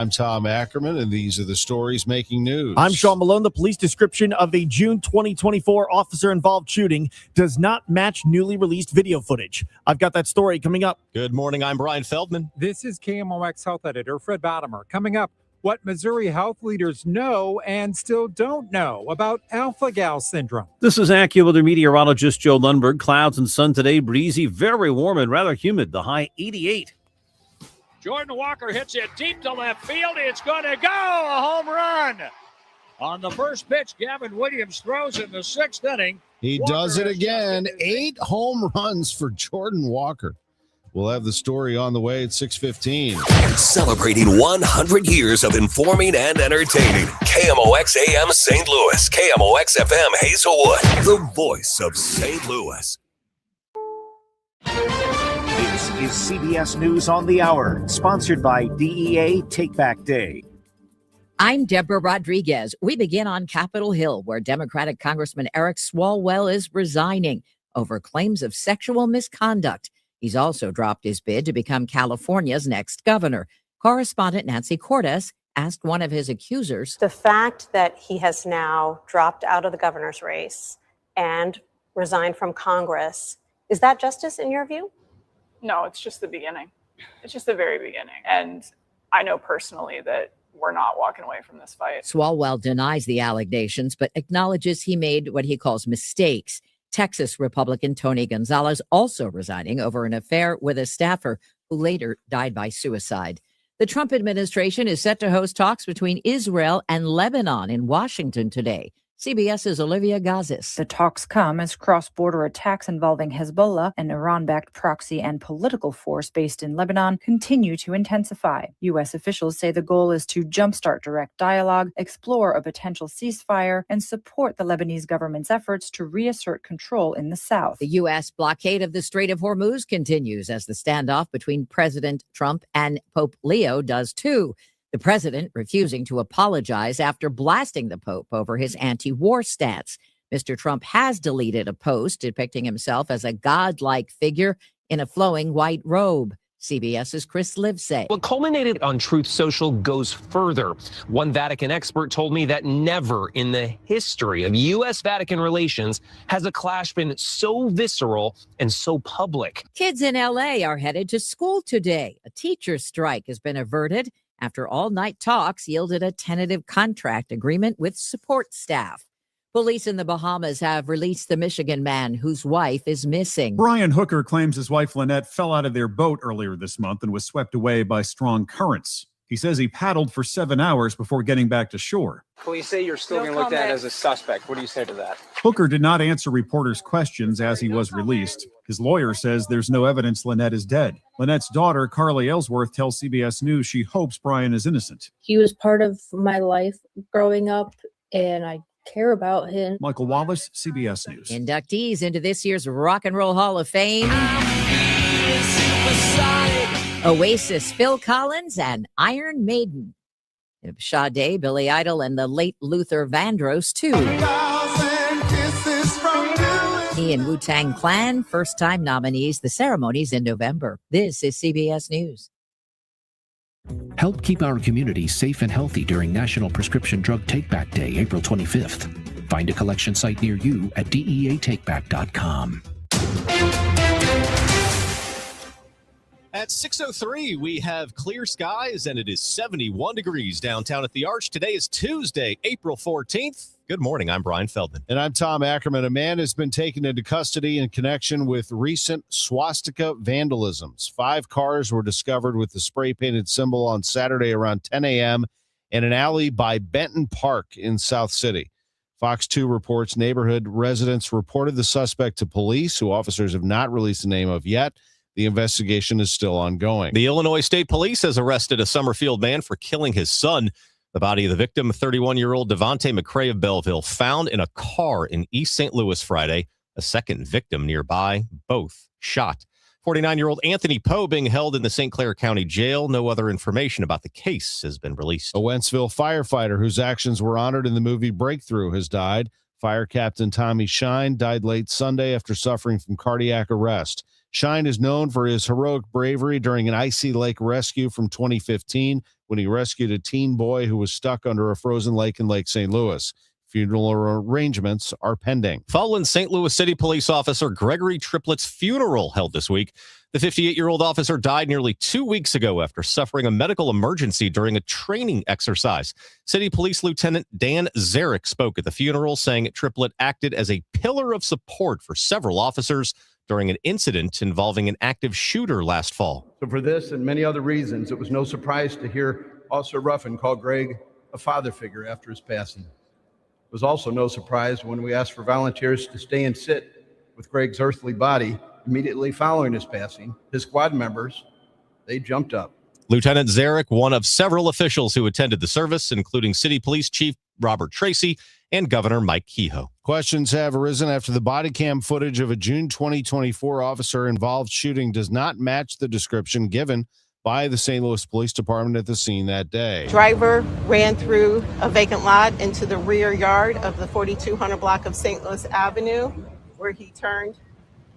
I'm Tom Ackerman, and these are the stories making news. I'm Sean Malone. The police description of a June 2024 officer-involved shooting does not match newly released video footage. I've got that story coming up. Good morning. I'm Brian Feldman. This is KMOX Health Editor Fred Bottomer. Coming up, what Missouri health leaders know and still don't know about alpha-gal syndrome. This is AccuWeather meteorologist Joe Lundberg. Clouds and sun today, breezy, very warm and rather humid. The high 88. Jordan Walker hits it deep to left field. It's going to go. A home run. On the first pitch, Gavin Williams throws in the sixth inning. He does it again. 8 home runs for Jordan Walker. We'll have the story on the way at 6:15. Celebrating 100 years of informing and entertaining. KMOX AM St. Louis. KMOX FM Hazelwood. The voice of St. Louis. This is CBS News on the Hour, sponsored by DEA Take Back Day. I'm Deborah Rodriguez. We begin on Capitol Hill, where Democratic Congressman Eric Swalwell is resigning over claims of sexual misconduct. He's also dropped his bid to become California's next governor. Correspondent Nancy Cordes asked one of his accusers. The fact that he has now dropped out of the governor's race and resigned from Congress, is that justice in your view? No, it's just the beginning. It's just the very beginning. And I know personally that we're not walking away from this fight. Swalwell denies the allegations, but acknowledges he made what he calls mistakes. Texas Republican Tony Gonzalez also resigning over an affair with a staffer who later died by suicide. The Trump administration is set to host talks between Israel and Lebanon in Washington today. CBS's Olivia Gazis. The talks come as cross-border attacks involving Hezbollah, an Iran-backed proxy and political force based in Lebanon, continue to intensify. U.S. officials say the goal is to jumpstart direct dialogue, explore a potential ceasefire, and support the Lebanese government's efforts to reassert control in the south. The U.S. blockade of the Strait of Hormuz continues as the standoff between President Trump and Pope Leo does too. The president refusing to apologize after blasting the Pope over his anti-war stance. Mr. Trump has deleted a post depicting himself as a godlike figure in a flowing white robe. CBS's Chris Livesay. What culminated on Truth Social goes further. One Vatican expert told me that never in the history of U.S.-Vatican relations has a clash been so visceral and so public. Kids in L.A. are headed to school today. A teacher's strike has been averted after all-night talks yielded a tentative contract agreement with support staff. Police in the Bahamas have released the Michigan man whose wife is missing. Brian Hooker claims his wife Lynette fell out of their boat earlier this month and was swept away by strong currents. He says he paddled for 7 hours before getting back to shore. Police say you're still being looked at as a suspect. What do you say to that? Hooker did not answer reporters' questions as he was released. His lawyer says there's no evidence Lynette is dead. Lynette's daughter, Carly Ellsworth, tells CBS News she hopes Brian is innocent. He was part of my life growing up, and I care about him. Michael Wallace, CBS News. Inductees into this year's Rock and Roll Hall of Fame. Oasis, Phil Collins, and Iron Maiden. Sade, Billy Idol, and the late Luther Vandross, too. He and Wu-Tang Clan, first-time nominees. The ceremony's in November. This is CBS News. Help keep our community safe and healthy during National Prescription Drug Take-Back Day, April 25th. Find a collection site near you at deatakeback.com. At 6:03, we have clear skies, and it is 71 degrees downtown at the Arch. Today is Tuesday, April 14th. Good morning. I'm Brian Feldman. And I'm Tom Ackerman. A man has been taken into custody in connection with recent swastika vandalisms. 5 cars were discovered with the spray-painted symbol on Saturday around 10 a.m. in an alley by Benton Park in South City. Fox 2 reports neighborhood residents reported the suspect to police, who officers have not released the name of yet. The investigation is still ongoing. The Illinois State Police has arrested a Summerfield man for killing his son. The body of the victim, 31-year-old Devontae McCray of Belleville, found in a car in East St. Louis Friday. A second victim nearby, both shot. 49-year-old Anthony Poe being held in the St. Clair County Jail. No other information about the case has been released. A Wentzville firefighter whose actions were honored in the movie Breakthrough has died. Fire Captain Tommy Shine died late Sunday after suffering from cardiac arrest. Shine is known for his heroic bravery during an icy lake rescue from 2015 when he rescued a teen boy who was stuck under a frozen lake in Lake St. Louis. Funeral arrangements are pending. Following St. Louis City police officer Gregory Triplett's funeral held this week. The 58-year-old officer died nearly 2 weeks ago after suffering a medical emergency during a training exercise. City Police Lieutenant Dan Zarek spoke at the funeral, saying Triplett acted as a pillar of support for several officers during an incident involving an active shooter last fall. So for this and many other reasons, it was no surprise to hear Officer Ruffin call Greg a father figure after his passing. It was also no surprise when we asked for volunteers to stay and sit with Greg's earthly body immediately following his passing. His squad members, they jumped up. Lieutenant Zarek, one of several officials who attended the service, including City Police Chief Robert Tracy and Governor Mike Kehoe. Questions have arisen after the body cam footage of a June 2024 officer-involved shooting does not match the description given by the St. Louis Police Department at the scene that day. Driver ran through a vacant lot into the rear yard of the 4200 block of St. Louis Avenue, where he turned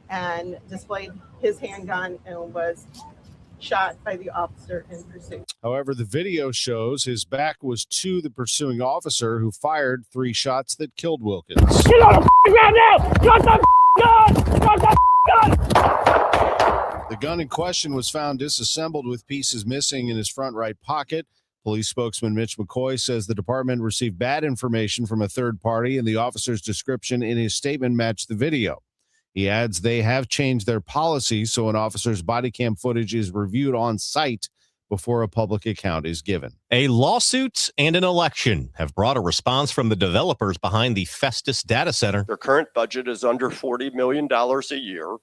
and displayed his handgun and was shot by the officer in pursuit. However, the video shows his back was to the pursuing officer who fired 3 shots that killed Wilkins. Get on the ground now! Drop the gun! Drop the gun! The gun in question was found disassembled with pieces missing in his front right pocket. Police spokesman Mitch McCoy says the department received bad information from a third party, and the officer's description in his statement matched the video. He adds they have changed their policy so an officer's body cam footage is reviewed on site before a public account is given. A lawsuit and an election have brought a response from the developers behind the Festus data center. Their current budget is under $40 million a year.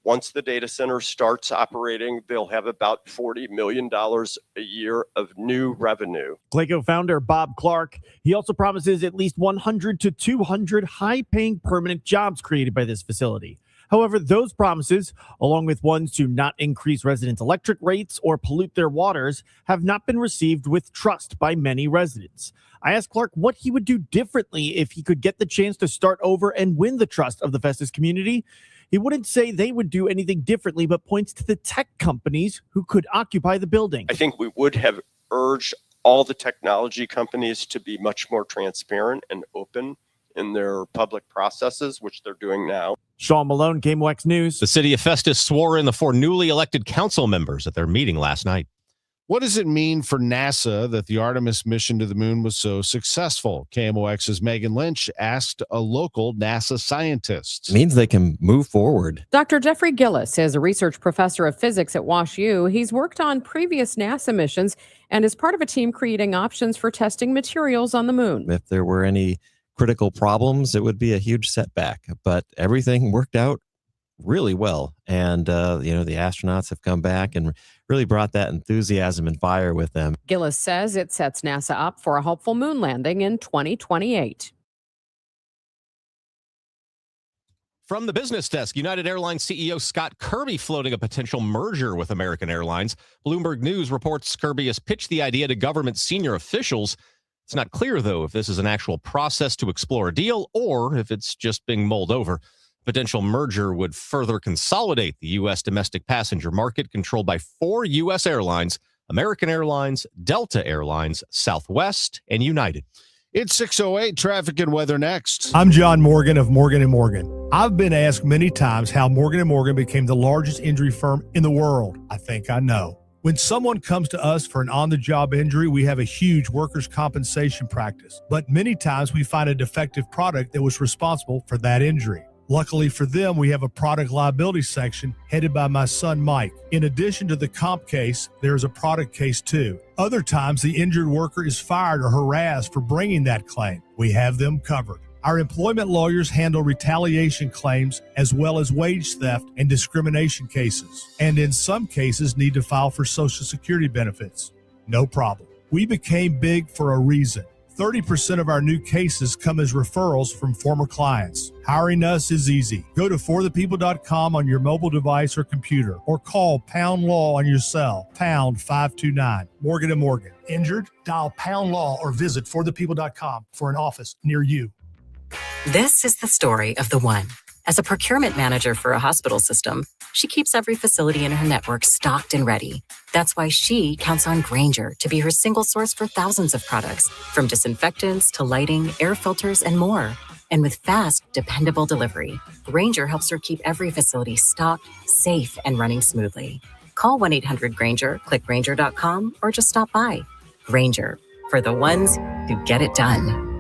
Once the data center starts operating, they'll have about $40 million a year of new revenue. Clayco founder Bob Clark, he also promises at least 100 to 200 high-paying permanent jobs created by this facility. However, those promises, along with ones to not increase residents' electric rates or pollute their waters, have not been received with trust by many residents. I asked Clark what he would do differently if he could get the chance to start over and win the trust of the Festus community. He wouldn't say they would do anything differently, but points to the tech companies who could occupy the building. I think we would have urged all the technology companies to be much more transparent and open in their public processes, which they're doing now. Sean Malone, KMOX News. The city of Festus swore in the 4 newly elected council members at their meeting last night. What does it mean for NASA that the Artemis mission to the moon was so successful? KMOX's Megan Lynch asked a local NASA scientist. It means they can move forward. Dr. Jeffrey Gillis is a research professor of physics at WashU. He's worked on previous NASA missions and is part of a team creating options for testing materials on the moon. If there were any critical problems, it would be a huge setback, but everything worked out really well. And, the astronauts have come back and really brought that enthusiasm and fire with them. Gillis says it sets NASA up for a hopeful moon landing in 2028. From the business desk, United Airlines CEO Scott Kirby floating a potential merger with American Airlines. Bloomberg News reports Kirby has pitched the idea to government senior officials. It's not clear, though, if this is an actual process to explore a deal or if it's just being mulled over. Potential merger would further consolidate the U.S. domestic passenger market controlled by 4 U.S. airlines, American Airlines, Delta Airlines, Southwest, and United. It's 6:08, traffic and weather next. I'm John Morgan of Morgan & Morgan. I've been asked many times how Morgan & Morgan became the largest injury firm in the world. I think I know. When someone comes to us for an on-the-job injury, we have a huge workers' compensation practice. But many times we find a defective product that was responsible for that injury. Luckily for them, we have a product liability section headed by my son, Mike. In addition to the comp case, there's a product case too. Other times, the injured worker is fired or harassed for bringing that claim. We have them covered. Our employment lawyers handle retaliation claims as well as wage theft and discrimination cases, and in some cases need to file for Social Security benefits. No problem. We became big for a reason. 30% of our new cases come as referrals from former clients. Hiring us is easy. Go to forthepeople.com on your mobile device or computer, or call Pound Law on your cell, pound 529. Morgan & Morgan. Injured? Dial Pound Law or visit forthepeople.com for an office near you. This is the story of the one. As a procurement manager for a hospital system, she keeps every facility in her network stocked and ready. That's why she counts on Grainger to be her single source for thousands of products, from disinfectants to lighting, air filters, and more. And with fast, dependable delivery, Grainger helps her keep every facility stocked, safe, and running smoothly. Call 1-800-GRAINGER, click Grainger.com, or just stop by. Grainger, for the ones who get it done.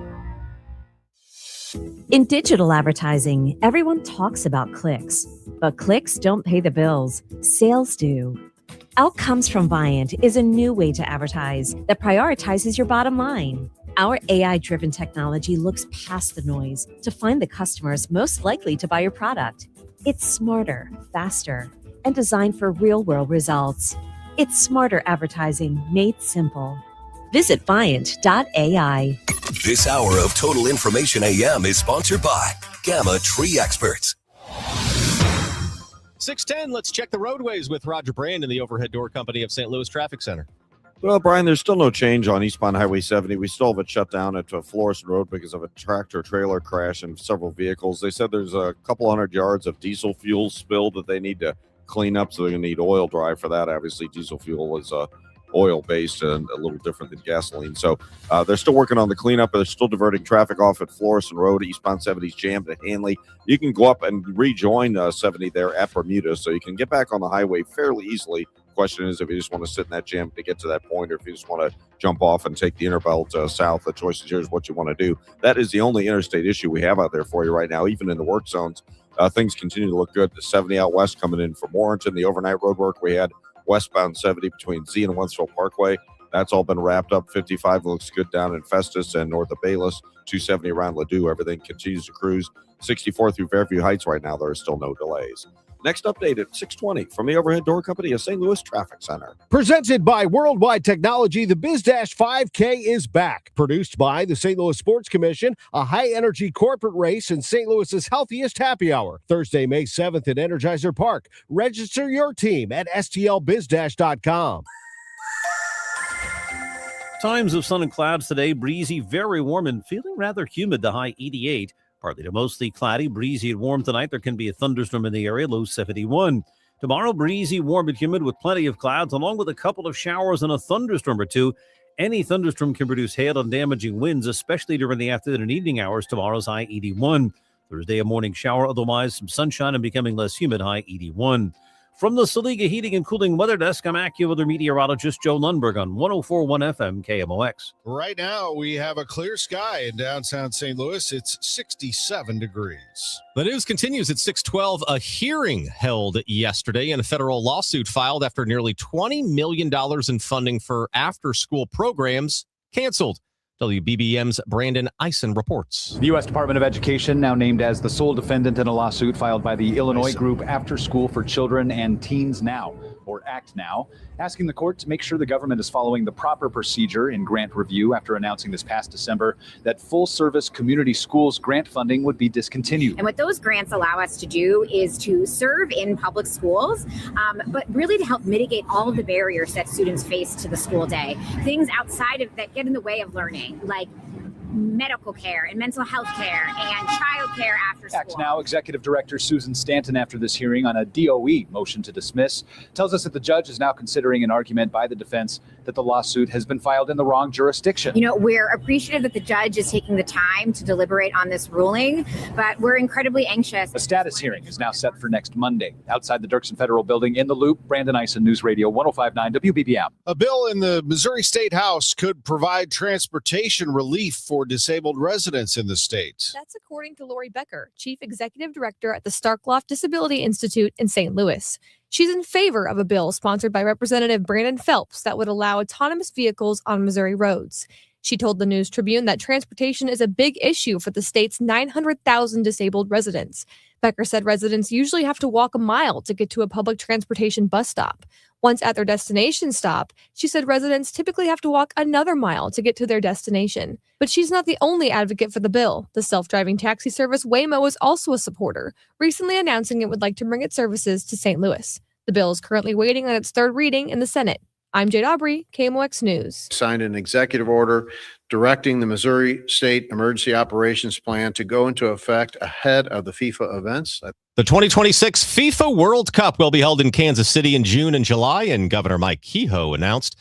In digital advertising, everyone talks about clicks, but clicks don't pay the bills. Sales do. Outcomes from Viant is a new way to advertise that prioritizes your bottom line. Our AI-driven technology looks past the noise to find the customers most likely to buy your product. It's smarter, faster, and designed for real-world results. It's smarter advertising made simple. Visit Viant.ai. This hour of Total Information AM is sponsored by Gamma Tree Experts. 6:10, let's check the roadways with Roger Brand in the Overhead Door Company of St. Louis Traffic Center. Well, Brian, there's still no change on eastbound Highway 70. We still have it shut down at Florissant Road because of a tractor-trailer crash and several vehicles. They said there's a couple hundred yards of diesel fuel spilled that they need to clean up, so they're going to need oil drive for that. Obviously, diesel fuel is oil-based and a little different than gasoline. So they're still working on the cleanup. They're still diverting traffic off at Florissant Road. Eastbound 70 is jammed at Hanley. You can go up and rejoin 70 there at Bermuda, so you can get back on the highway fairly easily. Question is if you just want to sit in that jam to get to that point, or if you just want to jump off and take the inner belt south. The choice is yours what you want to do. That is the only interstate issue we have out there for you right now. Even in the work zones, things continue to look good. The 70 out west coming in from Warrenton, the overnight road work we had westbound 70 between Z and Wentzville Parkway, that's all been wrapped up. 55 looks good down in Festus and north of Bayless. 270 around Ladue, everything continues to cruise. 64 through Fairview Heights right now, there are still no delays. Next update at 6:20 from the Overhead Door Company of St. Louis Traffic Center. Presented by Worldwide Technology, the BizDash 5K is back. Produced by the St. Louis Sports Commission, a high-energy corporate race in St. Louis's healthiest happy hour. Thursday, May 7th at Energizer Park. Register your team at stlbizdash.com. Times of sun and clouds today. Breezy, very warm, and feeling rather humid. The high 88. Partly to mostly cloudy, breezy and warm tonight. There can be a thunderstorm in the area, low 71. Tomorrow, breezy, warm, and humid with plenty of clouds, along with a couple of showers and a thunderstorm or two. Any thunderstorm can produce hail and damaging winds, especially during the afternoon and evening hours. Tomorrow's high 81. Thursday, a morning shower, otherwise some sunshine and becoming less humid, high 81. From the Saliga Heating and Cooling Weather Desk, I'm AccuWeather meteorologist Joe Lundberg on 104.1 FM KMOX. Right now, we have a clear sky in downtown St. Louis. It's 67 degrees. The news continues at 6:12. A hearing held yesterday in a federal lawsuit filed after nearly $20 million in funding for after-school programs canceled. WBBM's Brandon Eisen reports. The U.S. Department of Education now named as the sole defendant in a lawsuit filed by the Illinois group After School for Children and Teens Now, or ACT Now, asking the court to make sure the government is following the proper procedure in grant review after announcing this past December that full-service community schools grant funding would be discontinued. And what those grants allow us to do is to serve in public schools, but really to help mitigate all of the barriers that students face to the school day. Things outside of that get in the way of learning, like medical care and mental health care and child care after school. ACT Now Executive Director Susan Stanton, after this hearing on a DOE motion to dismiss, tells us that the judge is now considering an argument by the defense that the lawsuit has been filed in the wrong jurisdiction. You know, we're appreciative that the judge is taking the time to deliberate on this ruling, but we're incredibly anxious. A status hearing is now set for next Monday. Outside the Dirksen Federal Building in the Loop, Brandon Eisen, News Radio 105.9 WBBM. A bill in the Missouri State House could provide transportation relief for disabled residents in the state. That's according to Lori Becker, Chief Executive Director at the Starkloff Disability Institute in St. Louis. She's in favor of a bill sponsored by Representative Brandon Phelps that would allow autonomous vehicles on Missouri roads. She told the News Tribune that transportation is a big issue for the state's 900,000 disabled residents. Becker said residents usually have to walk a mile to get to a public transportation bus stop. Once at their destination stop, she said residents typically have to walk another mile to get to their destination. But she's not the only advocate for the bill. The self-driving taxi service Waymo is also a supporter, recently announcing it would like to bring its services to St. Louis. The bill is currently waiting on its third reading in the Senate. I'm Jade Aubrey, KMOX News. Signed an executive order directing the Missouri State Emergency Operations Plan to go into effect ahead of the FIFA events. The 2026 FIFA World Cup will be held in Kansas City in June and July, and Governor Mike Kehoe announced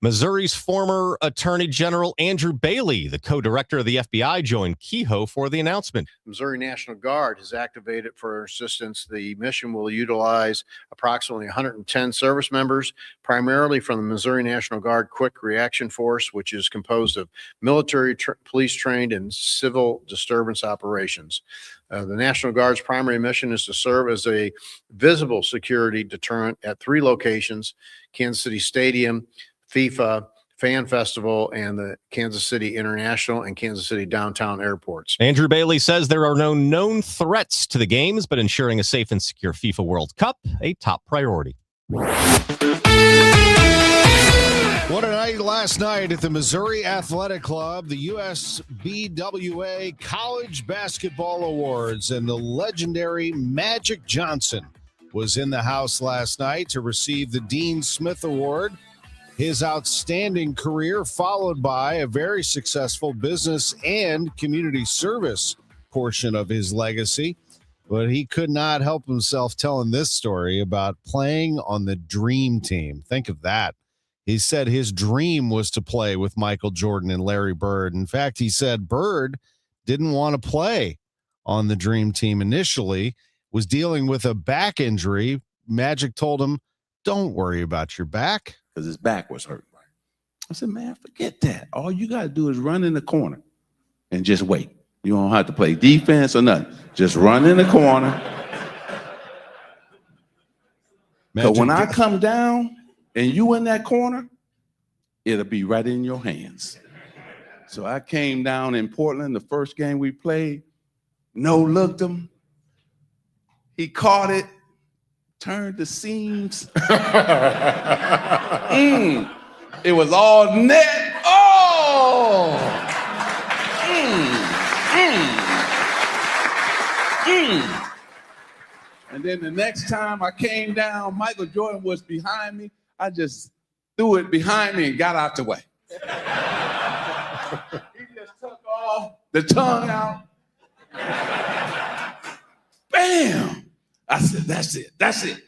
Missouri's former Attorney General Andrew Bailey, the co-director of the FBI, joined Kehoe for the announcement. Missouri National Guard is activated for assistance. The mission will utilize approximately 110 service members, primarily from the Missouri National Guard Quick Reaction Force, which is composed of military, police trained, and civil disturbance operations. The National Guard's primary mission is to serve as a visible security deterrent at 3 locations: Kansas City Stadium, FIFA, Fan Festival, and the Kansas City International and Kansas City Downtown airports. Andrew Bailey says there are no known threats to the games, but ensuring a safe and secure FIFA World Cup, a top priority. What a night last night at the Missouri Athletic Club, the USBWA College Basketball Awards, and the legendary Magic Johnson was in the house last night to receive the Dean Smith Award. His outstanding career followed by a very successful business and community service portion of his legacy. But he could not help himself telling this story about playing on the dream team. Think of that. He said his dream was to play with Michael Jordan and Larry Bird. In fact, he said Bird didn't want to play on the dream team initially, was dealing with a back injury. Magic told him, "Don't worry about your back." Because his back was hurt. I said, man, forget that. All you got to do is run in the corner and just wait. You don't have to play defense or nothing. Just run in the corner. So when I come down and you in that corner, it'll be right in your hands. So I came down in Portland, the first game we played, no-looked him. He caught it. Turned the seams. It was all net. Oh! And then the next time I came down, Michael Jordan was behind me. I just threw it behind me and got out the way. He just took off the tongue out. Bam! I said, that's it.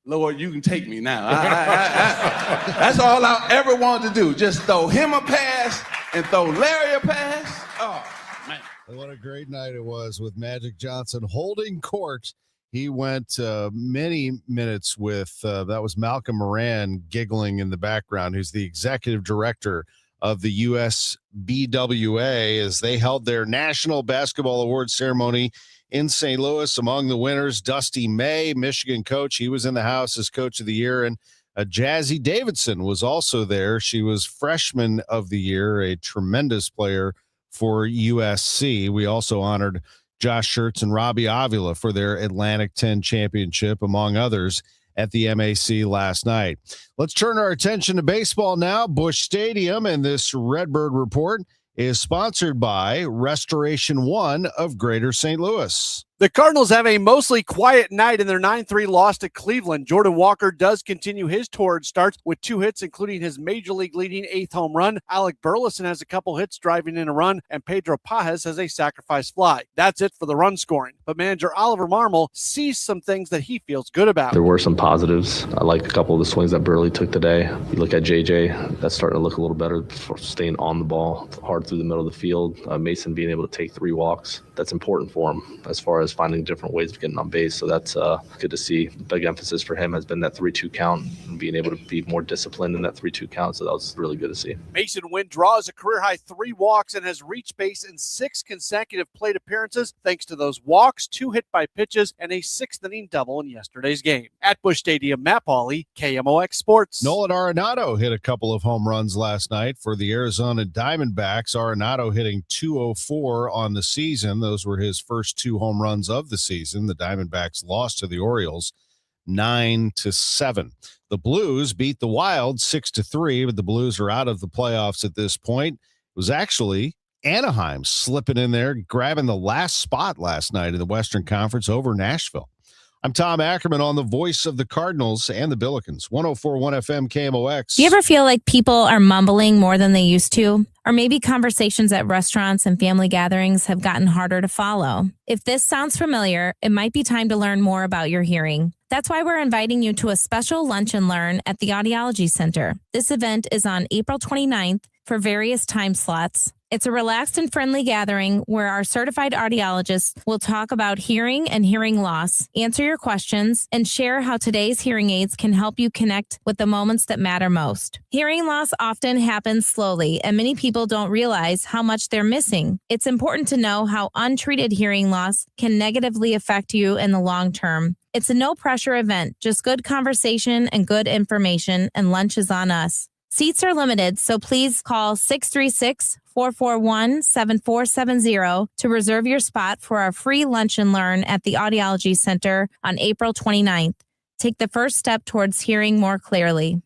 Lord, you can take me now. That's all I ever wanted to do. Just throw him a pass and throw Larry a pass. Oh, man. What a great night it was with Magic Johnson holding court. He went many minutes with, that was Malcolm Moran giggling in the background, who's the executive director of the USBWA, as they held their National Basketball Awards ceremony in St. Louis. Among the winners, Dusty May, Michigan coach. He was in the house as coach of the year. And Jazzy Davidson was also there. She was freshman of the year, a tremendous player for USC. We also honored Josh Schertz and Robbie Avila for their Atlantic 10 championship, among others, at the MAC last night. Let's turn our attention to baseball now. Busch Stadium, and this Redbird Report is sponsored by Restoration One of Greater St. Louis. The Cardinals have a mostly quiet night in their 9-3 loss to Cleveland. Jordan Walker does continue his torrid start with 2 hits, including his major league leading 8th home run. Alec Burleson has a couple hits driving in a run, and Pedro Pajes has a sacrifice fly. That's it for the run scoring. But manager Oliver Marmol sees some things that he feels good about. There were some positives. I like a couple of the swings that Burley took today. You look at JJ, that's starting to look a little better for staying on the ball, hard through the middle of the field. Mason being able to take 3 walks. That's important for him as far as finding different ways of getting on base. So that's good to see. Big emphasis for him has been that 3-2 count and being able to be more disciplined in that 3-2 count. So that was really good to see. Mason Wynn draws a career-high 3 walks and has reached base in 6 consecutive plate appearances thanks to those walks, 2 hit by pitches, and a 6th-inning double in yesterday's game. At Busch Stadium, Matt Pauley, KMOX Sports. Nolan Arenado hit a couple of home runs last night for the Arizona Diamondbacks. Arenado hitting .204 on the season. Those were his first 2 home runs of the season. The Diamondbacks lost to the Orioles 9-7. The Blues beat the Wild 6-3, but the Blues are out of the playoffs at this point. It was actually Anaheim slipping in there, grabbing the last spot last night in the Western Conference over Nashville. I'm Tom Ackerman on the voice of the Cardinals and the Billikens. 104.1 FM KMOX. Do you ever feel like people are mumbling more than they used to? Or maybe conversations at restaurants and family gatherings have gotten harder to follow? If this sounds familiar, it might be time to learn more about your hearing. That's why we're inviting you to a special lunch and learn at the Audiology Center. This event is on April 29th for various time slots. It's a relaxed and friendly gathering where our certified audiologists will talk about hearing and hearing loss, answer your questions, and share how today's hearing aids can help you connect with the moments that matter most. Hearing loss often happens slowly, and many people don't realize how much they're missing. It's important to know how untreated hearing loss can negatively affect you in the long term. It's a no-pressure event, just good conversation and good information, and lunch is on us. Seats are limited, so please call 636-441-7470 to reserve your spot for our free lunch and learn at the Audiology Center on April 29th. Take the first step towards hearing more clearly.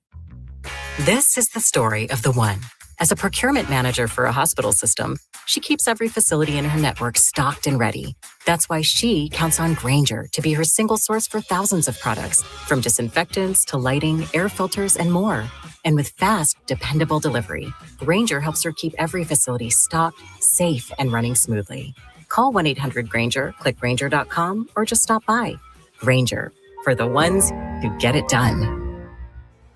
This is the story of the one. As a procurement manager for a hospital system, she keeps every facility in her network stocked and ready. That's why she counts on Grainger to be her single source for thousands of products, from disinfectants to lighting, air filters, and more. And with fast, dependable delivery, Grainger helps her keep every facility stocked, safe, and running smoothly. Call 1-800-GRAINGER, click Grainger.com, or just stop by. Grainger, for the ones who get it done.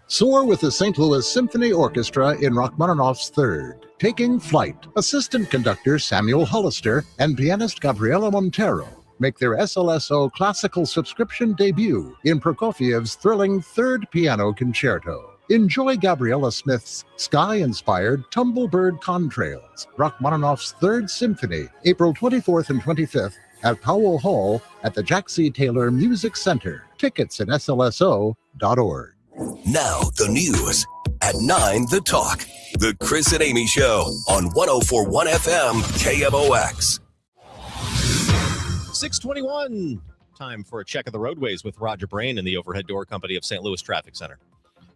Soar with the St. Louis Symphony Orchestra in Rachmaninoff's Third. Taking Flight. Assistant conductor Samuel Hollister and pianist Gabriela Montero make their SLSO classical subscription debut in Prokofiev's thrilling Third Piano Concerto. Enjoy Gabriela Smith's sky-inspired Tumblebird Contrails, Rachmaninoff's Third Symphony, April 24th and 25th at Powell Hall at the Jack C. Taylor Music Center. Tickets at slso.org. Now the news. At 9, The Talk. The Chris and Amy Show on 104.1 FM KMOX. 6:21. Time for a check of the roadways with Roger Brain and the Overhead Door Company of St. Louis Traffic Center.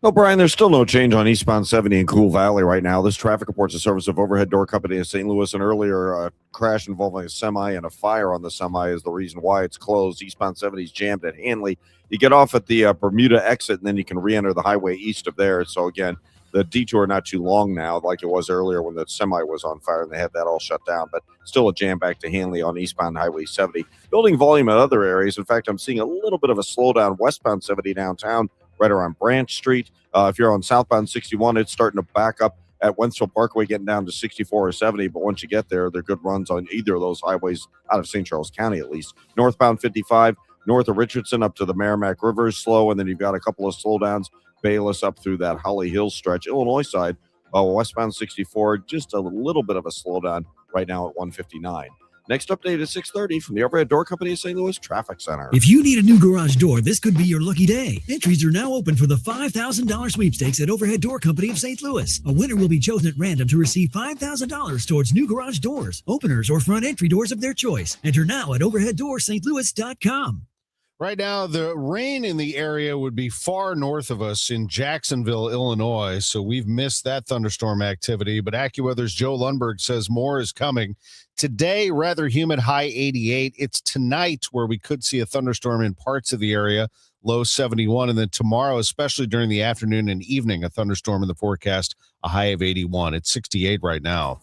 Well, Brian, there's still no change on eastbound 70 in Cool Valley right now. This traffic reports the service of Overhead Door Company of St. Louis. An earlier crash involving a semi and a fire on the semi is the reason why it's closed. Eastbound 70 is jammed at Hanley. You get off at the Bermuda exit, and then you can re-enter the highway east of there. So, again, the detour not too long now, like it was earlier when the semi was on fire, and they had that all shut down. But still a jam back to Hanley on eastbound Highway 70. Building volume in other areas. In fact, I'm seeing a little bit of a slowdown westbound 70 downtown, right around Branch Street. If you're on southbound 61, it's starting to back up at Wentzville Parkway, getting down to 64 or 70. But once you get there, they're good runs on either of those highways out of St. Charles County, at least. Northbound 55, north of Richardson up to the Merrimack River is slow. And then you've got a couple of slowdowns. Bayless up through that Holly Hill stretch. Illinois side, westbound 64, just a little bit of a slowdown right now at 159. Next update is 6:30 from the Overhead Door Company of St. Louis Traffic Center. If you need a new garage door, this could be your lucky day. Entries are now open for the $5,000 sweepstakes at Overhead Door Company of St. Louis. A winner will be chosen at random to receive $5,000 towards new garage doors, openers, or front entry doors of their choice. Enter now at overheaddoorsstlouis.com. Right now, the rain in the area would be far north of us in Jacksonville, Illinois, so we've missed that thunderstorm activity. But AccuWeather's Joe Lundberg says more is coming. Today, rather humid, high 88. It's tonight where we could see a thunderstorm in parts of the area, low 71. And then tomorrow, especially during the afternoon and evening, a thunderstorm in the forecast, a high of 81. It's 68 right now.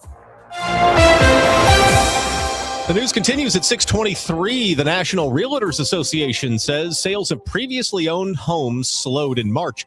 The news continues at 6:23. The National Realtors Association says sales of previously owned homes slowed in March.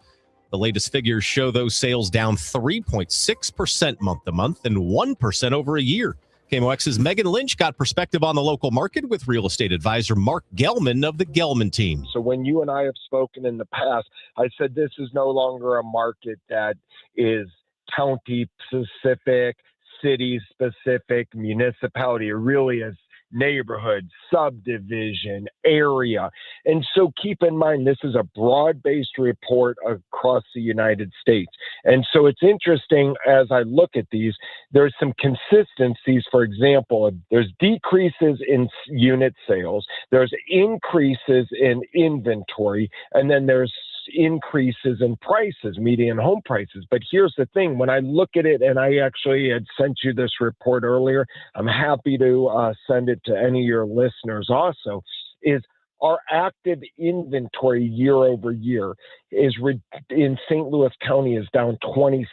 The latest figures show those sales down 3.6% month to month and 1% over a year. KMOX's Megan Lynch got perspective on the local market with real estate advisor Mark Gelman of the Gelman team. So when you and I have spoken in the past, I said this is no longer a market that is county specific, city specific, municipality. It really is neighborhood, subdivision, area. And so keep in mind, this is a broad-based report across the United States. And so it's interesting as I look at these, there's some consistencies. For example, there's decreases in unit sales, there's increases in inventory, and then there's increases in prices, median home prices. But here's the thing, when I look at it, and I actually had sent you this report earlier, I'm happy to send it to any of your listeners also, is our active inventory year over year in St. Louis County is down 26%.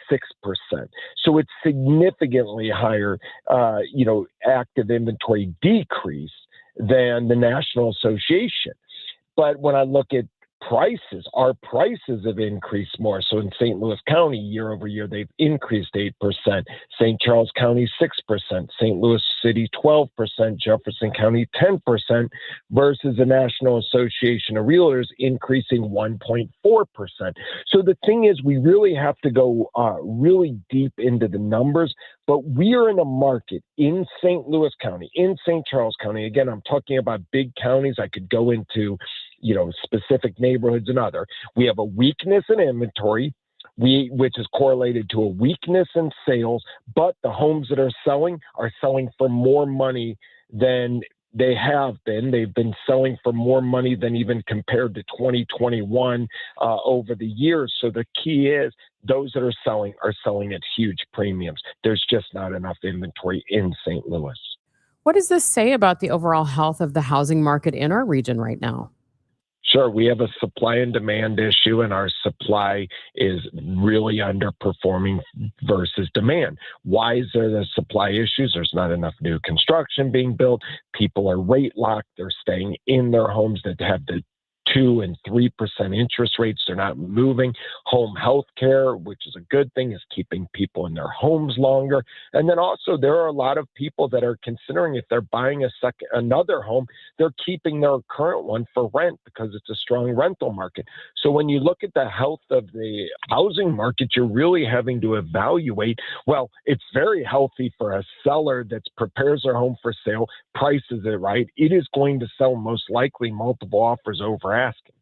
So it's significantly higher, active inventory decrease than the National Association. But when I look at prices, our prices have increased more. So in St. Louis County, year over year, they've increased 8%, St. Charles County, 6%, St. Louis City, 12%, Jefferson County, 10%, versus the National Association of Realtors increasing 1.4%. So the thing is, we really have to go really deep into the numbers, but we are in a market in St. Louis County, in St. Charles County. Again, I'm talking about big counties. I could go into specific neighborhoods and other. We have a weakness in inventory, which is correlated to a weakness in sales, but the homes that are selling for more money than they have been. They've been selling for more money than even compared to 2021 over the years. So the key is those that are selling at huge premiums. There's just not enough inventory in St. Louis. What does this say about the overall health of the housing market in our region right now? Sure, we have a supply and demand issue, and our supply is really underperforming versus demand. Why is there the supply issues? There's not enough new construction being built. People are rate locked. They're staying in their homes that have the 2% and 3% interest rates. They're not moving. Home health care, which is a good thing, is keeping people in their homes longer. And then also there are a lot of people that are considering, if they're buying another home, they're keeping their current one for rent because it's a strong rental market. So when you look at the health of the housing market, you're really having to evaluate, well, it's very healthy for a seller that prepares their home for sale, prices it right. It is going to sell most likely multiple offers over asking.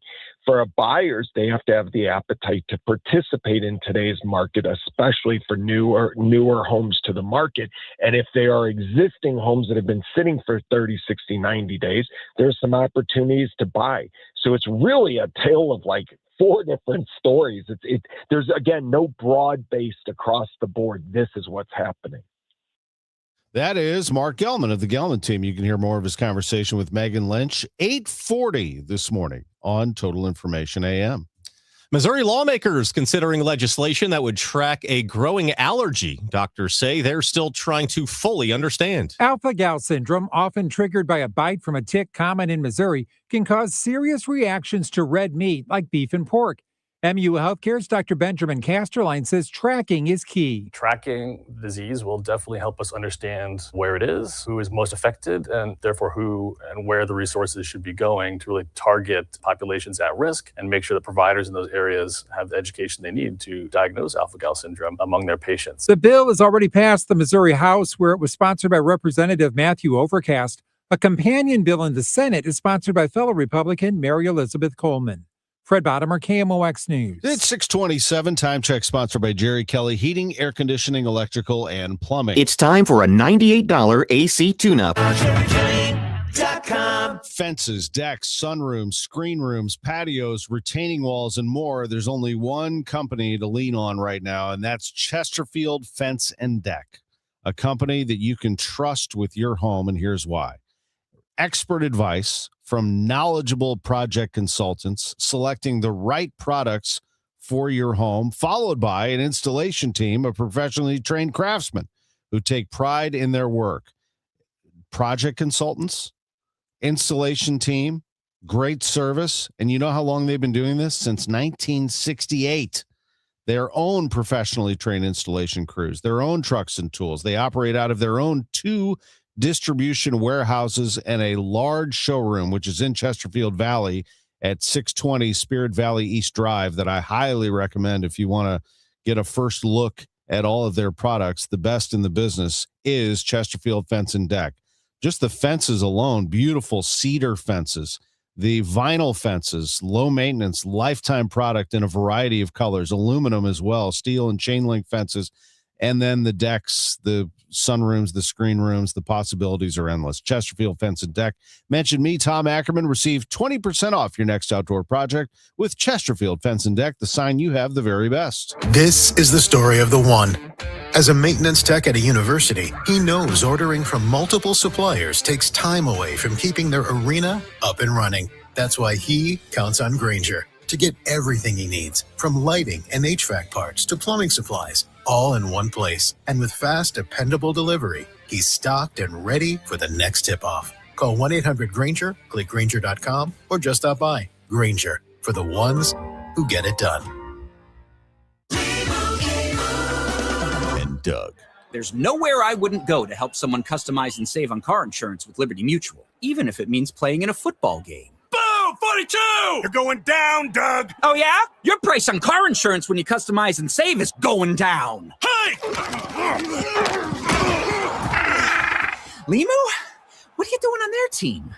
For buyers, they have to have the appetite to participate in today's market, especially for newer homes to the market. And if they are existing homes that have been sitting for 30, 60, 90 days, there's some opportunities to buy. So it's really a tale of like 4 different stories. There's, again, no broad-based across the board. This is what's happening. That is Mark Gelman of the Gelman team. You can hear more of his conversation with Megan Lynch, 8:40 this morning on Total Information AM. Missouri lawmakers considering legislation that would track a growing allergy. Doctors say they're still trying to fully understand. Alpha-gal syndrome, often triggered by a bite from a tick common in Missouri, can cause serious reactions to red meat like beef and pork. MU Healthcare's Dr. Benjamin Casterline says tracking is key. Tracking disease will definitely help us understand where it is, who is most affected, and therefore who and where the resources should be going to really target populations at risk and make sure that providers in those areas have the education they need to diagnose alpha-gal syndrome among their patients. The bill has already passed the Missouri House, where it was sponsored by Representative Matthew Overcast. A companion bill in the Senate is sponsored by fellow Republican Mary Elizabeth Coleman. Fred Bottomer, KMOX News. It's 6:27. Time check sponsored by Jerry Kelly Heating, Air Conditioning, Electrical, and Plumbing. It's time for a $98 AC tune-up. Fences, decks, sunrooms, screen rooms, patios, retaining walls, and more. There's only one company to lean on right now, and that's Chesterfield Fence and Deck, a company that you can trust with your home, and here's why. Expert advice from knowledgeable project consultants selecting the right products for your home, followed by an installation team of professionally trained craftsmen who take pride in their work. Project consultants, installation team, great service. And you know how long they've been doing this? Since 1968. Their own professionally trained installation crews, their own trucks and tools. They operate out of their own 2 distribution warehouses and a large showroom, which is in Chesterfield Valley at 620 Spirit Valley East Drive, that I highly recommend if you want to get a first look at all of their products. The best in the business is Chesterfield Fence and Deck. Just the fences alone, beautiful cedar fences, the vinyl fences, low maintenance, lifetime product in a variety of colors, aluminum as well, steel and chain link fences. And then the decks, the sunrooms, the screen rooms, the possibilities are endless. Chesterfield Fence and Deck. Mention me, Tom Ackerman. Receive 20% off your next outdoor project with Chesterfield Fence and Deck, the sign you have the very best. This is the story of the one. As a maintenance tech at a university, he knows ordering from multiple suppliers takes time away from keeping their arena up and running. That's why he counts on Grainger to get everything he needs, from lighting and HVAC parts to plumbing supplies, all in one place. And with fast, dependable delivery, he's stocked and ready for the next tip-off. Call 1-800-GRAINGER, click Grainger.com, or just stop by. Grainger, for the ones who get it done. And Doug. There's nowhere I wouldn't go to help someone customize and save on car insurance with Liberty Mutual, even if it means playing in a football game. Boom! 42! You're going down, Doug! Oh, yeah? Your price on car insurance when you customize and save is going down. Hey! Limu? What are you doing on their team?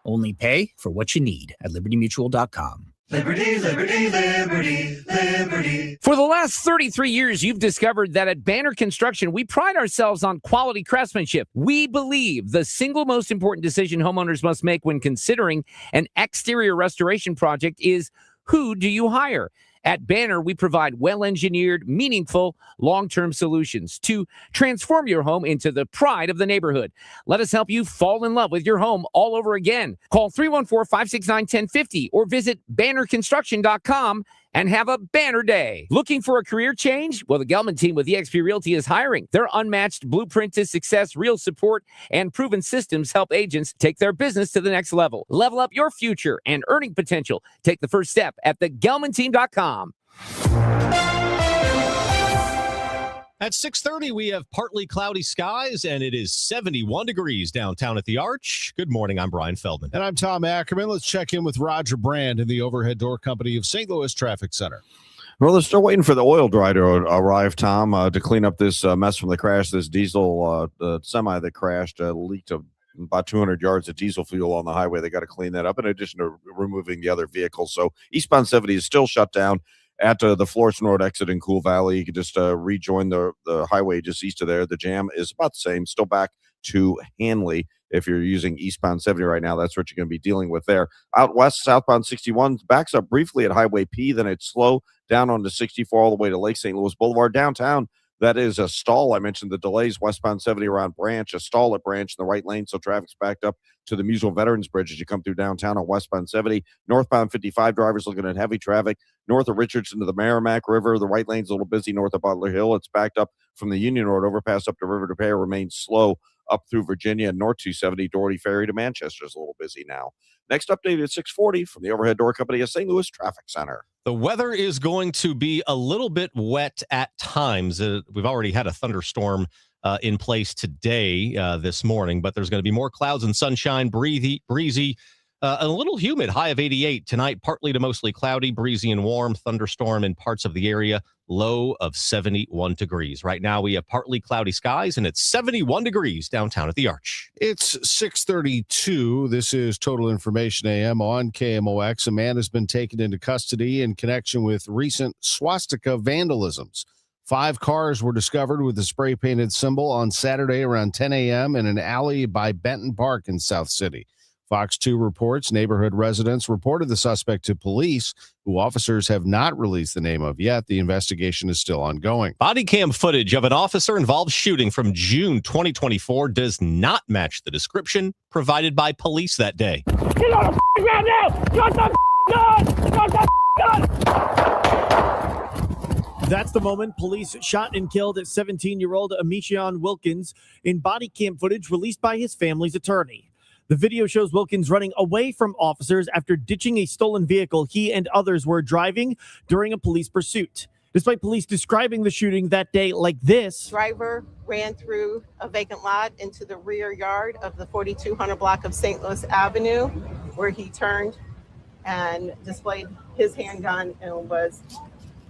Only pay for what you need at libertymutual.com. Liberty, liberty, liberty, liberty. For the last 33 years, you've discovered that at Banner Construction, we pride ourselves on quality craftsmanship. We believe the single most important decision homeowners must make when considering an exterior restoration project is, who do you hire? At Banner, we provide well-engineered, meaningful, long-term solutions to transform your home into the pride of the neighborhood. Let us help you fall in love with your home all over again. Call 314-569-1050 or visit bannerconstruction.com and have a banner day. Looking for a career change? Well, the Gelman team with eXp Realty is hiring. Their unmatched blueprint to success, real support, and proven systems help agents take their business to the next level. Level up your future and earning potential. Take the first step at thegelmanteam.com. At 6:30, we have partly cloudy skies, and it is 71 degrees downtown at the Arch. Good morning. I'm Brian Feldman. And I'm Tom Ackerman. Let's check in with Roger Brand in the Overhead Door Company of St. Louis Traffic Center. Well, they're still waiting for the oil dry to arrive, Tom, to clean up this mess from the crash. This diesel semi that crashed leaked about 200 yards of diesel fuel on the highway. They got to clean that up in addition to removing the other vehicles. So eastbound 70 is still shut down at the Florissant Road exit in Cool Valley. You can just rejoin the highway just east of there. The jam is about the same, still back to Hanley. If you're using eastbound 70 right now, that's what you're going to be dealing with there. Out west, southbound 61 backs up briefly at Highway P, then it's slow down onto 64 all the way to Lake St. Louis Boulevard. Downtown, that is a stall. I mentioned the delays westbound 70 around Branch, a stall at Branch in the right lane, so traffic's backed up to the Musel Veterans Bridge as you come through downtown on westbound 70. Northbound 55 drivers looking at heavy traffic north of Richardson to the Merrimack River. The right lane's a little busy north of Butler Hill. It's backed up from the Union Road overpass up to River de Pay, remains slow up through Virginia, and North 270 Doherty Ferry to Manchester is a little busy now. Next update at 6:40 from the Overhead Door Company of St. Louis Traffic Center. The weather is going to be a little bit wet at times. We've already had a thunderstorm in place today, this morning, but there's going to be more clouds and sunshine, breezy, a little humid, high of 88. Tonight, partly to mostly cloudy, breezy and warm, thunderstorm in parts of the area, low of 71 degrees. Right now, we have partly cloudy skies, and it's 71 degrees downtown at the Arch. It's 6:32. This is Total Information AM on KMOX. A man has been taken into custody in connection with recent swastika vandalisms. 5 cars were discovered with a spray-painted symbol on Saturday around 10 a.m. in an alley by Benton Park in South City. Fox 2 reports neighborhood residents reported the suspect to police, who officers have not released the name of yet. The investigation is still ongoing. Body cam footage of an officer-involved shooting from June 2024 does not match the description provided by police that day. Get on the ground now! Got the gun! Got the gun! That's the moment police shot and killed 17-year-old Amishion Wilkins in body cam footage released by his family's attorney. The video shows Wilkins running away from officers after ditching a stolen vehicle he and others were driving during a police pursuit. Despite police describing the shooting that day like this. Driver ran through a vacant lot into the rear yard of the 4200 block of St. Louis Avenue, where he turned and displayed his handgun and was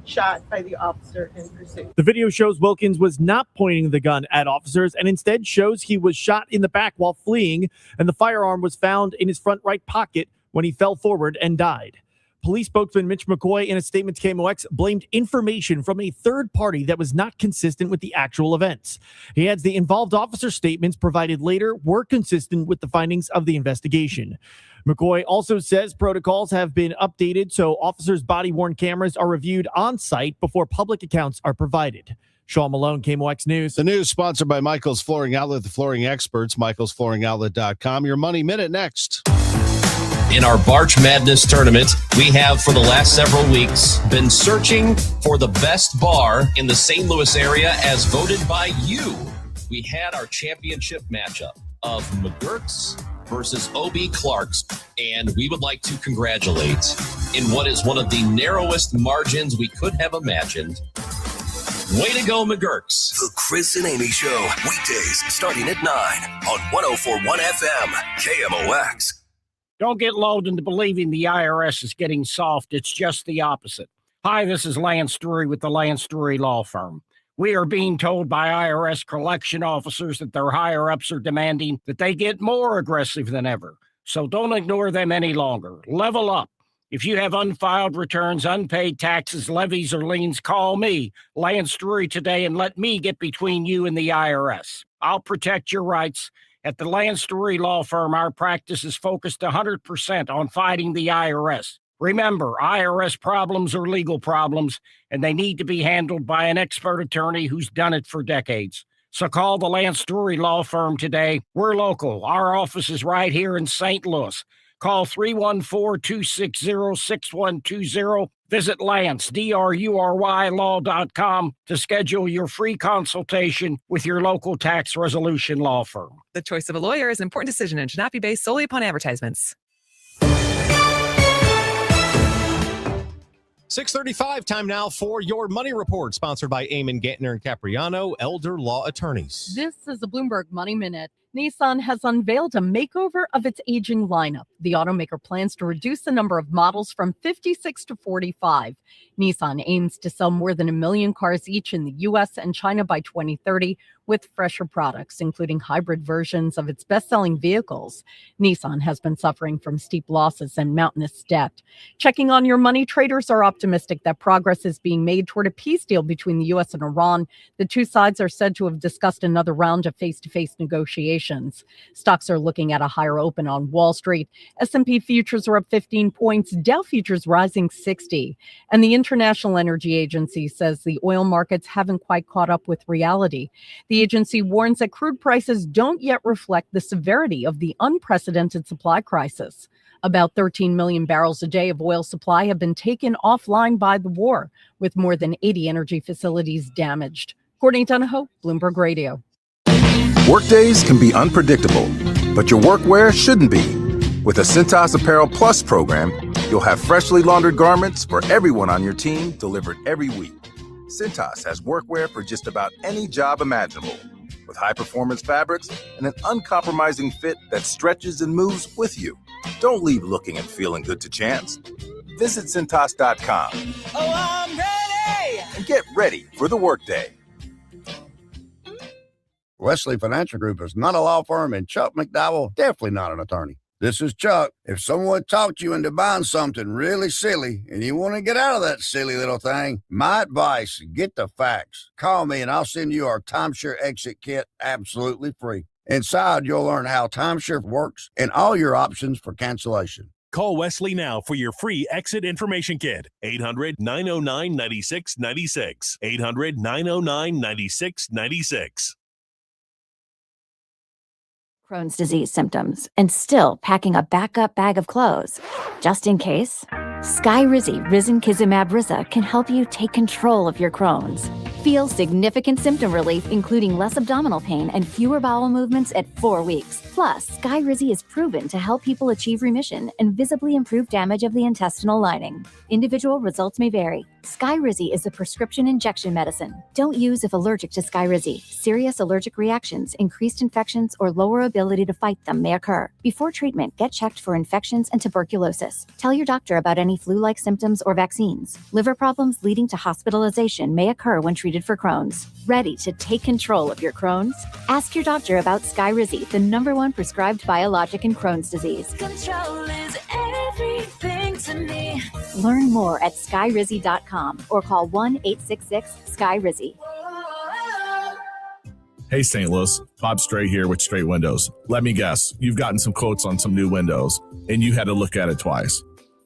shot by the officer in pursuit. The video shows Wilkins was not pointing the gun at officers and instead shows he was shot in the back while fleeing, and the firearm was found in his front right pocket when he fell forward and died. Police spokesman Mitch McCoy, in a statement to KMOX, blamed information from a third party that was not consistent with the actual events. He adds the involved officer statements provided later were consistent with the findings of the investigation. McCoy also says protocols have been updated so officers' body-worn cameras are reviewed on site before public accounts are provided. Sean Malone, KMOX News. The news sponsored by Michael's Flooring Outlet, the flooring experts, michaelsflooringoutlet.com. Your Money Minute next. In our March Madness tournament, we have for the last several weeks been searching for the best bar in the St. Louis area as voted by you. We had our championship matchup of McGurk's versus O.B. Clark's, and we would like to congratulate in what is one of the narrowest margins we could have imagined. Way to go, McGurk's. The Chris and Amy Show, weekdays starting at 9 on 104.1 FM, KMOX. Don't get lulled into believing the IRS is getting soft. It's just the opposite. Hi, this is Lance Drury with the Lance Drury Law Firm. We are being told by IRS collection officers that their higher-ups are demanding that they get more aggressive than ever. So don't ignore them any longer. Level up. If you have unfiled returns, unpaid taxes, levies, or liens, call me, Lance Drury, today and let me get between you and the IRS. I'll protect your rights. At the Lance Drury Law Firm, our practice is focused 100% on fighting the IRS. Remember, IRS problems are legal problems, and they need to be handled by an expert attorney who's done it for decades. So call the Lance Drury Law Firm today. We're local. Our office is right here in St. Louis. Call 314-260-6120. Visit Lance, DRURY law.com to schedule your free consultation with your local tax resolution law firm. The choice of a lawyer is an important decision and should not be based solely upon advertisements. 6:35, time now for your Money Report, sponsored by Eamon Gantner and Capriano, Elder Law Attorneys. This is a Bloomberg Money Minute. Nissan has unveiled a makeover of its aging lineup. The automaker plans to reduce the number of models from 56 to 45. Nissan aims to sell more than 1 million cars each in the U.S. and China by 2030, with fresher products, including hybrid versions of its best-selling vehicles. Nissan has been suffering from steep losses and mountainous debt. Checking on your money, traders are optimistic that progress is being made toward a peace deal between the U.S. and Iran. The two sides are said to have discussed another round of face-to-face negotiations. Stocks are looking at a higher open on Wall Street. S&P futures are up 15 points, Dow futures rising 60. And the International Energy Agency says the oil markets haven't quite caught up with reality. The agency warns that crude prices don't yet reflect the severity of the unprecedented supply crisis. About 13 million barrels a day of oil supply have been taken offline by the war, with more than 80 energy facilities damaged. Courtney Donahoe, Bloomberg Radio. Workdays can be unpredictable, but your workwear shouldn't be. With a Cintas Apparel Plus program, you'll have freshly laundered garments for everyone on your team delivered every week. Cintas has workwear for just about any job imaginable, with high-performance fabrics and an uncompromising fit that stretches and moves with you. Don't leave looking and feeling good to chance. Visit Cintas.com. Oh, I'm ready! And get ready for the workday. Wesley Financial Group is not a law firm, and Chuck McDowell definitely not an attorney. This is Chuck. If someone talked you into buying something really silly and you want to get out of that silly little thing, my advice, get the facts. Call me and I'll send you our timeshare exit kit absolutely free. Inside, you'll learn how timeshare works and all your options for cancellation. Call Wesley now for your free exit information kit. 800-909-9696. 800-909-9696. Crohn's disease symptoms and still packing a backup bag of clothes just in case? Skyrizi Risankizumab Riza can help you take control of your Crohn's. Feel significant symptom relief, including less abdominal pain and fewer bowel movements at 4 weeks. Plus, Skyrizi is proven to help people achieve remission and visibly improve damage of the intestinal lining. Individual results may vary. Skyrizi is a prescription injection medicine. Don't use if allergic to Skyrizi. Serious allergic reactions, increased infections, or lower ability to fight them may occur. Before treatment, get checked for infections and tuberculosis. Tell your doctor about any flu-like symptoms or vaccines. Liver problems leading to hospitalization may occur when treated for Crohn's. Ready to take control of your Crohn's? Ask your doctor about Skyrizi, the #1 prescribed biologic in Crohn's disease. Control is everything to me. Learn more at skyrizi.com or call 1-866-SKY-RIZZI. Hey, St. Louis. Bob Stray here with Straight Windows. Let me guess, you've gotten some quotes on some new windows, and you had to look at it twice.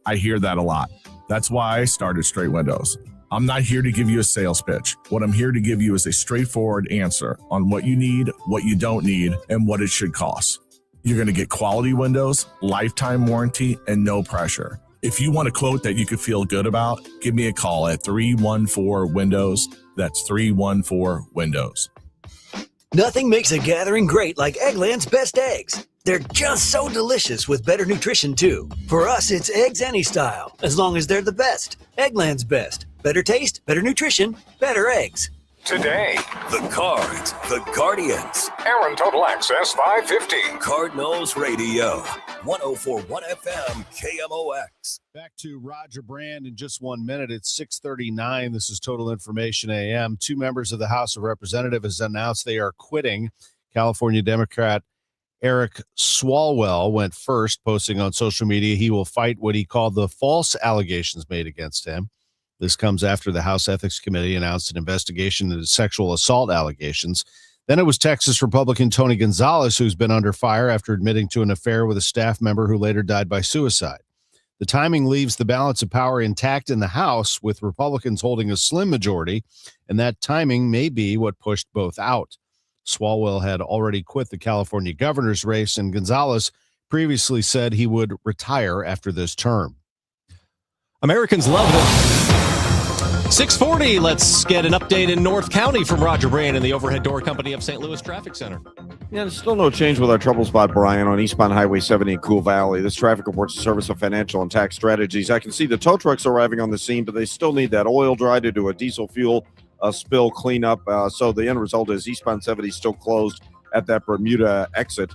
I hear that a lot. That's why I started Straight Windows. I'm not here to give you a sales pitch. What I'm here to give you is a straightforward answer on what you need, what you don't need, and what it should cost. You're going to get quality windows, lifetime warranty, and no pressure. If you want a quote that you could feel good about, give me a call at 314-WINDOWS. That's 314-WINDOWS. Nothing makes a gathering great like Eggland's best eggs. They're just so delicious with better nutrition, too. For us, it's eggs any style, as long as they're the best. Eggland's best. Better taste, better nutrition, better eggs. Today, the Cards, the Guardians. Aaron Total Access 550. Cardinals Radio, 104.1 FM, KMOX. Back to Roger Brand in just 1 minute. It's 6:39. This is Total Information AM. Two members of the House of Representatives has announced they are quitting. California Democrat Eric Swalwell went first, posting on social media he will fight what he called the false allegations made against him. This comes after the House Ethics Committee announced an investigation into sexual assault allegations. Then it was Texas Republican Tony Gonzalez, who's been under fire after admitting to an affair with a staff member who later died by suicide. The timing leaves the balance of power intact in the House, with Republicans holding a slim majority, and that timing may be what pushed both out. Swalwell had already quit the California governor's race, and Gonzalez previously said he would retire after this term. Americans love it. 640, let's get an update in North County from Roger Brand in the Overhead Door Company of St. Louis Traffic Center. Yeah, there's still no change with our trouble spot, Brian, on eastbound Highway 70 in Cool Valley. This traffic reports the Service of Financial and Tax Strategies. I can see the tow trucks arriving on the scene, but they still need that oil dry to do a diesel fuel spill cleanup. So the end result is eastbound 70 is still closed at that Bermuda exit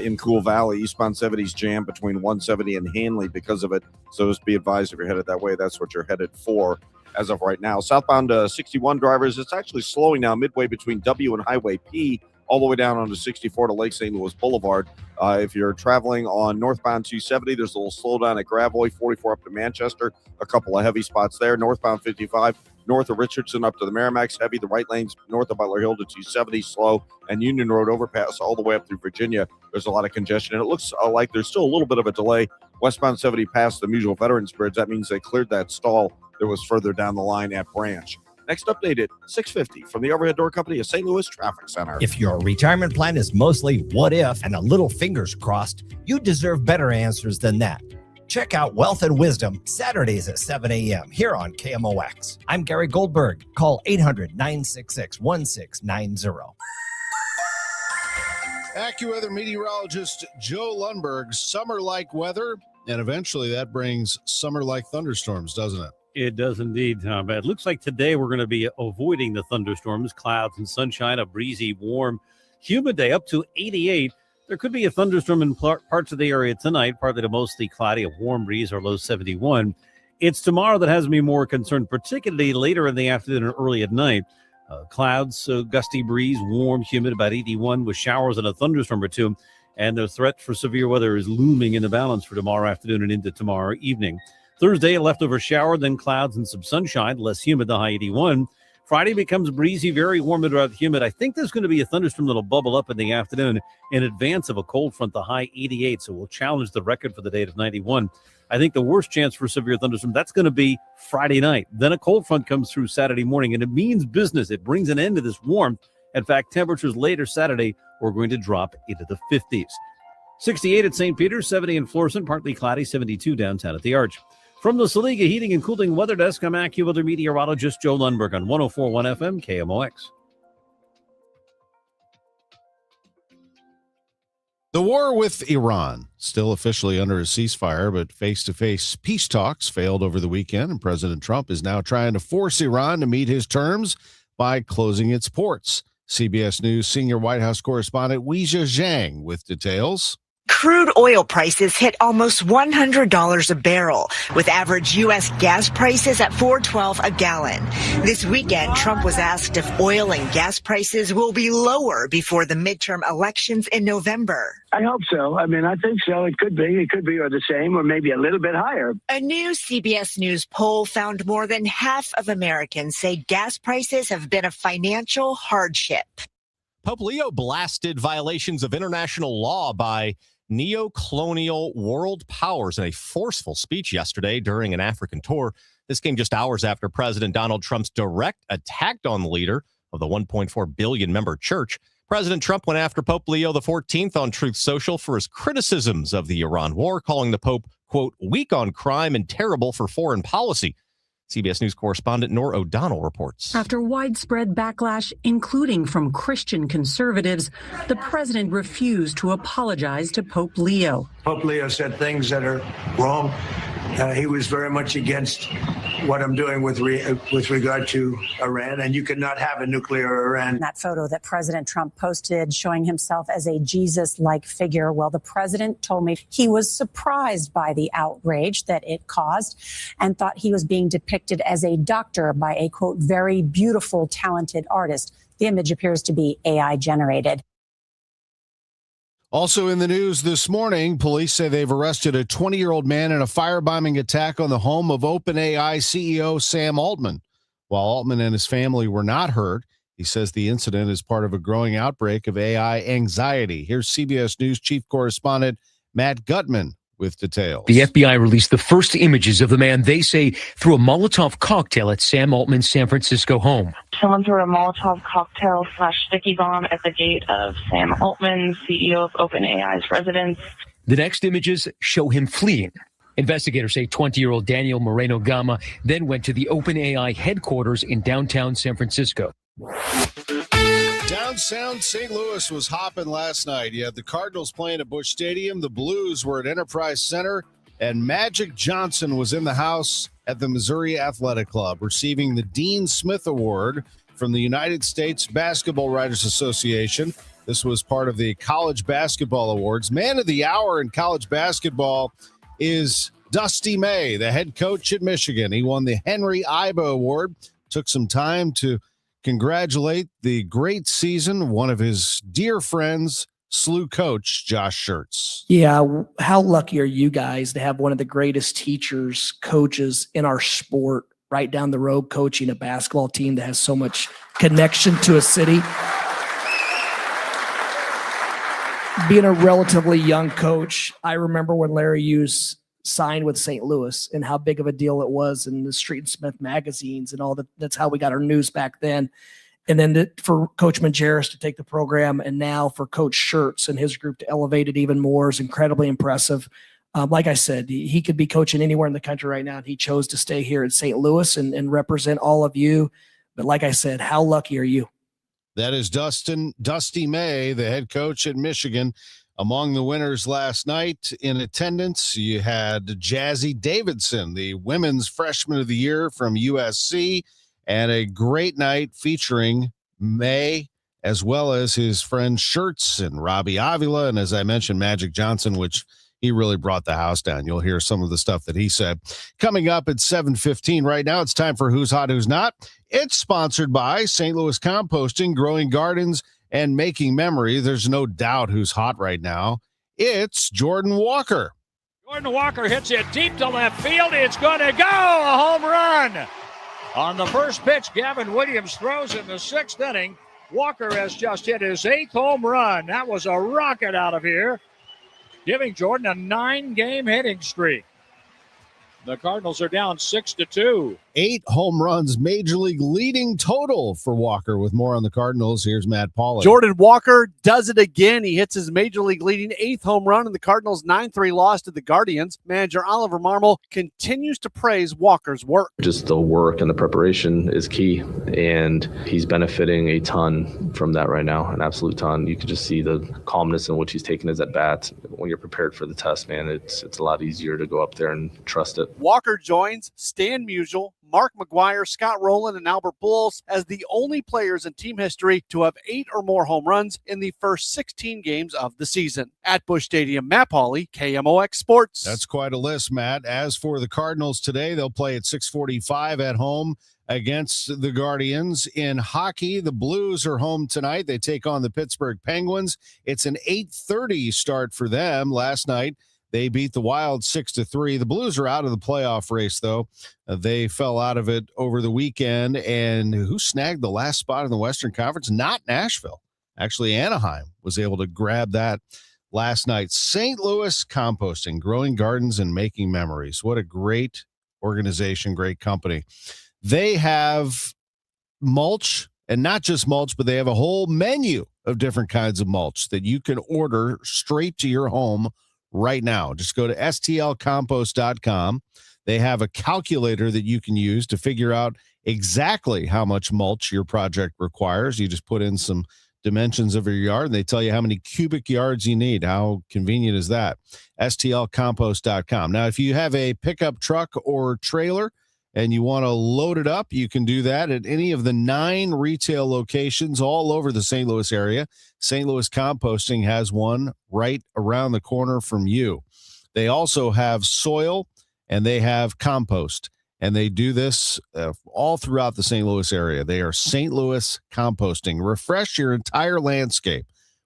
in Cool Valley. Eastbound 70 is jammed between 170 and Hanley because of it. So just be advised if you're headed that way, that's what you're headed for as of right now. Southbound 61 drivers, it's actually slowing now midway between W and Highway P, all the way down onto 64 to Lake St. Louis Boulevard. If you're traveling on northbound 270, there's a little slowdown at Gravois, 44 up to Manchester, a couple of heavy spots there. Northbound 55, north of Richardson up to the Merrimack's heavy. The right lanes north of Butler Hill to 270 slow, and Union Road overpass all the way up through Virginia. There's a lot of congestion, and it looks like there's still a little bit of a delay. Westbound 70 past the Mutual Veterans Bridge. That means they cleared that stall that was further down the line at Branch. Next update at 6:50 from the Overhead Door Company of St. Louis Traffic Center. If your retirement plan is mostly what if and a little fingers crossed, you deserve better answers than that. Check out Wealth and Wisdom Saturdays at 7 a.m. here on KMOX. I'm Gary Goldberg. Call 800-966-1690. AccuWeather meteorologist Joe Lundberg, summer-like weather, and eventually that brings summer-like thunderstorms, doesn't it? It does indeed, Tom. It looks like today we're going to be avoiding the thunderstorms, clouds and sunshine, a breezy, warm, humid day up to 88. There could be a thunderstorm in parts of the area tonight, partly to mostly cloudy, a warm breeze or low 71. It's tomorrow that has me more concerned, particularly later in the afternoon and early at night. Clouds, gusty breeze, warm, humid, about 81 with showers and a thunderstorm or two. And the threat for severe weather is looming in the balance for tomorrow afternoon and into tomorrow evening. Thursday, a leftover shower, then clouds and some sunshine, less humid, the high 81. Friday becomes breezy, very warm and rather humid. I think there's going to be a thunderstorm that'll bubble up in the afternoon in advance of a cold front, the high 88. So we'll challenge the record for the day of 91. I think the worst chance for severe thunderstorm, that's going to be Friday night. Then a cold front comes through Saturday morning, and it means business. It brings an end to this warmth. In fact, temperatures later Saturday are going to drop into the 50s. 68 at St. Peter's, 70 in Florissant, partly cloudy, 72 downtown at the Arch. From the Saliga Heating and Cooling Weather Desk, I'm AccuWeather meteorologist Joe Lundberg on 104.1 FM KMOX. The war with Iran, still officially under a ceasefire, but face-to-face peace talks failed over the weekend, and President Trump is now trying to force Iran to meet his terms by closing its ports. CBS News senior White House correspondent Weijia Zhang with details. Crude oil prices hit almost $100 a barrel, with average U.S. gas prices at $4.12 a gallon. This weekend, Trump was asked if oil and gas prices will be lower before the midterm elections in November. I hope so. I mean, I think so. It could be or the same or maybe a little bit higher. A new CBS News poll found more than half of Americans say gas prices have been a financial hardship. Pope Leo blasted violations of international law by neo-colonial world powers in a forceful speech yesterday during an African tour. This came just hours after President Donald Trump's direct attack on the leader of the 1.4 billion member church. President Trump went after Pope Leo XIV on Truth Social for his criticisms of the Iran war, calling the Pope, quote, weak on crime and terrible for foreign policy. CBS News correspondent Nor O'Donnell reports. After widespread backlash, including from Christian conservatives, the president refused to apologize to Pope Leo. Pope Leo said things that are wrong. He was very much against what I'm doing with regard to Iran, and you cannot have a nuclear Iran. That photo that President Trump posted showing himself as a Jesus-like figure, well, the president told me he was surprised by the outrage that it caused and thought he was being depicted as a doctor by a, quote, very beautiful, talented artist. The image appears to be AI generated. Also in the news this morning, police say they've arrested a 20-year-old man in a firebombing attack on the home of OpenAI CEO Sam Altman. While Altman and his family were not hurt, he says the incident is part of a growing outbreak of AI anxiety. Here's CBS News chief correspondent Matt Gutman with details. The FBI released the first images of the man they say threw a Molotov cocktail at Sam Altman's San Francisco home. Someone threw a Molotov cocktail / sticky bomb at the gate of Sam Altman, CEO of OpenAI's residence. The next images show him fleeing. Investigators say 20-year-old Daniel Moreno Gama then went to the OpenAI headquarters in downtown San Francisco. Downtown St. Louis was hopping last night. You had the Cardinals playing at Busch Stadium. The Blues were at Enterprise Center. And Magic Johnson was in the house at the Missouri Athletic Club, receiving the Dean Smith Award from the United States Basketball Writers Association. This was part of the College Basketball Awards. Man of the hour in college basketball is Dusty May, the head coach at Michigan. He won the Henry Iba Award. Took some time to congratulate the great season, one of his dear friends, SLU coach Josh Schertz. Yeah, how lucky are you guys to have one of the greatest teachers, coaches in our sport right down the road coaching a basketball team that has so much connection to a city. Being a relatively young coach, I remember when Larry Hughes signed with St. Louis and how big of a deal it was in the Street and Smith magazines and all that. That's how we got our news back then. And then for Coach Majerus to take the program and now for Coach Schertz and his group to elevate it even more is incredibly impressive. Like I said, he could be coaching anywhere in the country right now, and he chose to stay here in St. Louis and represent all of you. But like I said, how lucky are you? That is Dusty May, the head coach at Michigan. Among the winners last night in attendance, you had Jazzy Davidson, the women's freshman of the year from USC, and a great night featuring May, as well as his friend Schertz and Robbie Avila. And as I mentioned, Magic Johnson, which he really brought the house down. You'll hear some of the stuff that he said. Coming up at 7:15 right now, it's time for Who's Hot, Who's Not. It's sponsored by St. Louis Composting, Growing Gardens, and Making Memory. There's no doubt who's hot right now. It's Jordan Walker. Jordan Walker hits it deep to left field. It's going to go. A home run. On the first pitch, Gavin Williams throws in the sixth inning. Walker has just hit his 8th home run. That was a rocket out of here, giving Jordan a 9-game hitting streak. The Cardinals are down 6-2. 8 home runs, major league leading total for Walker. With more on the Cardinals, here's Matt Pauley. Jordan Walker does it again. He hits his major league leading 8th home run in the Cardinals' 9-3 loss to the Guardians. Manager Oliver Marmol continues to praise Walker's work. Just the work and the preparation is key, and he's benefiting a ton from that right now, an absolute ton. You can just see the calmness in which he's taking his at-bats. When you're prepared for the test, man, it's a lot easier to go up there and trust it. Walker joins Stan Musial, Mark McGuire, Scott Rowland, and Albert Pujols as the only players in team history to have 8 or more home runs in the first 16 games of the season. At Busch Stadium, Matt Pauley, KMOX Sports. That's quite a list, Matt. As for the Cardinals today, they'll play at 6:45 at home against the Guardians. In hockey, the Blues are home tonight. They take on the Pittsburgh Penguins. It's an 8:30 start for them. Last night, they beat the Wild 6-3. The Blues are out of the playoff race, though. They fell out of it over the weekend. And who snagged the last spot in the Western Conference? Not Nashville. Actually, Anaheim was able to grab that last night. St. Louis Composting, Growing Gardens and Making Memories. What a great organization, great company. They have mulch, and not just mulch, but they have a whole menu of different kinds of mulch that you can order straight to your home right now. Just go to stlcompost.com. They have a calculator that you can use to figure out exactly how much mulch your project requires. You just put in some dimensions of your yard, and they tell you how many cubic yards you need. How convenient is that? stlcompost.com. Now, if you have a pickup truck or trailer and you want to load it up, you can do that at any of the 9 retail locations all over the St. Louis area. St. Louis Composting has one right around the corner from you. They also have soil and they have compost, and they do this all throughout the St. Louis area. They are St. Louis Composting. Refresh your entire landscape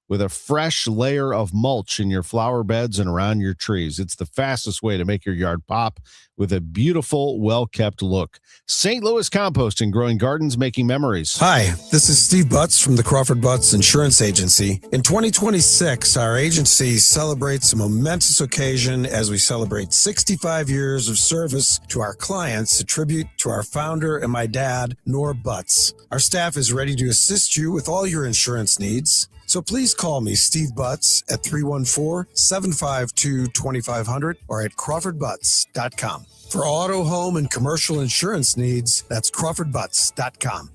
with a fresh layer of mulch in your flower beds and around your trees. It's the fastest way to make your yard pop with a beautiful, well-kept look. St. Louis Composting, growing gardens, making memories. Hi, this is Steve Butts from the Crawford Butts Insurance Agency. In 2026, our agency celebrates a momentous occasion as we celebrate 65 years of service to our clients, a tribute to our founder and my dad, Nor Butts. Our staff is ready to assist you with all your insurance needs. So please call me, Steve Butts, at 314-752-2500 or at crawfordbutts.com. For auto, home, and commercial insurance needs, that's crawfordbutts.com.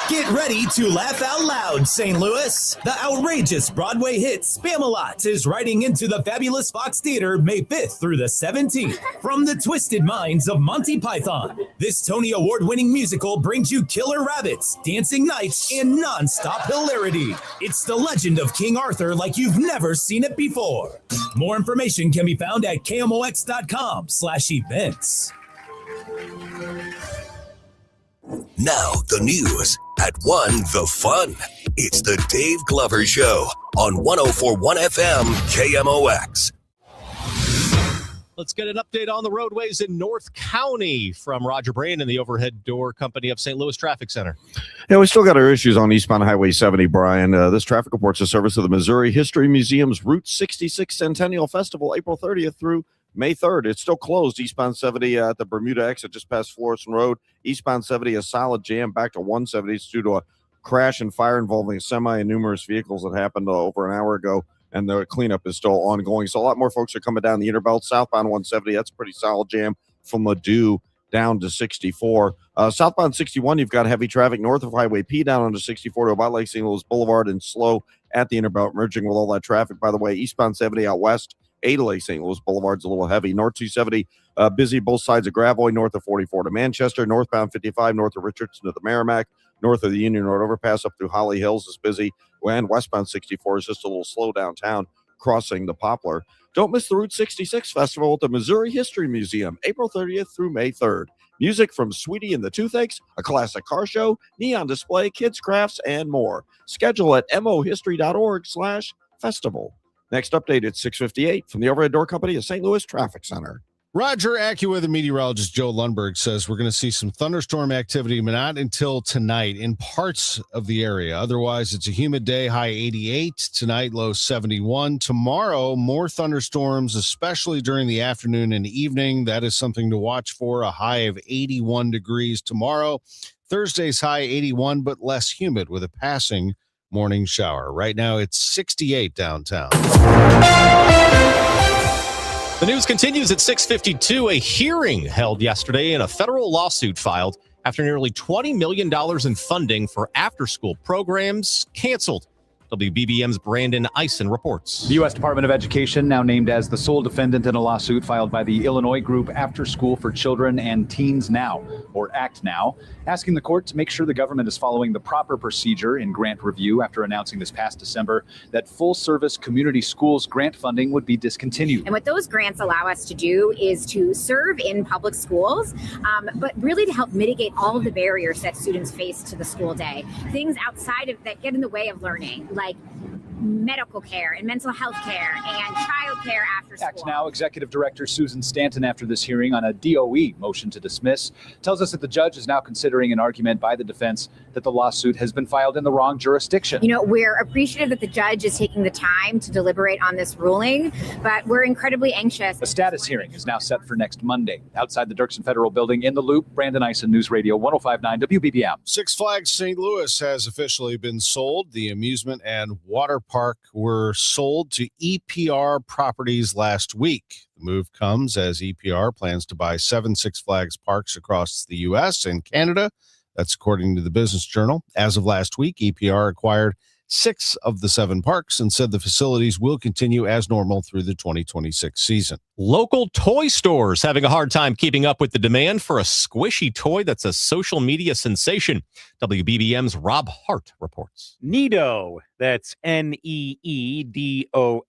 Get ready to laugh out loud, St. Louis. The outrageous Broadway hit Spam-A-Lot is riding into the fabulous Fox Theater May 5th through the 17th. From the twisted minds of Monty Python, this Tony Award-winning musical brings you killer rabbits, dancing knights, and non-stop hilarity. It's the legend of King Arthur like you've never seen it before. More information can be found at KMOX.com/events. Now the news at 1 the fun. It's the Dave Glover Show on 104.1 FM KMOX. Let's get an update on the roadways in North County from Roger Brain and the Overhead Door Company of St. Louis Traffic Center. Yeah, we still got our issues on eastbound Highway 70, Brian. This traffic reports a service of the Missouri History Museum's Route 66 Centennial Festival, April 30th through May 3rd. It's still closed eastbound 70 at the Bermuda exit just past Florissant Road. Eastbound 70, a solid jam back to 170. It's due to a crash and fire involving a semi and numerous vehicles that happened over an hour ago, and the cleanup is still ongoing. So a lot more folks are coming down the Interbelt. Southbound 170, that's a pretty solid jam from Ladue down to 64. Southbound 61, you've got heavy traffic north of Highway P down onto 64 to about Lake St. Louis Boulevard and slow at the Interbelt, merging with all that traffic. By the way, eastbound 70 out west, A to Lake St. Louis Boulevard's a little heavy. North 270, busy both sides of Gravois, north of 44 to Manchester. Northbound 55, north of Richardson to the Merrimack. North of the Union Road overpass up through Holly Hills is busy. And westbound 64 is just a little slow downtown, crossing the Poplar. Don't miss the Route 66 Festival at the Missouri History Museum, April 30th through May 3rd. Music from Sweetie and the Toothaches, a classic car show, neon display, kids crafts, and more. Schedule at mohistory.org/festival. Next update at 6:58 from the Overhead Door Company of St. Louis Traffic Center. Roger AccuWeather meteorologist Joe Lundberg says we're going to see some thunderstorm activity, but not until tonight in parts of the area. Otherwise, it's a humid day, high 88. Tonight, low 71. Tomorrow, more thunderstorms, especially during the afternoon and evening. That is something to watch for, a high of 81 degrees tomorrow. Thursday's high 81, but less humid with a passing morning shower. Right now, it's 68 downtown. The news continues at 6:52. A hearing held yesterday in a federal lawsuit filed after nearly $20 million in funding for after-school programs canceled. WBBM's Brandon Eisen reports. The U.S. Department of Education now named as the sole defendant in a lawsuit filed by the Illinois group After School for Children and Teens Now, or ACT Now, asking the court to make sure the government is following the proper procedure in grant review after announcing this past December that full-service community schools grant funding would be discontinued. And what those grants allow us to do is to serve in public schools, but really to help mitigate all of the barriers that students face to the school day. Things outside of that get in the way of learning, like medical care and mental health care and child care after school. ACT Now Executive Director Susan Stanton, after this hearing on a DOE motion to dismiss, tells us that the judge is now considering an argument by the defense that the lawsuit has been filed in the wrong jurisdiction. You know, we're appreciative that the judge is taking the time to deliberate on this ruling, but we're incredibly anxious. A status hearing is now set for next Monday. Outside the Dirksen Federal Building in the Loop, Brandon Eisen, News Radio 105.9 WBBM. Six Flags St. Louis has officially been sold. The amusement and water park were sold to EPR Properties last week. The move comes as EPR plans to buy 7 Six Flags parks across the U.S. and Canada. That's according to the Business Journal. As of last week, EPR acquired 6 of the 7 parks and said the facilities will continue as normal through the 2026 season. Local toy stores having a hard time keeping up with the demand for a squishy toy that's a social media sensation. WBBM's Rob Hart reports. Nido, that's Needoh,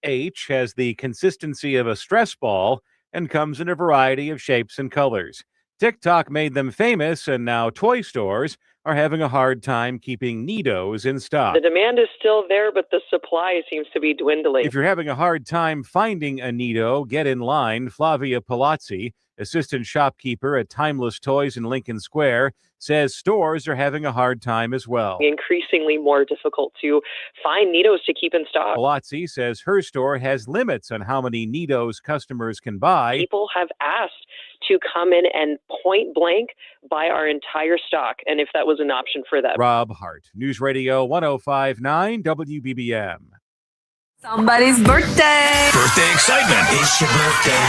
has the consistency of a stress ball and comes in a variety of shapes and colors. TikTok made them famous, and now toy stores are having a hard time keeping Nidos in stock. The demand is still there, but the supply seems to be dwindling. If you're having a hard time finding a Nido, get in line. Flavia Palazzi, assistant shopkeeper at Timeless Toys in Lincoln Square, says stores are having a hard time as well. Increasingly more difficult to find Nidos to keep in stock. Palazzi says her store has limits on how many Nidos customers can buy. People have asked to come in and point blank buy our entire stock, and if that was an option for them. Rob Hart, News Radio 105.9 WBBM. Somebody's birthday. Birthday excitement. It's your birthday.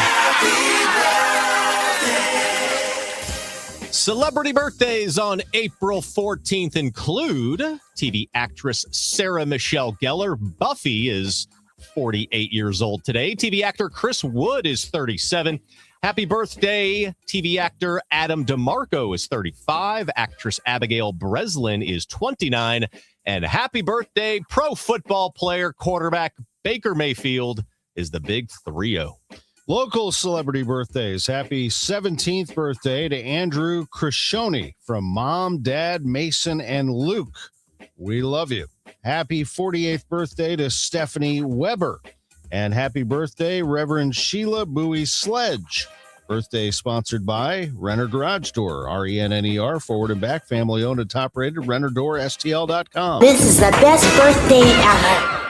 Celebrity birthdays on April 14th include TV actress Sarah Michelle Gellar. Buffy is 48 years old today. TV actor Chris Wood is 37. Happy birthday, TV actor Adam DeMarco is 35. Actress Abigail Breslin is 29. And happy birthday, pro football player, quarterback Baker Mayfield is the big 3-0. Local celebrity birthdays. Happy 17th birthday to Andrew Crescione from Mom, Dad, Mason, and Luke. We love you. Happy 48th birthday to Stephanie Weber. And happy birthday, Reverend Sheila Bowie Sledge. Birthday sponsored by Renner Garage Door, RENNER, forward and back, family owned and top rated, RennerDoorSTL.com. This is the best birthday ever.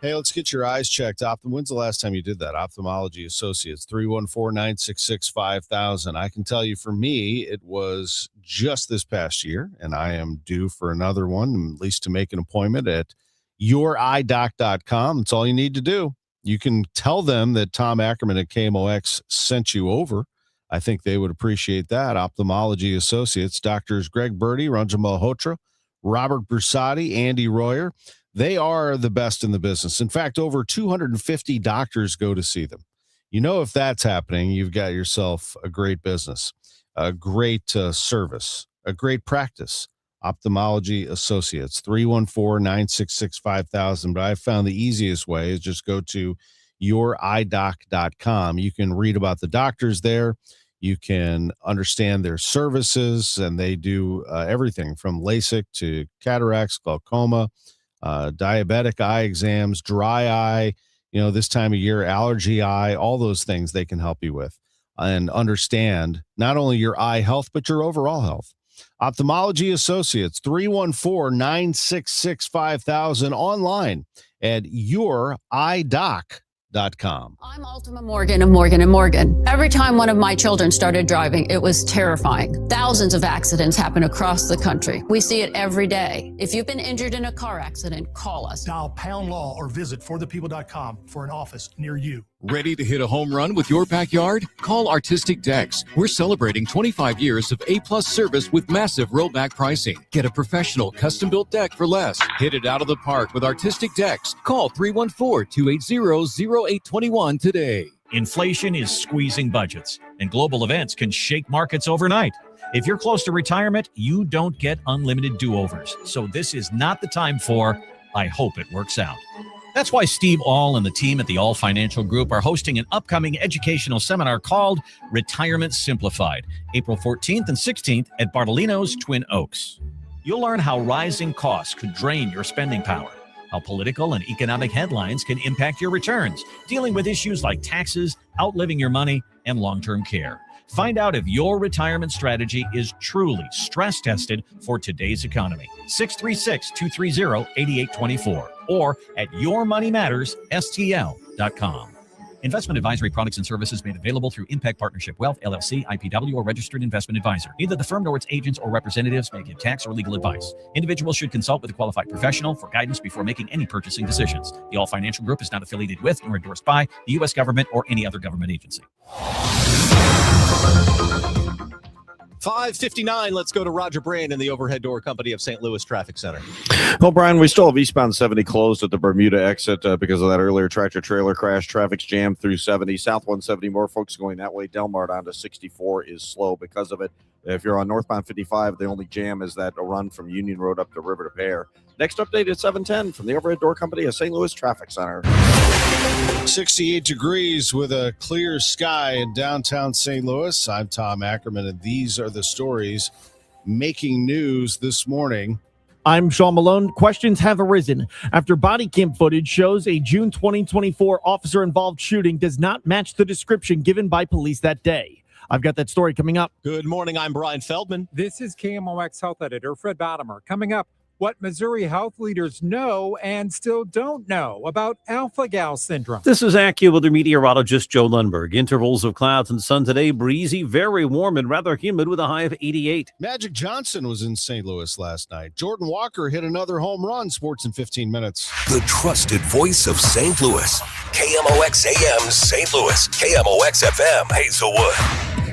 Hey, let's get your eyes checked. When's the last time you did that? Ophthalmology Associates, 314-966-5000. I can tell you for me, it was just this past year, and I am due for another one, at least to make an appointment at youridoc.com. That's all you need to do. You can tell them that Tom Ackerman at KMOX sent you over. I think they would appreciate that. Ophthalmology Associates, Doctors Greg Birdie, Ranjan Malhotra, Robert Brusati, Andy Royer. They are the best in the business. In fact, over 250 doctors go to see them. You know, if that's happening, you've got yourself a great business, a great service, a great practice. Ophthalmology Associates, 314-966-5000. But I found the easiest way is just go to youridoc.com. You can read about the doctors there. You can understand their services, and they do everything from LASIK to cataracts, glaucoma, diabetic eye exams, dry eye, this time of year, allergy eye, all those things they can help you with and understand not only your eye health, but your overall health. Ophthalmology Associates, 314-966-5000, online at youridoc.com. I'm Ultima Morgan of Morgan & Morgan. Every time one of my children started driving, it was terrifying. Thousands of accidents happen across the country. We see it every day. If you've been injured in a car accident, call us. Dial # law or visit forthepeople.com for an office near you. Ready to hit a home run with your backyard? Call Artistic Decks. We're celebrating 25 years of A-plus service with massive rollback pricing. Get a professional custom-built deck for less. Hit it out of the park with Artistic Decks. Call 314-280-0821 today. Inflation is squeezing budgets, and global events can shake markets overnight. If you're close to retirement, you don't get unlimited do-overs. So this is not the time for, I hope it works out. That's why Steve All and the team at the All Financial Group are hosting an upcoming educational seminar called Retirement Simplified, April 14th and 16th at Bartolino's Twin Oaks. You'll learn how rising costs could drain your spending power, how political and economic headlines can impact your returns, dealing with issues like taxes, outliving your money, and long-term care. Find out if your retirement strategy is truly stress tested for today's economy. 636-230-8824 or at yourmoneymattersstl.com. Investment advisory products and services made available through Impact Partnership Wealth, LLC, IPW, or registered investment advisor. Neither the firm nor its agents or representatives may give tax or legal advice. Individuals should consult with a qualified professional for guidance before making any purchasing decisions. The All Financial Group is not affiliated with nor endorsed by the U.S. government or any other government agency. 5:59. Let's go to Roger Brand in the Overhead Door Company of St. Louis Traffic Center. Well, Brian, we still have eastbound 70 closed at the Bermuda exit because of that earlier tractor-trailer crash. Traffic's jammed through 70. South 170, more folks going that way. Delmar onto 64 is slow because of it. If you're on northbound 55, the only jam is that run from Union Road up to River to Pear. Next update at 7:10 from the Overhead Door Company of St. Louis Traffic Center. 68 degrees with a clear sky in downtown St. Louis. I'm Tom Ackerman, and these are the stories making news this morning. I'm Sean Malone. Questions have arisen after body cam footage shows a June 2024 officer-involved shooting does not match the description given by police that day. I've got that story coming up. Good morning. I'm Brian Feldman. This is KMOX Health Editor Fred Bottomer. Coming up, what Missouri health leaders know and still don't know about alpha-gal syndrome. This is AccuWeather meteorologist Joe Lundberg. Intervals of clouds and sun today, breezy, very warm and rather humid with a high of 88. Magic Johnson was in St. Louis last night. Jordan Walker hit another home run. Sports in 15 minutes. The trusted voice of St. Louis. KMOX AM St. Louis. KMOX FM Hazelwood.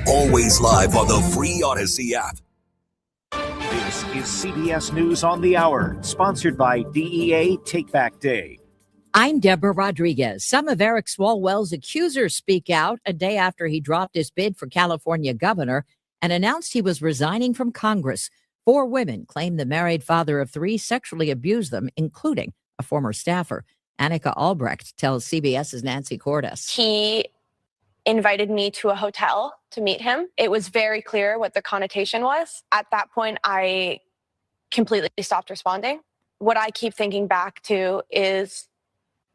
Always live on the free Odyssey app. This is CBS News on the Hour, sponsored by DEA Take Back Day. I'm Deborah Rodriguez. Some of Eric Swalwell's accusers speak out a day after he dropped his bid for California governor and announced he was resigning from Congress. 4 women claim the married father of 3 sexually abused them, including a former staffer. Annika Albrecht tells CBS's Nancy Cordes. He invited me to a hotel to meet him. It was very clear what the connotation was. At that point, I completely stopped responding. What I keep thinking back to is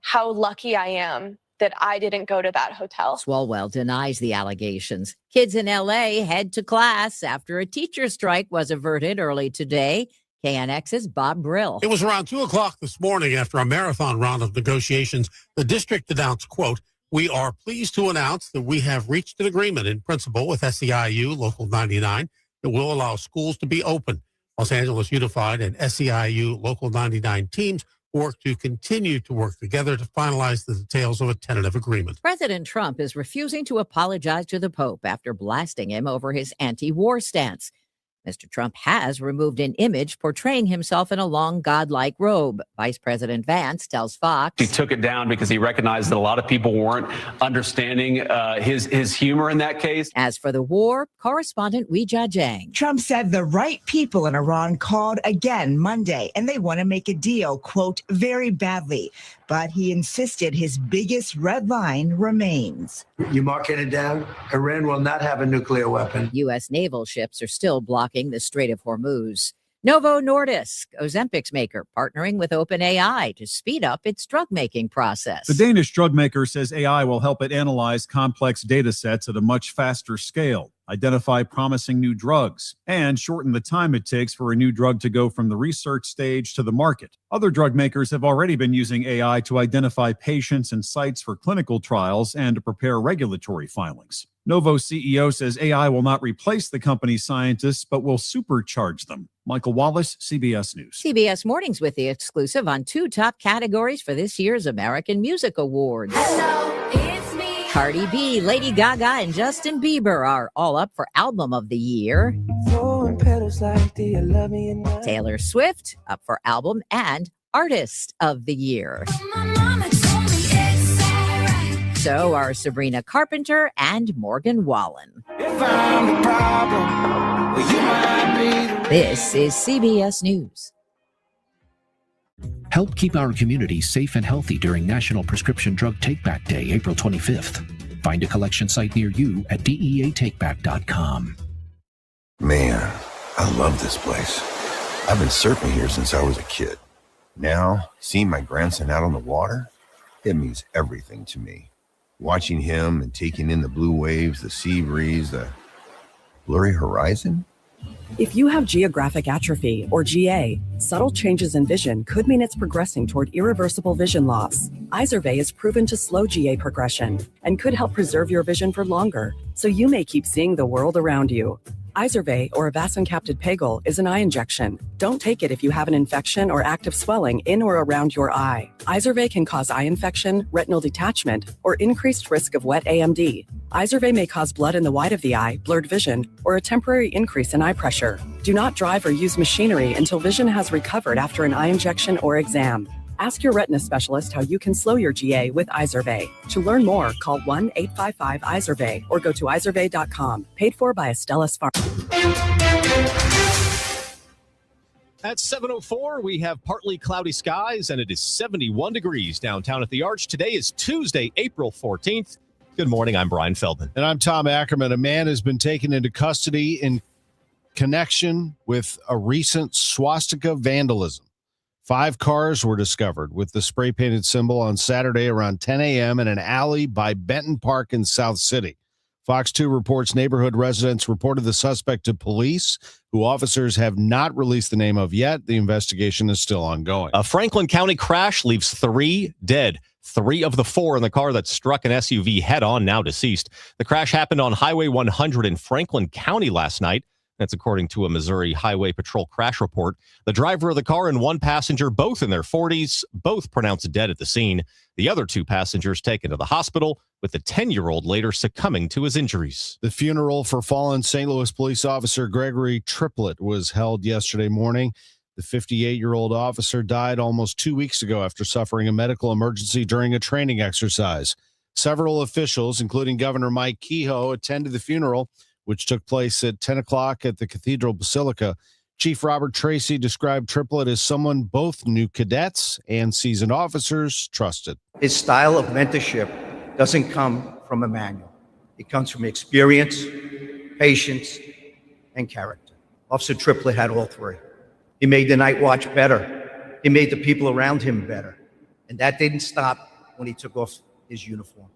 how lucky I am that I didn't go to that hotel. Swalwell denies the allegations. Kids in L.A. head to class after a teacher strike was averted early today. KNX's Bob Brill. It was around 2 o'clock this morning after a marathon round of negotiations. The district announced, quote, "We are pleased to announce that we have reached an agreement in principle with SEIU Local 99 that will allow schools to be open. Los Angeles Unified and SEIU Local 99 teams work to continue to work together to finalize the details of a tentative agreement." President Trump is refusing to apologize to the Pope after blasting him over his anti-war stance. Mr. Trump has removed an image portraying himself in a long godlike robe. Vice President Vance tells Fox he took it down because he recognized that a lot of people weren't understanding his humor in that case. As for the war, correspondent Weijia Jiang. Trump said the right people in Iran called again Monday, and they want to make a deal, quote, very badly. But he insisted his biggest red line remains. You marking it down? Iran will not have a nuclear weapon. U.S. naval ships are still blocking the Strait of Hormuz. Novo Nordisk, Ozempic's maker, partnering with OpenAI to speed up its drug-making process. The Danish drug maker says AI will help it analyze complex data sets at a much faster scale, identify promising new drugs, and shorten the time it takes for a new drug to go from the research stage to the market. Other drug makers have already been using AI to identify patients and sites for clinical trials and to prepare regulatory filings. Novo CEO says AI will not replace the company's scientists, but will supercharge them. Michael Wallace, CBS News. CBS Mornings with the exclusive on 2 top categories for this year's American Music Awards. Hello, it's me. Cardi B, Lady Gaga, and Justin Bieber are all up for Album of the Year. Taylor Swift up for Album and Artist of the Year. So are Sabrina Carpenter and Morgan Wallen. This is CBS News. Help keep our community safe and healthy during National Prescription Drug Take-Back Day, April 25th. Find a collection site near you at DEATakeback.com. Man, I love this place. I've been surfing here since I was a kid. Now, seeing my grandson out on the water, it means everything to me. Watching him and taking in the blue waves, the sea breeze, the Blurry horizon? If you have geographic atrophy, or GA, subtle changes in vision could mean it's progressing toward irreversible vision loss. Izervay is proven to slow GA progression and could help preserve your vision for longer, so you may keep seeing the world around you. Izervay, or avacincaptad pegol, is an eye injection. Don't take it if you have an infection or active swelling in or around your eye. Izervay can cause eye infection, retinal detachment, or increased risk of wet AMD. Izervay may cause blood in the white of the eye, blurred vision, or a temporary increase in eye pressure. Do not drive or use machinery until vision has recovered after an eye injection or exam. Ask your retina specialist how you can slow your GA with Izervay. To learn more, call 1-855-IZERVAY or go to izervay.com. Paid for by Astellas Pharma. At 7:04, we have partly cloudy skies, and it is 71 degrees downtown at the Arch. Today is Tuesday, April 14th. Good morning. I'm Brian Feldman. And I'm Tom Ackerman. A man has been taken into custody in connection with a recent swastika vandalism. 5 cars were discovered with the spray-painted symbol on Saturday around 10 a.m. in an alley by Benton Park in South City. Fox 2 reports neighborhood residents reported the suspect to police, who officers have not released the name of yet. The investigation is still ongoing. A Franklin County crash leaves 3 dead. 3 of the 4 in the car that struck an SUV head-on, now deceased. The crash happened on Highway 100 in Franklin County last night. That's according to a Missouri Highway Patrol crash report. The driver of the car and 1 passenger, both in their 40s, both pronounced dead at the scene. The other 2 passengers taken to the hospital, with the 10-year-old later succumbing to his injuries. The funeral for fallen St. Louis police officer Gregory Triplett was held yesterday morning. The 58-year-old officer died almost 2 weeks ago after suffering a medical emergency during a training exercise. Several officials, including Governor Mike Kehoe, attended the funeral, which took place at 10 o'clock at the Cathedral Basilica. Chief Robert Tracy described Triplett as someone both new cadets and seasoned officers trusted. His style of mentorship doesn't come from a manual. It comes from experience, patience, and character. Officer Triplett had all 3. He made the night watch better. He made the people around him better. And that didn't stop when he took off his uniform.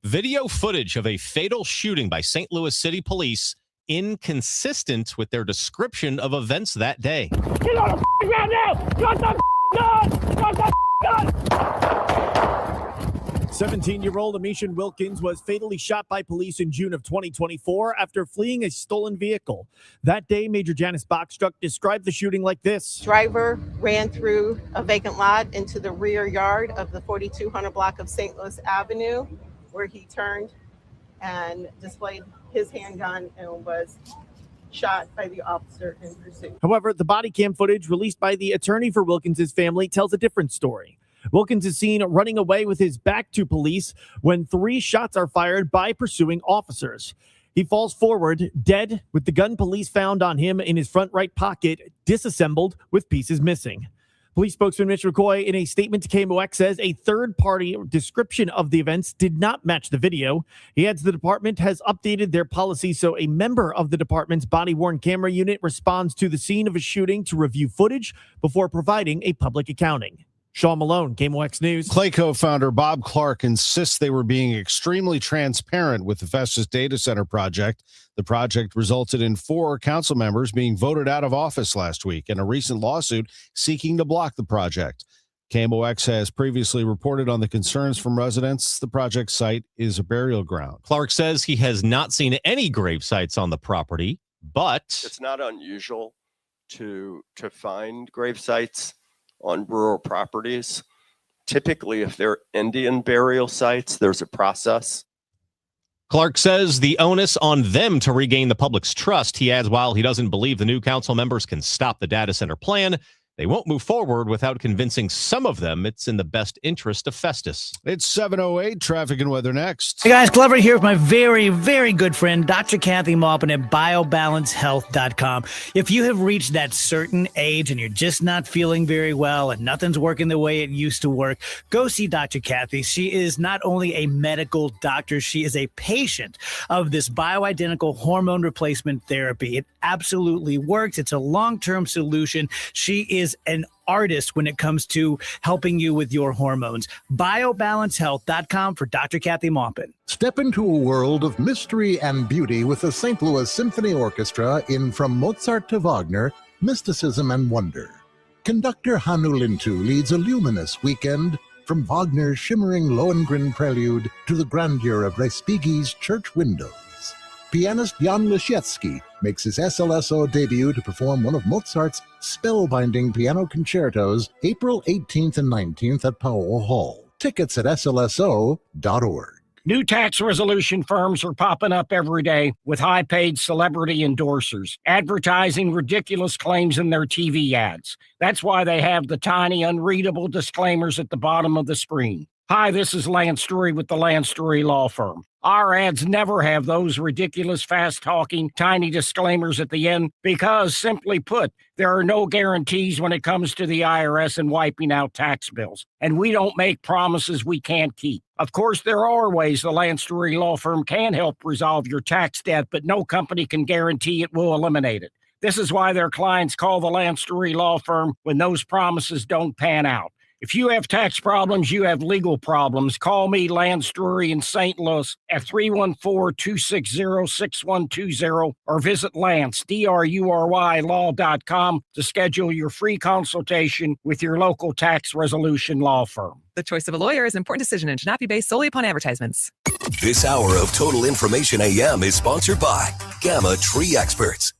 Video footage of a fatal shooting by St. Louis City Police inconsistent with their description of events that day. Get on the ground now! Got the gun! Got the gun! 17-year-old Amishan Wilkins was fatally shot by police in June of 2024 after fleeing a stolen vehicle. That day, Major Janice Bachstruck described the shooting like this. Driver ran through a vacant lot into the rear yard of the 4200 block of St. Louis Avenue, where he turned and displayed his handgun and was shot by the officer in pursuit. However, the body cam footage released by the attorney for Wilkins' family tells a different story. Wilkins is seen running away with his back to police when 3 shots are fired by pursuing officers. He falls forward, dead, with the gun police found on him in his front right pocket, disassembled with pieces missing. Police spokesman Mitch McCoy, in a statement to KMOX, says a third-party description of the events did not match the video. He adds the department has updated their policy so a member of the department's body-worn camera unit responds to the scene of a shooting to review footage before providing a public accounting. Sean Malone, KMOX News. Clay co-founder Bob Clark insists they were being extremely transparent with the Festus Data Center project. The project resulted in 4 council members being voted out of office last week in a recent lawsuit seeking to block the project. KMOX has previously reported on the concerns from residents. The project site is a burial ground. Clark says he has not seen any grave sites on the property, but it's not unusual to find grave sites on rural properties. Typically, if they're Indian burial sites, there's a process. Clark says the onus on them to regain the public's trust. He adds, while he doesn't believe the new council members can stop the data center plan, they won't move forward without convincing some of them it's in the best interest of Festus. It's 7:08, traffic and weather next. Hey guys, Glover here with my very, very good friend, Dr. Kathy Maupin at BioBalanceHealth.com. If you have reached that certain age and you're just not feeling very well and nothing's working the way it used to work, go see Dr. Kathy. She is not only a medical doctor, she is a patient of this bioidentical hormone replacement therapy. It absolutely works. It's a long-term solution. She is an artist when it comes to helping you with your hormones. BioBalanceHealth.com for Dr. Kathy Maupin. Step into a world of mystery and beauty with the St. Louis Symphony Orchestra in From Mozart to Wagner, Mysticism and Wonder. Conductor Hannu Lintu leads a luminous weekend from Wagner's shimmering Lohengrin prelude to the grandeur of Respighi's church windows. Pianist Jan Lisiecki makes his SLSO debut to perform one of Mozart's spellbinding piano concertos April 18th and 19th at Powell Hall. Tickets at slso.org. New tax resolution firms are popping up every day with high-paid celebrity endorsers, advertising ridiculous claims in their TV ads. That's why they have the tiny, unreadable disclaimers at the bottom of the screen. Hi, this is Lance Drury with the Lance Drury Law Firm. Our ads never have those ridiculous, fast-talking, tiny disclaimers at the end because, simply put, there are no guarantees when it comes to the IRS and wiping out tax bills. And we don't make promises we can't keep. Of course, there are ways the Lance Drury Law Firm can help resolve your tax debt, but no company can guarantee it will eliminate it. This is why their clients call the Lance Drury Law Firm when those promises don't pan out. If you have tax problems, you have legal problems. Call me, Lance Drury in St. Louis at 314-260-6120 or visit Lance, DRURY law.com to schedule your free consultation with your local tax resolution law firm. The choice of a lawyer is an important decision and should not be based solely upon advertisements. This hour of Total Information AM is sponsored by Gamma Tree Experts.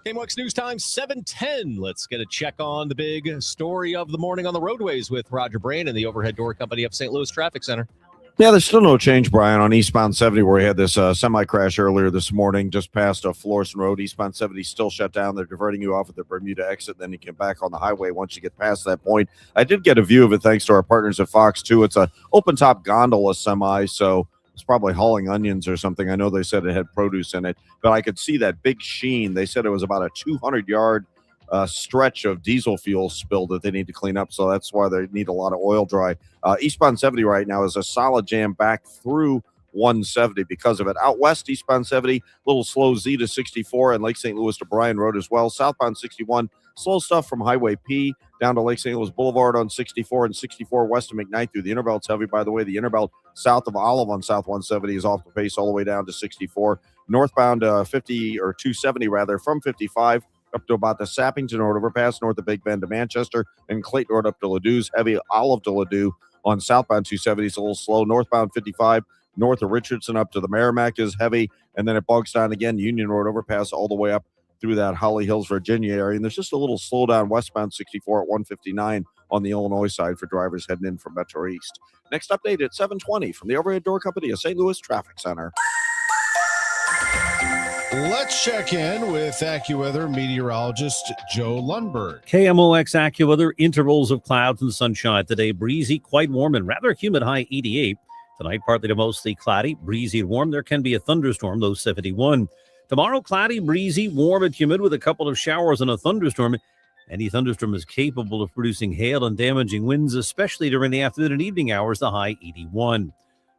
KMOX News Time, 7:10. Let's get a check on the big story of the morning on the roadways with Roger Brain and the Overhead Door Company of St. Louis Traffic Center. Yeah, there's still no change, Brian, on eastbound 70 where we had this semi-crash earlier this morning just past Florissant Road. Eastbound 70 still shut down. They're diverting you off at the Bermuda exit. Then you can back on the highway once you get past that point. I did get a view of it thanks to our partners at Fox 2. It's a open-top gondola semi, so it's probably hauling onions or something. I know they said it had produce in it, but I could see that big sheen. They said it was about a 200-yard stretch of diesel fuel spill that they need to clean up, so that's why they need a lot of oil dry. Eastbound 70 right now is a solid jam back through 170 because of it. Out west, eastbound 70, a little slow Z to 64 and Lake St. Louis to Bryan Road as well. Southbound 61, slow stuff from Highway P down to Lake St. Louis Boulevard on 64 and 64 west of McKnight through the Interbelt's heavy. By the way, the Interbelt south of Olive on South 170 is off the pace all the way down to 64. Northbound 270 rather, from 55 up to about the Sappington Road overpass north of Big Bend to Manchester and Clayton Road up to Ladou's heavy. Olive to Ladue on southbound 270 is a little slow. Northbound 55 north of Richardson up to the Merrimack is heavy, and then it bogs down again Union Road overpass all the way up through that Holly Hills, Virginia area. And there's just a little slowdown westbound 64 at 159 on the Illinois side for drivers heading in from Metro East. Next update at 7:20 from the Overhead Door Company of St. Louis Traffic Center. Let's check in with AccuWeather meteorologist Joe Lundberg. KMOX AccuWeather, intervals of clouds and sunshine today. Breezy, quite warm and rather humid, high 88. Tonight, partly to mostly cloudy, breezy and warm. There can be a thunderstorm, low 71. Tomorrow, cloudy, breezy, warm and humid with a couple of showers and a thunderstorm. Any thunderstorm is capable of producing hail and damaging winds, especially during the afternoon and evening hours, the high 81.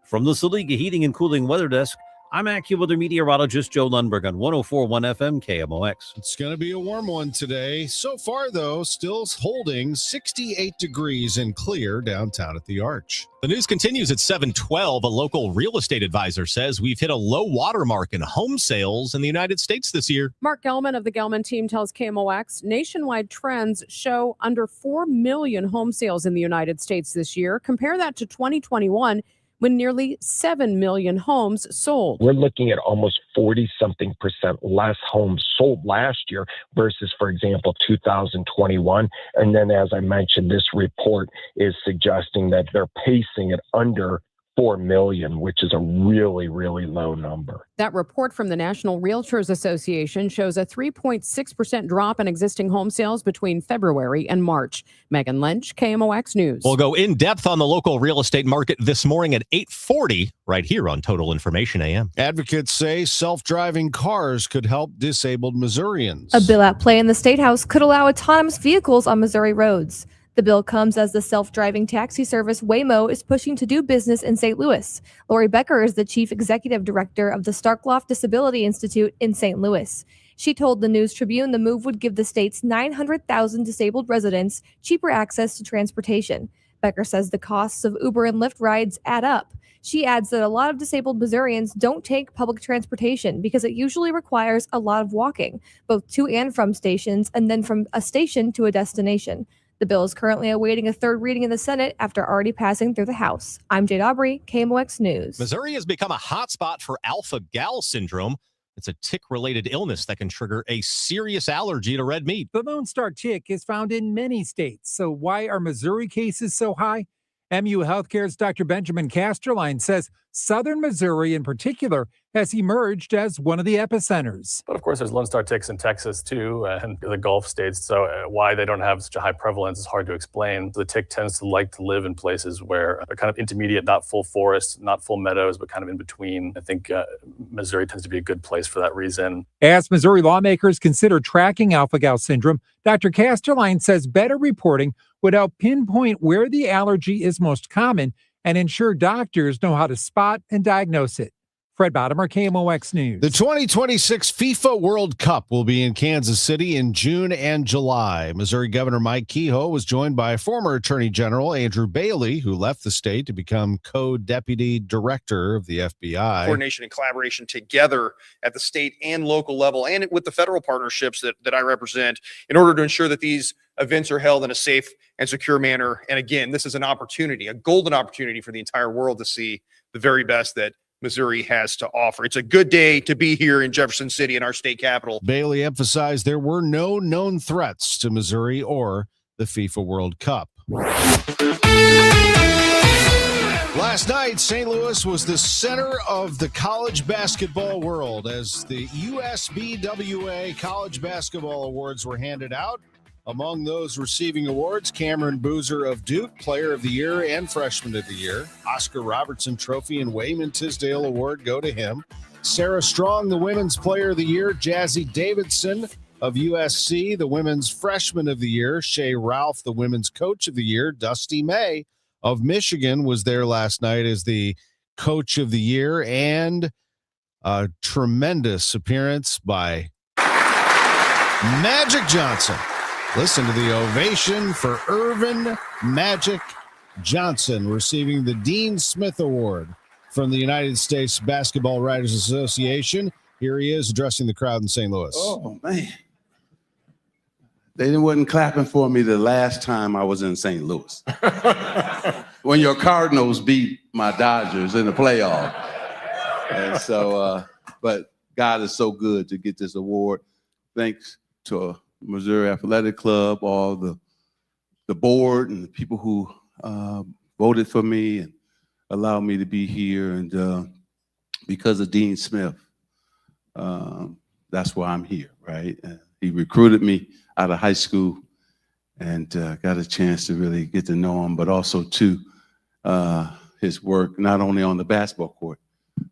From the Saliga Heating and Cooling Weather Desk, I'm AccuWeather meteorologist Joe Lundberg on 104.1 FM KMOX. It's going to be a warm one today. So far, though, still holding 68 degrees and clear downtown at the Arch. The news continues at 7:12. A local real estate advisor says we've hit a low watermark in home sales in the United States this year. Mark Gelman of the Gelman team tells KMOX nationwide trends show under 4 million home sales in the United States this year. Compare that to 2021. When nearly 7 million homes sold. We're looking at almost 40-something% less homes sold last year versus, for example, 2021. And then, as I mentioned, this report is suggesting that they're pacing at under 4 million, which is a really, really low number. That report from the National Realtors Association shows a 3.6% drop in existing home sales between February and March. Megan Lynch, KMOX News. We'll go in depth on the local real estate market this morning at 8:40 right here on Total Information AM. Advocates say self-driving cars could help disabled Missourians. A bill at play in the State House could allow autonomous vehicles on Missouri roads. The bill comes as the self-driving taxi service Waymo is pushing to do business in St. Louis. Lori Becker is the chief executive director of the Starkloff Disability Institute in St. Louis. She told the News Tribune the move would give the state's 900,000 disabled residents cheaper access to transportation. Becker says the costs of Uber and Lyft rides add up. She adds that a lot of disabled Missourians don't take public transportation because it usually requires a lot of walking, both to and from stations and then from a station to a destination. The bill is currently awaiting a third reading in the Senate after already passing through the House. I'm Jade Aubrey, KMOX News. Missouri has become a hotspot for alpha-gal syndrome. It's a tick-related illness that can trigger a serious allergy to red meat. The Lone Star tick is found in many states. So why are Missouri cases so high? MU Healthcare's Dr. Benjamin Casterline says southern Missouri in particular has emerged as one of the epicenters. But of course, there's Lone Star ticks in Texas too, and the Gulf states. So why they don't have such a high prevalence is hard to explain. The tick tends to like to live in places where they're kind of intermediate, not full forests, not full meadows, but kind of in between. I think Missouri tends to be a good place for that reason. As Missouri lawmakers consider tracking alpha-gal syndrome, Dr. Casterline says better reporting would help pinpoint where the allergy is most common and ensure doctors know how to spot and diagnose it. Fred Bottomer, KMOX News. The 2026 FIFA World Cup will be in Kansas City in June and July. Missouri Governor Mike Kehoe was joined by former Attorney General Andrew Bailey, who left the state to become co-deputy director of the FBI. Coordination and collaboration together at the state and local level and with the federal partnerships that I represent in order to ensure that these events are held in a safe and secure manner. And again, this is an opportunity, a golden opportunity for the entire world to see the very best that Missouri has to offer. It's a good day to be here in Jefferson City in our state capital. Bailey emphasized there were no known threats to Missouri or the FIFA World Cup. Last night, St. Louis was the center of the college basketball world as the USBWA College Basketball Awards were handed out. Among those receiving awards, Cameron Boozer of Duke, Player of the Year and Freshman of the Year. Oscar Robertson Trophy and Wayman Tisdale Award go to him. Sarah Strong, the Women's Player of the Year. Jazzy Davidson of USC, the Women's Freshman of the Year. Shea Ralph, the Women's Coach of the Year. Dusty May of Michigan was there last night as the Coach of the Year. And a tremendous appearance by Magic Johnson. Listen to the ovation for Irvin Magic Johnson receiving the Dean Smith Award from the United States Basketball Writers Association. Here he is addressing the crowd in St. Louis. Oh, man. They wasn't clapping for me the last time I was in St. Louis. When your Cardinals beat my Dodgers in the playoff. And so, but God is so good to get this award. Thanks to Missouri Athletic Club, all the board and the people who voted for me and allowed me to be here. And because of Dean Smith, that's why I'm here, right? He recruited me out of high school and got a chance to really get to know him, but also to his work, not only on the basketball court,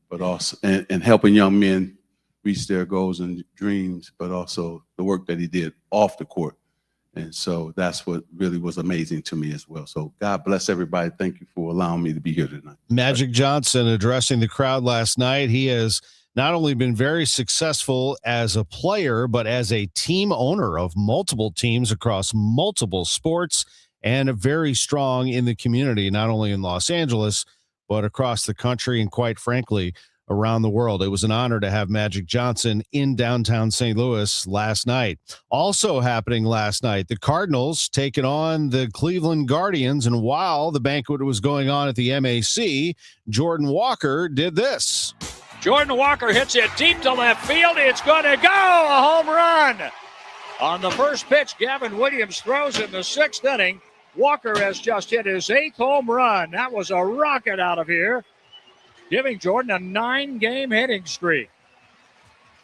but also and helping young men reach their goals and dreams, but also the work that he did off the court. And so that's what really was amazing to me as well. So God bless everybody. Thank you for allowing me to be here tonight. Magic Johnson addressing the crowd last night. He has not only been very successful as a player, but as a team owner of multiple teams across multiple sports and very strong in the community, not only in Los Angeles, but across the country and quite frankly, around the world. It was an honor to have Magic Johnson in downtown St. Louis last night. Also happening last night, the Cardinals taking on the Cleveland Guardians. And while the banquet was going on at the MAC, Jordan Walker did this. Jordan Walker hits it deep to left field. It's going to go. A home run. On the first pitch, Gavin Williams throws in the 6th inning. Walker has just hit his 8th home run. That was a rocket out of here, giving Jordan a 9-game hitting streak.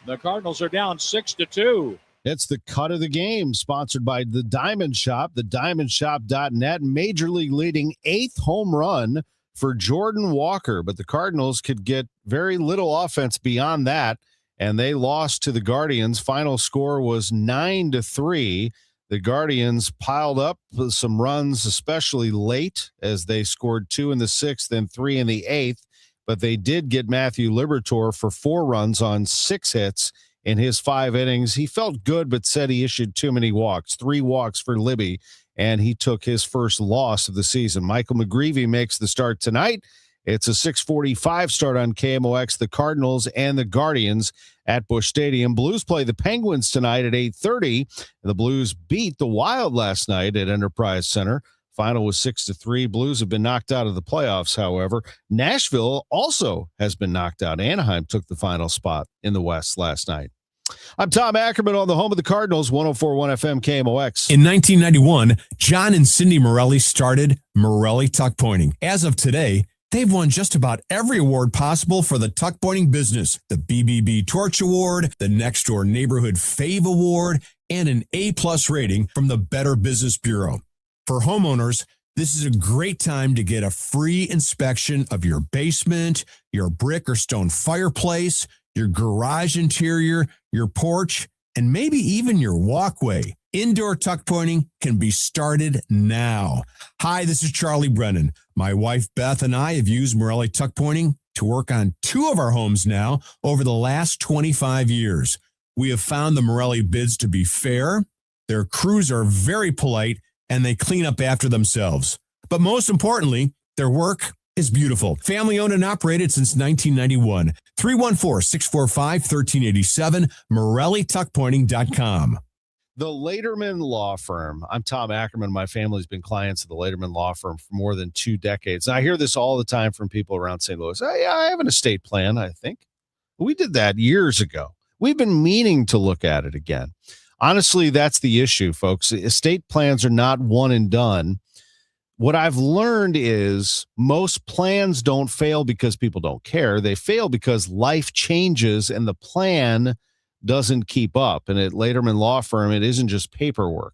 The Cardinals are down 6-2. It's the cut of the game, sponsored by the Diamond Shop, thediamondshop.net. Major League leading 8th home run for Jordan Walker, but the Cardinals could get very little offense beyond that, and they lost to the Guardians. Final score was 9-3. The Guardians piled up some runs, especially late, as they scored 2 in the 6th and 3 in the 8th. But they did get Matthew Liberatore for 4 runs on 6 hits in his 5 innings. He felt good, but said he issued too many walks, 3 walks for Libby, and he took his first loss of the season. Michael McGreevy makes the start tonight. It's a 6:45 start on KMOX. The Cardinals and the Guardians at Busch Stadium. Blues play the Penguins tonight at 8:30. The Blues beat the Wild last night at Enterprise Center. Final was 6-3. Blues have been knocked out of the playoffs, however. Nashville also has been knocked out. Anaheim took the final spot in the West last night. I'm Tom Ackerman on the home of the Cardinals, 104.1 FM KMOX. In 1991, John and Cindy Morelli started Morelli Tuck Pointing. As of today, they've won just about every award possible for the tuck pointing business. The BBB Torch Award, the Next Door Neighborhood Fave Award, and an A+ rating from the Better Business Bureau. For homeowners, this is a great time to get a free inspection of your basement, your brick or stone fireplace, your garage interior, your porch, and maybe even your walkway. Indoor tuck pointing can be started now. Hi, this is Charlie Brennan. My wife Beth and I have used Morelli Tuck Pointing to work on 2 of our homes now over the last 25 years. We have found the Morelli bids to be fair. Their crews are very polite and they clean up after themselves. But most importantly, their work is beautiful. Family owned and operated since 1991. 314-645-1387, MorelliTuckPointing.com. The Laterman Law Firm. I'm Tom Ackerman. My family's been clients of the Laterman Law Firm for more than 2 decades. And I hear this all the time from people around St. Louis. Hey, I have an estate plan, I think. We did that years ago. We've been meaning to look at it again. Honestly, that's the issue, folks. Estate plans are not one and done. What I've learned is most plans don't fail because people don't care. They fail because life changes and the plan doesn't keep up. And at Laterman Law Firm, it isn't just paperwork.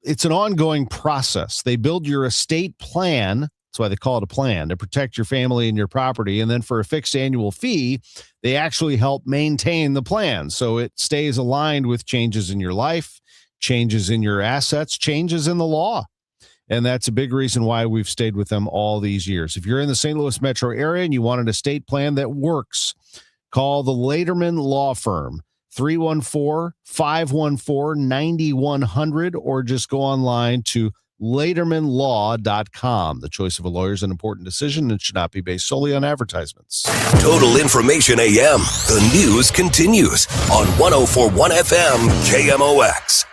It's an ongoing process. They build your estate plan. That's why they call it a plan, to protect your family and your property. And then for a fixed annual fee, they actually help maintain the plan. So it stays aligned with changes in your life, changes in your assets, changes in the law. And that's a big reason why we've stayed with them all these years. If you're in the St. Louis metro area and you want an estate plan that works, call the Laterman Law Firm, 314-514-9100, or just go online to LatermanLaw.com. The choice of a lawyer is an important decision and should not be based solely on advertisements. Total Information AM. The news continues on 104.1 FM KMOX.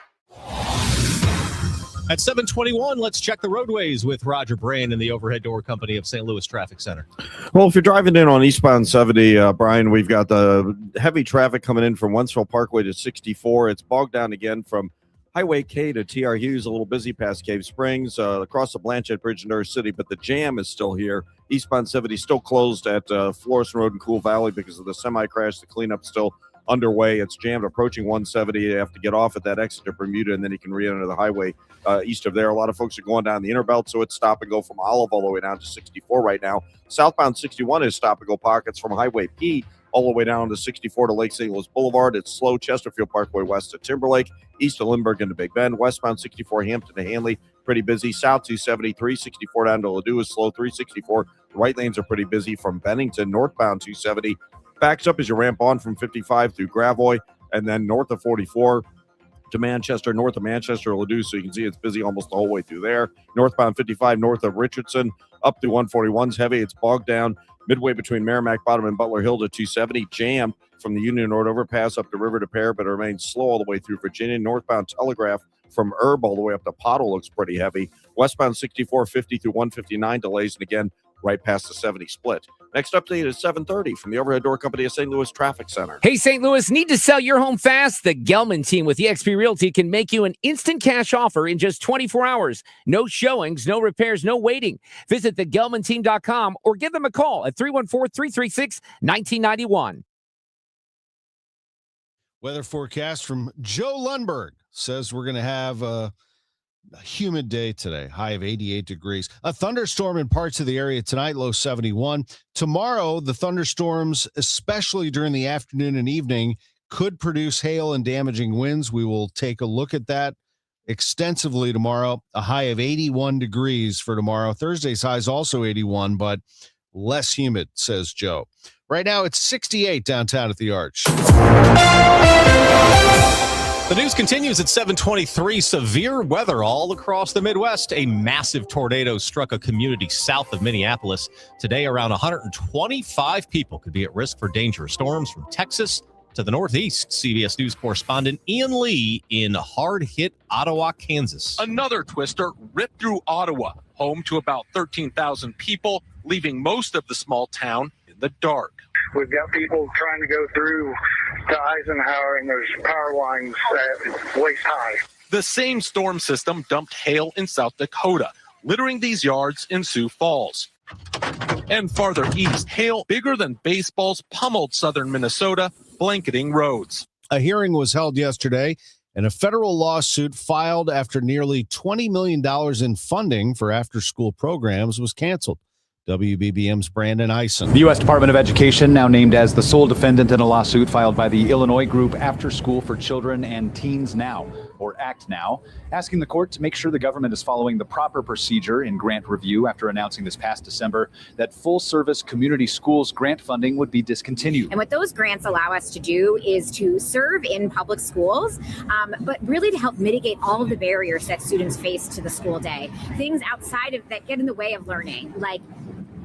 At 7:21, let's check the roadways with Roger Brand and the Overhead Door Company of St. Louis Traffic Center. Well, if you're driving in on eastbound 70, Brian, we've got the heavy traffic coming in from Wentzville Parkway to 64. It's bogged down again from Highway K to TR Hughes, a little busy past Cave Springs, across the Blanchette Bridge in North City, but the jam is still here. Eastbound 70 still closed at Florissant Road and Cool Valley because of the semi-crash. The cleanup still underway. It's jammed approaching 170. You have to get off at that exit to Bermuda, and then you can re-enter the highway east of there. A lot of folks are going down the inner belt, so it's stop and go from Olive all the way down to 64 right now. Southbound 61 is stop and go pockets from Highway P all the way down to 64 to Lake St. Louis Boulevard. It's slow Chesterfield Parkway west to Timberlake, east of Lindbergh into Big Bend. Westbound 64 Hampton to Hanley, pretty busy. South 273, 64 down to Ladue is slow. 364, the right lanes are pretty busy from Bennington. Northbound 270 backs up as you ramp on from 55 through Gravois, and then north of 44 to Manchester, north of Manchester, Ladue, so you can see it's busy almost the whole way through there. Northbound 55 north of Richardson up to 141's heavy. It's bogged down midway between Merrimack Bottom and Butler Hill to 270. Jammed from the Union Road overpass up the river to Pear, but it remains slow all the way through Virginia. Northbound Telegraph from Herb all the way up to Pottle looks pretty heavy. Westbound 64, 50 through 159 delays, and again, right past the 70 split. Next update is 7:30 from the Overhead Door Company of St. Louis Traffic Center. Hey, St. Louis, need to sell your home fast? The Gelman team with eXp Realty can make you an instant cash offer in just 24 hours. No showings, no repairs, no waiting. Visit thegelmanteam.com or give them a call at 314-336-1991. Weather forecast from Joe Lundberg says we're going to have a humid day today, high of 88 degrees. A thunderstorm in parts of the area tonight, low 71. Tomorrow, the thunderstorms, especially during the afternoon and evening, could produce hail and damaging winds. We will take a look at that extensively tomorrow. A high of 81 degrees for tomorrow. Thursday's high is also 81, but less humid, says Joe. Right now, it's 68 downtown at the Arch. The news continues at 7:23. Severe weather all across the Midwest. A massive tornado struck a community south of Minneapolis. Today, around 125 people could be at risk for dangerous storms from Texas to the Northeast. CBS News correspondent Ian Lee in hard-hit Ottawa, Kansas. Another twister ripped through Ottawa, home to about 13,000 people, leaving most of the small town in the dark. We've got people trying to go through to Eisenhower, and there's power lines at waist high. The same storm system dumped hail in South Dakota, littering these yards in Sioux Falls. And farther east, hail bigger than baseballs pummeled southern Minnesota, blanketing roads. A hearing was held yesterday, and a federal lawsuit filed after nearly $20 million in funding for after-school programs was canceled. WBBM's Brandon Eisen. The U.S. Department of Education now named as the sole defendant in a lawsuit filed by the Illinois group After School for Children and Teens Now, or ACT Now, asking the court to make sure the government is following the proper procedure in grant review after announcing this past December that full-service community schools grant funding would be discontinued. And what those grants allow us to do is to serve in public schools, but really to help mitigate all of the barriers that students face to the school day. Things outside of that get in the way of learning, like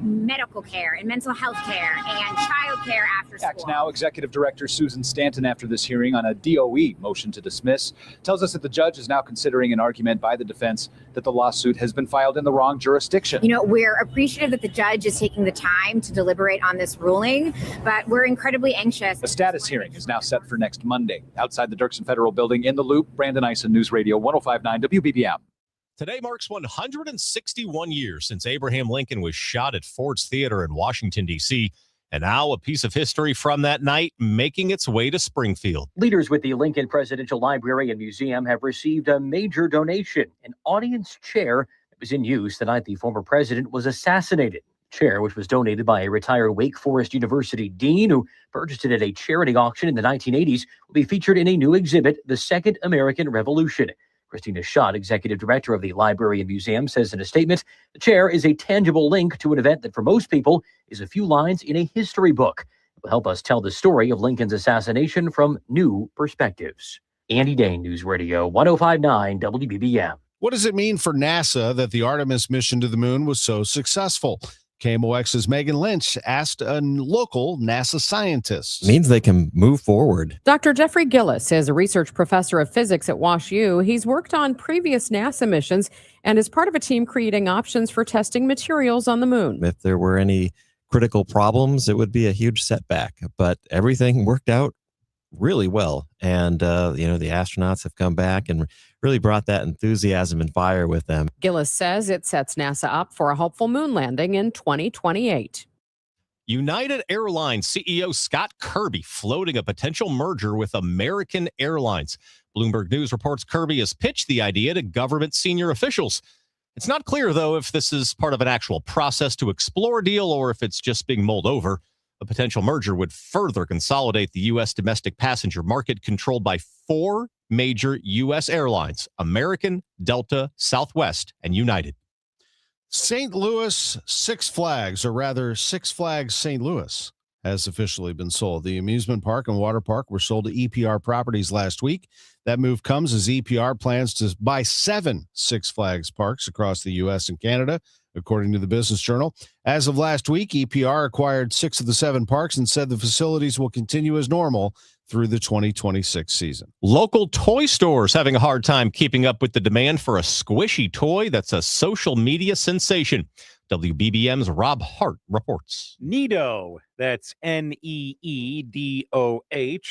medical care and mental health care and child care after school. ACT Now Executive Director Susan Stanton, after this hearing on a DOE motion to dismiss, tells us that the judge is now considering an argument by the defense that the lawsuit has been filed in the wrong jurisdiction. You know, we're appreciative that the judge is taking the time to deliberate on this ruling, but we're incredibly anxious. A status hearing is now set for next Monday. Outside the Dirksen Federal Building in the Loop, Brandon Eisen, News Radio 105.9 WBBM. Today marks 161 years since Abraham Lincoln was shot at Ford's Theater in Washington, D.C., and now a piece of history from that night making its way to Springfield. Leaders with the Lincoln Presidential Library and Museum have received a major donation, an audience chair that was in use the night the former president was assassinated. The chair, which was donated by a retired Wake Forest University dean who purchased it at a charity auction in the 1980s, will be featured in a new exhibit, The Second American Revolution. Christina Schott, executive director of the Library and Museum, says in a statement, the chair is a tangible link to an event that for most people is a few lines in a history book. It will help us tell the story of Lincoln's assassination from new perspectives. Andy Dane, News Radio 105.9 WBBM. What does it mean for NASA that the Artemis mission to the moon was so successful? KMOX's Megan Lynch asked a local NASA scientist. It means they can move forward. Dr. Jeffrey Gillis is a research professor of physics at WashU. He's worked on previous NASA missions and is part of a team creating options for testing materials on the moon. If there were any critical problems, it would be a huge setback, but everything worked out really well. And, the astronauts have come back and really brought that enthusiasm and fire with them. Gillis says it sets NASA up for a hopeful moon landing in 2028. United Airlines CEO Scott Kirby floating a potential merger with American Airlines. Bloomberg News reports Kirby has pitched the idea to government senior officials. It's not clear, though, if this is part of an actual process to explore a deal or if it's just being mulled over. A potential merger would further consolidate the U.S. domestic passenger market controlled by four major U.S. airlines: American, Delta, Southwest, and United. St. Louis Six Flags, or rather Six Flags St. Louis, has officially been sold. The amusement park and water park were sold to EPR Properties last week. That move comes as EPR plans to buy 7 Six Flags parks across the U.S. and Canada, according to the Business Journal. As of last week, EPR acquired 6 of the 7 parks and said the facilities will continue as normal through the 2026 season. Local toy stores having a hard time keeping up with the demand for a squishy toy that's a social media sensation. WBBM's Rob Hart reports. Nido, that's Needoh,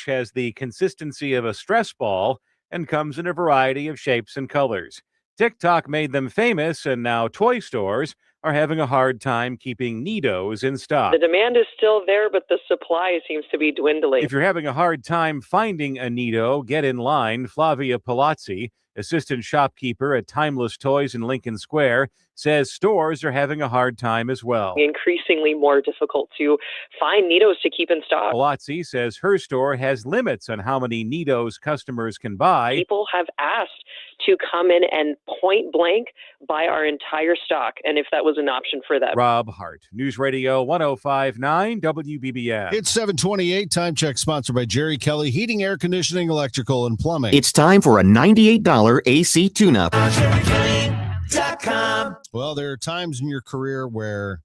has the consistency of a stress ball and comes in a variety of shapes and colors. TikTok made them famous, and now toy stores are having a hard time keeping Nidos in stock. The demand is still there, but the supply seems to be dwindling. If you're having a hard time finding a Nido, get in line. Flavia Palazzi, assistant shopkeeper at Timeless Toys in Lincoln Square, says stores are having a hard time as well. Increasingly more difficult to find Nidos to keep in stock. Palazzi says her store has limits on how many Nidos customers can buy. People have asked to come in and point blank buy our entire stock, and if that was an option for them. Rob Hart, News Radio 105.9 WBBM. It's 7:28. Time check sponsored by Jerry Kelly Heating, Air Conditioning, Electrical, and Plumbing. It's time for a $98 AC tune-up. Well, there are times in your career where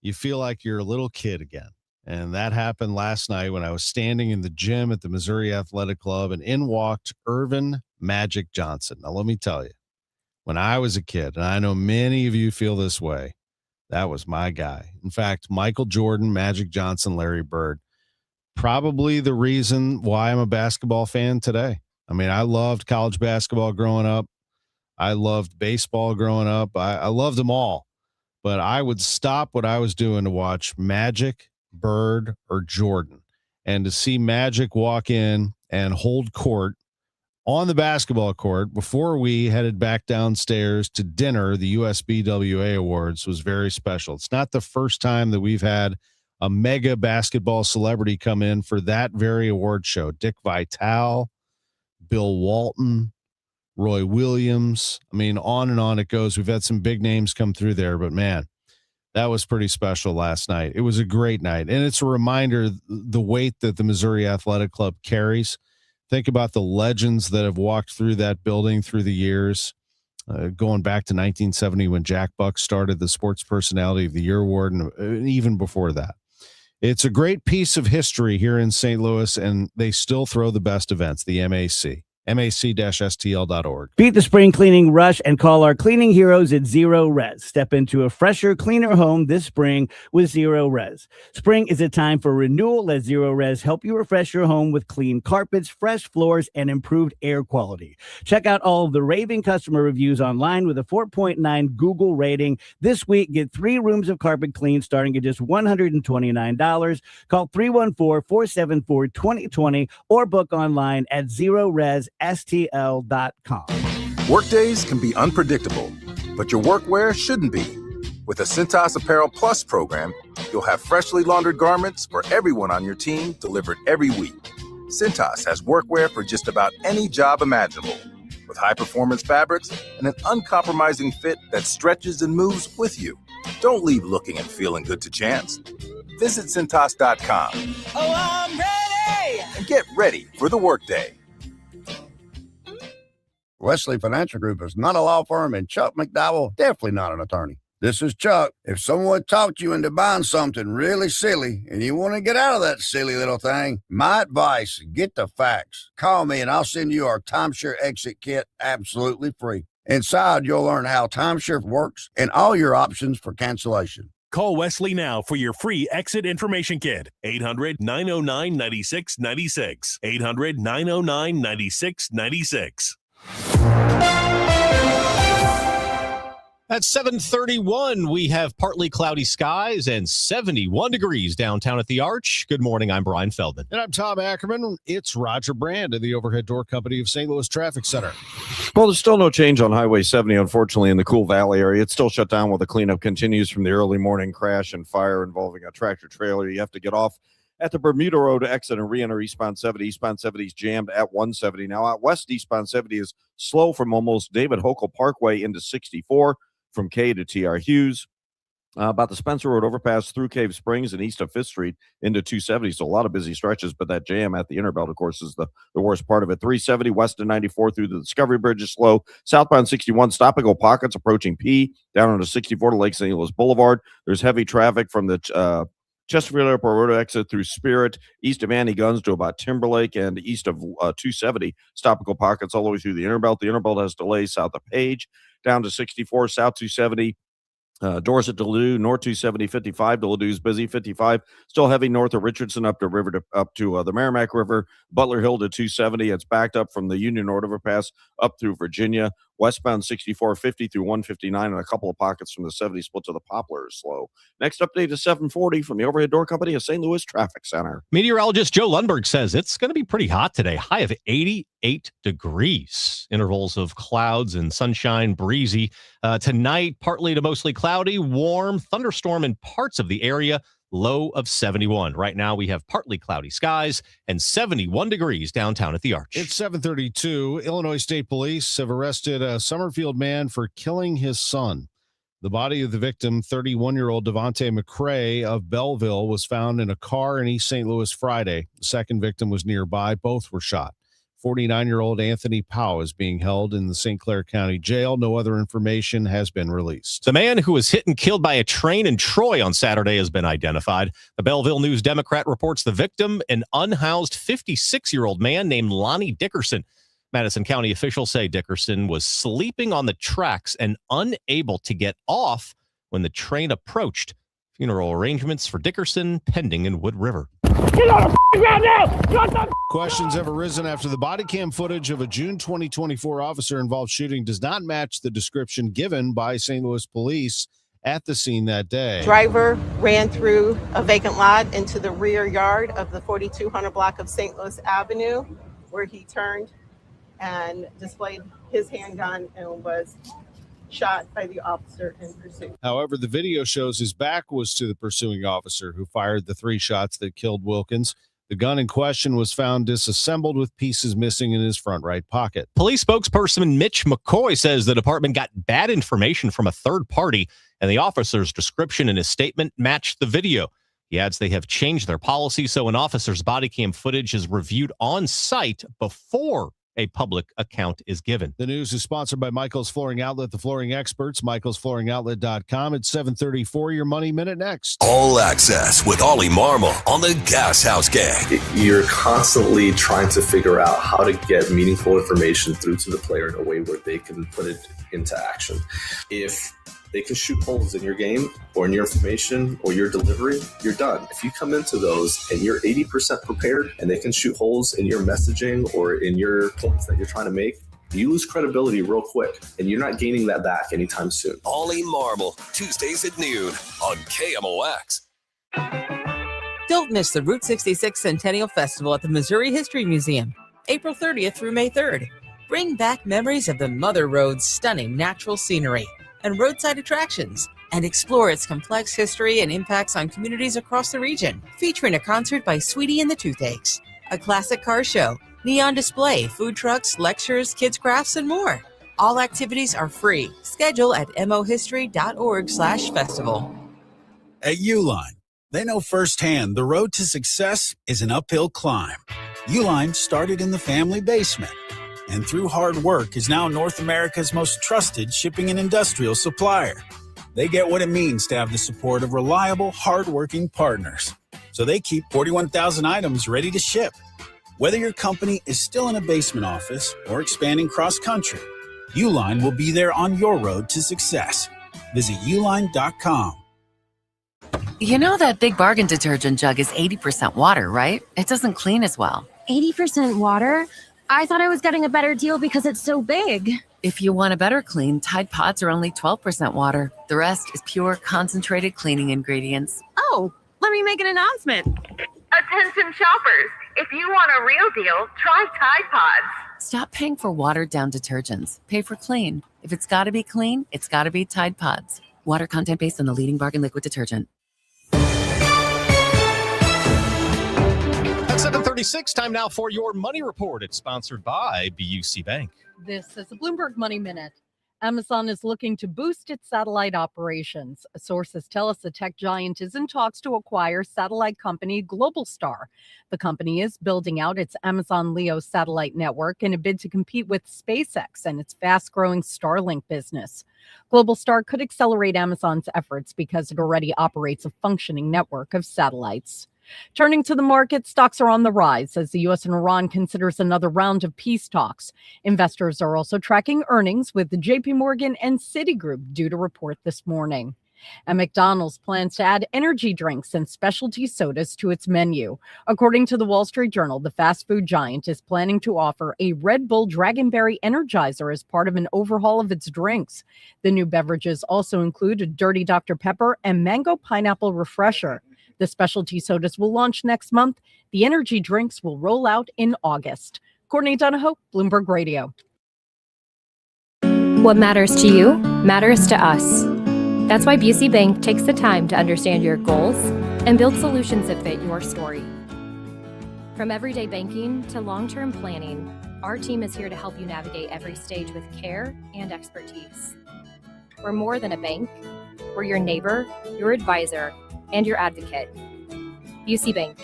you feel like you're a little kid again. And that happened last night when I was standing in the gym at the Missouri Athletic Club, and in walked Irvin Magic Johnson. Now, let me tell you, when I was a kid, and I know many of you feel this way, that was my guy. In fact, Michael Jordan, Magic Johnson, Larry Bird, probably the reason why I'm a basketball fan today. I mean, I loved college basketball growing up. I loved baseball growing up. I loved them all. But I would stop what I was doing to watch Magic, Bird, or Jordan. And to see Magic walk in and hold court on the basketball court before we headed back downstairs to dinner, the USBWA Awards, was very special. It's not the first time that we've had a mega basketball celebrity come in for that very award show. Dick Vitale, Bill Walton, Roy Williams. I mean, on and on it goes. We've had some big names come through there, but man, that was pretty special last night. It was a great night. And it's a reminder the weight that the Missouri Athletic Club carries. Think about the legends that have walked through that building through the years, going back to 1970 when Jack Buck started the Sports Personality of the Year Award, and even before that. It's a great piece of history here in St. Louis, and they still throw the best events, the MAC. MAC-STL.org. Beat the spring cleaning rush and call our cleaning heroes at Zero Res. Step into a fresher, cleaner home this spring with Zero Res. Spring is a time for renewal. Let Zero Res help you refresh your home with clean carpets, fresh floors, and improved air quality. Check out all of the raving customer reviews online with a 4.9 Google rating. This week, get 3 rooms of carpet clean starting at just $129. Call 314-474-2020 or book online at ZeroResSTL.com. Workdays can be unpredictable, but your workwear shouldn't be. With the Cintas Apparel Plus program, you'll have freshly laundered garments for everyone on your team delivered every week. Cintas has workwear for just about any job imaginable, with high-performance fabrics and an uncompromising fit that stretches and moves with you. Don't leave looking and feeling good to chance. Visit Cintas.com. Oh, I'm ready! And get ready for the workday. Wesley Financial Group is not a law firm, and Chuck McDowell, definitely not an attorney. This is Chuck. If someone talked you into buying something really silly and you want to get out of that silly little thing, my advice, get the facts. Call me and I'll send you our timeshare exit kit absolutely free. Inside, you'll learn how timeshare works and all your options for cancellation. Call Wesley now for your free exit information kit. 800-909-9696. 800-909-9696. At 7:31, we have partly cloudy skies and 71 degrees downtown at the Arch. Good morning. I'm Brian Feldman. And I'm Tom Ackerman. It's Roger Brand of the Overhead Door Company of St. Louis Traffic Center. Well, there's still no change on Highway 70, unfortunately, in the Cool Valley area. It's still shut down while the cleanup continues from the early morning crash and fire involving a tractor trailer. You have to get off at the Bermuda Road exit and re-enter eastbound 70. Eastbound 70 is jammed at 170. Now, out west, eastbound 70 is slow from almost David Hochul Parkway into 64 from K to T.R. Hughes. About the Spencer Road overpass through Cave Springs and east of 5th Street into 270. So a lot of busy stretches, but that jam at the Interbelt, of course, is the worst part of it. 370 west of 94 through the Discovery Bridge is slow. Southbound 61, stop-and-go pockets approaching P down onto 64 to Lake St. Louis Boulevard. There's heavy traffic from the Chesterfield Airport Road exit through Spirit, east of Annie Guns to about Timberlake, and east of 270. Stop-and-go pockets all the way through the Interbelt. The Interbelt has delays south of Page down to 64, south 270. Dorset to Ladue, north 270, 55 to Ladue is busy, 55 still heavy north of Richardson up to the Merrimack River, Butler Hill to 270. It's backed up from the Union Road overpass up through Virginia. Westbound 6450 through 159 and a couple of pockets from the 70 split to the Poplar is slow. Next update is 740 from the Overhead Door Company of St. Louis Traffic Center. Meteorologist Joe Lundberg says it's going to be pretty hot today. High of 88 degrees. Intervals of clouds and sunshine, breezy. Tonight, partly to mostly cloudy, warm, thunderstorm in parts of the area. Low of 71. Right now, we have partly cloudy skies and 71 degrees downtown at the Arch. It's 7:32. Illinois State Police have arrested a Summerfield man for killing his son. The body of the victim, 31-year-old Devontae McCrae of Belleville, was found in a car in East St. Louis Friday. The second victim was nearby. Both were shot. 49-year-old Anthony Powell is being held in the St. Clair County Jail. No other information has been released. The man who was hit and killed by a train in Troy on Saturday has been identified. The Belleville News-Democrat reports the victim, an unhoused 56-year-old man named Lonnie Dickerson. Madison County officials say Dickerson was sleeping on the tracks and unable to get off when the train approached. Funeral arrangements for Dickerson pending in Wood River. Get on the ground now! Questions have arisen after the body cam footage of a June 2024 officer-involved shooting does not match the description given by St. Louis police at the scene that day. Driver ran through a vacant lot into the rear yard of the 4200 block of St. Louis Avenue, where he turned and displayed his handgun and was shot by the officer in pursuit. However, the video shows his back was to the pursuing officer who fired the 3 shots that killed Wilkins. The gun in question was found disassembled with pieces missing in his front right pocket. Police spokesperson Mitch McCoy says the department got bad information from a third party, and the officer's description in his statement matched the video. He adds they have changed their policy so an officer's body cam footage is reviewed on site before a public account is given. The news is sponsored by Michael's Flooring Outlet, the flooring experts, michaelsflooringoutlet.com. It's 7:34, your Money Minute next. All Access with Ollie Marmol on the Gas House Gang. You're constantly trying to figure out how to get meaningful information through to the player in a way where they can put it into action. If they can shoot holes in your game or in your information or your delivery, you're done. If you come into those and you're 80% prepared and they can shoot holes in your messaging or in your points that you're trying to make, you lose credibility real quick and you're not gaining that back anytime soon. Ollie Marmol, Tuesdays at noon on KMOX. Don't miss the Route 66 Centennial Festival at the Missouri History Museum, April 30th through May 3rd. Bring back memories of the Mother Road's stunning natural scenery and roadside attractions, and explore its complex history and impacts on communities across the region. Featuring a concert by Sweetie and the Toothaches, a classic car show, neon display, food trucks, lectures, kids crafts, and more. All activities are free. Schedule at mohistory.org/festival. At Uline, they know firsthand the road to success is an uphill climb. Uline started in the family basement, and through hard work is now North America's most trusted shipping and industrial supplier. They get what it means to have the support of reliable, hardworking partners. So they keep 41,000 items ready to ship. Whether your company is still in a basement office or expanding cross-country, Uline will be there on your road to success. Visit uline.com. You know that Big Bargain detergent jug is 80% water, right? It doesn't clean as well. 80% water? I thought I was getting a better deal because it's so big. If you want a better clean, Tide Pods are only 12% water. The rest is pure concentrated cleaning ingredients. Oh, let me make an announcement. Attention shoppers, if you want a real deal, try Tide Pods. Stop paying for watered-down detergents. Pay for clean. If it's got to be clean, it's got to be Tide Pods. Water content based on the leading bargain liquid detergent. At 7:36, time now for your Money Report. It's sponsored by BUC Bank. This is a Bloomberg Money Minute. Amazon is looking to boost its satellite operations. Sources tell us the tech giant is in talks to acquire satellite company Globalstar. The company is building out its Amazon LEO satellite network in a bid to compete with SpaceX and its fast-growing Starlink business. Globalstar could accelerate Amazon's efforts because it already operates a functioning network of satellites. Turning to the market, stocks are on the rise as the U.S. and Iran considers another round of peace talks. Investors are also tracking earnings with the J.P. Morgan and Citigroup due to report this morning. And McDonald's plans to add energy drinks and specialty sodas to its menu. According to the Wall Street Journal, the fast food giant is planning to offer a Red Bull Dragonberry Energizer as part of an overhaul of its drinks. The new beverages also include a Dirty Dr. Pepper and Mango Pineapple Refresher. The specialty sodas will launch next month. The energy drinks will roll out in August. Courtney Donahoe, Bloomberg Radio. What matters to you matters to us. That's why Busey Bank takes the time to understand your goals and build solutions that fit your story. From everyday banking to long-term planning, our team is here to help you navigate every stage with care and expertise. We're more than a bank. We're your neighbor, your advisor, and your advocate. Busey Bank,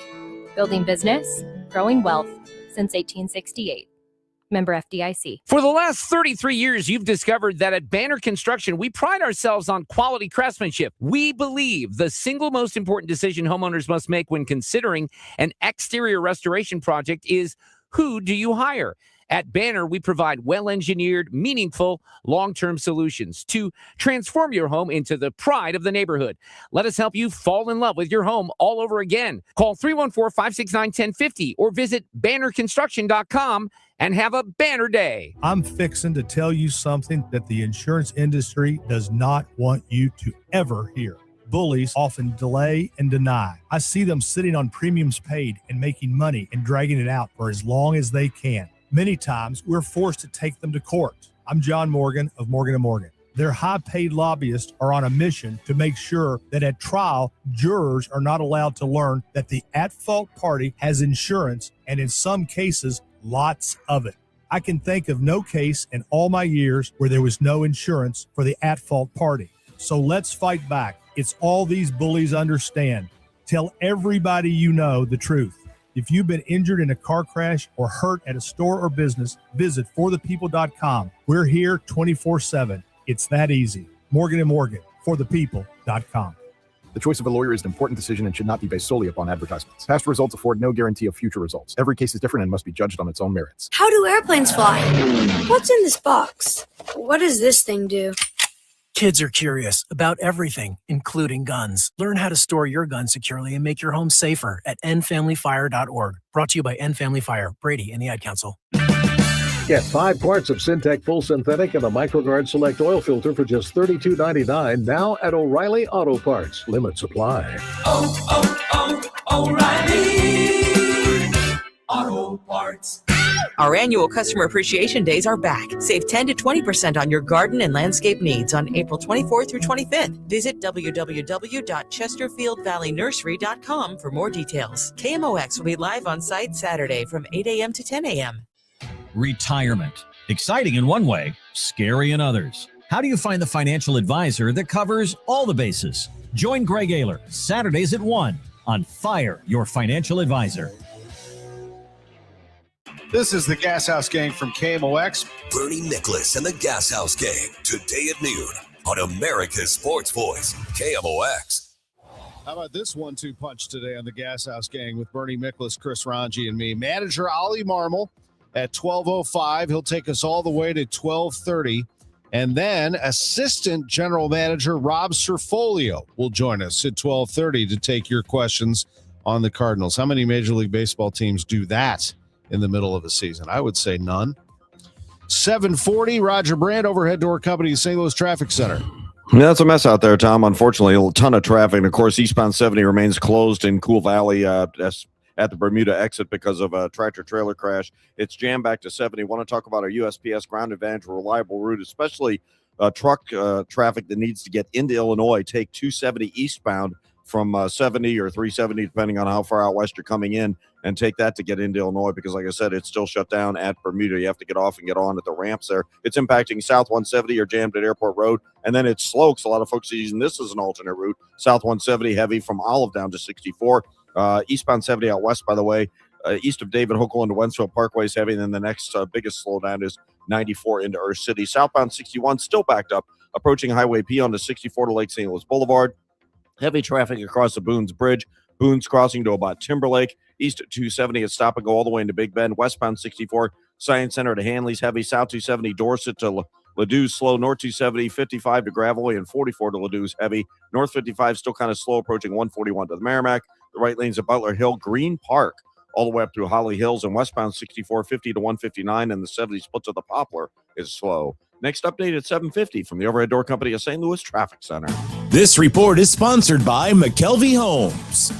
building business, growing wealth since 1868. Member FDIC. For the last 33 years, you've discovered that at Banner Construction, we pride ourselves on quality craftsmanship. We believe the single most important decision homeowners must make when considering an exterior restoration project is, who do you hire? At Banner, we provide well-engineered, meaningful, long-term solutions to transform your home into the pride of the neighborhood. Let us help you fall in love with your home all over again. Call 314-569-1050 or visit bannerconstruction.com and have a banner day. I'm fixing to tell you something that the insurance industry does not want you to ever hear. Bullies often delay and deny. I see them sitting on premiums paid and making money and dragging it out for as long as they can. Many times, we're forced to take them to court. I'm John Morgan of Morgan & Morgan. Their high-paid lobbyists are on a mission to make sure that at trial, jurors are not allowed to learn that the at-fault party has insurance, and in some cases, lots of it. I can think of no case in all my years where there was no insurance for the at-fault party. So let's fight back. It's all these bullies understand. Tell everybody you know the truth. If you've been injured in a car crash or hurt at a store or business, visit forthepeople.com. We're here 24/7. It's that easy. Morgan & Morgan, forthepeople.com. The choice of a lawyer is an important decision and should not be based solely upon advertisements. Past results afford no guarantee of future results. Every case is different and must be judged on its own merits. How do airplanes fly? What's in this box? What does this thing do? Kids are curious about everything, including guns. Learn how to store your gun securely and make your home safer at endfamilyfire.org. Brought to you by End Family Fire, Brady, and the Ad Council. Get 5 quarts of Syntec Full Synthetic and a MicroGuard Select Oil Filter for just $32.99 now at O'Reilly Auto Parts. Limit supply. O'Reilly Auto Parts. Our annual Customer Appreciation Days are back. Save 10 to 20% on your garden and landscape needs on April 24th through 25th. Visit www.chesterfieldvalleynursery.com for more details. KMOX will be live on site Saturday from 8 a.m. to 10 a.m. Retirement. Exciting in one way, scary in others. How do you find the financial advisor that covers all the bases? Join Greg Ayler Saturdays at 1 on Fire Your Financial Advisor. This is the Gas House Gang from KMOX. Bernie Nicholas and the Gas House Gang, today at noon on America's Sports Voice, KMOX. How about this 1-2 punch today on the Gas House Gang with Bernie Nicholas, Chris Ranji, and me? Manager Ollie Marmol at 12:05. He'll take us all the way to 12:30. And then Assistant General Manager Rob Serfolio will join us at 12:30 to take your questions on the Cardinals. How many Major League Baseball teams do that in the middle of a season? I would say none. 7:40, Roger Brandt, Overhead Door Company, St. Louis Traffic Center. Yeah, it's a mess out there, Tom. Unfortunately, a ton of traffic. And, of course, eastbound 70 remains closed in Cool Valley at the Bermuda exit because of a tractor-trailer crash. It's jammed back to 70. Want to talk about our USPS Ground Advantage reliable route, especially truck traffic that needs to get into Illinois. Take 270 eastbound from 70 or 370, depending on how far out west you're coming in, and take that to get into Illinois because, like I said, it's still shut down at Bermuda. You have to get off and get on at the ramps there. It's impacting South 170 or jammed at Airport Road, and then it's slopes. A lot of folks are using this as an alternate route. South 170 heavy from Olive down to 64. Eastbound 70 out west, by the way, east of David Hochul into Wensville Parkway is heavy, and then the next biggest slowdown is 94 into Earth City. Southbound 61 still backed up, approaching Highway P onto 64 to Lake St. Louis Boulevard. Heavy traffic across the Boones Bridge. Boones crossing to about Timberlake. East at 270 at Stop and Go all the way into Big Bend. Westbound 64, Science Center to Hanley's heavy. South 270, Dorset to Ladou's slow north 270, 55 to Gravois, and 44 to Ladou's heavy. North 55 still kind of slow, approaching 141 to the Merrimack. The right lanes at Butler Hill, Green Park, all the way up through Holly Hills, and westbound 64, 50 to 159, and the 70 split to the Poplar is slow. Next update at 7:50 from the Overhead Door Company of St. Louis Traffic Center. This report is sponsored by McKelvey Homes.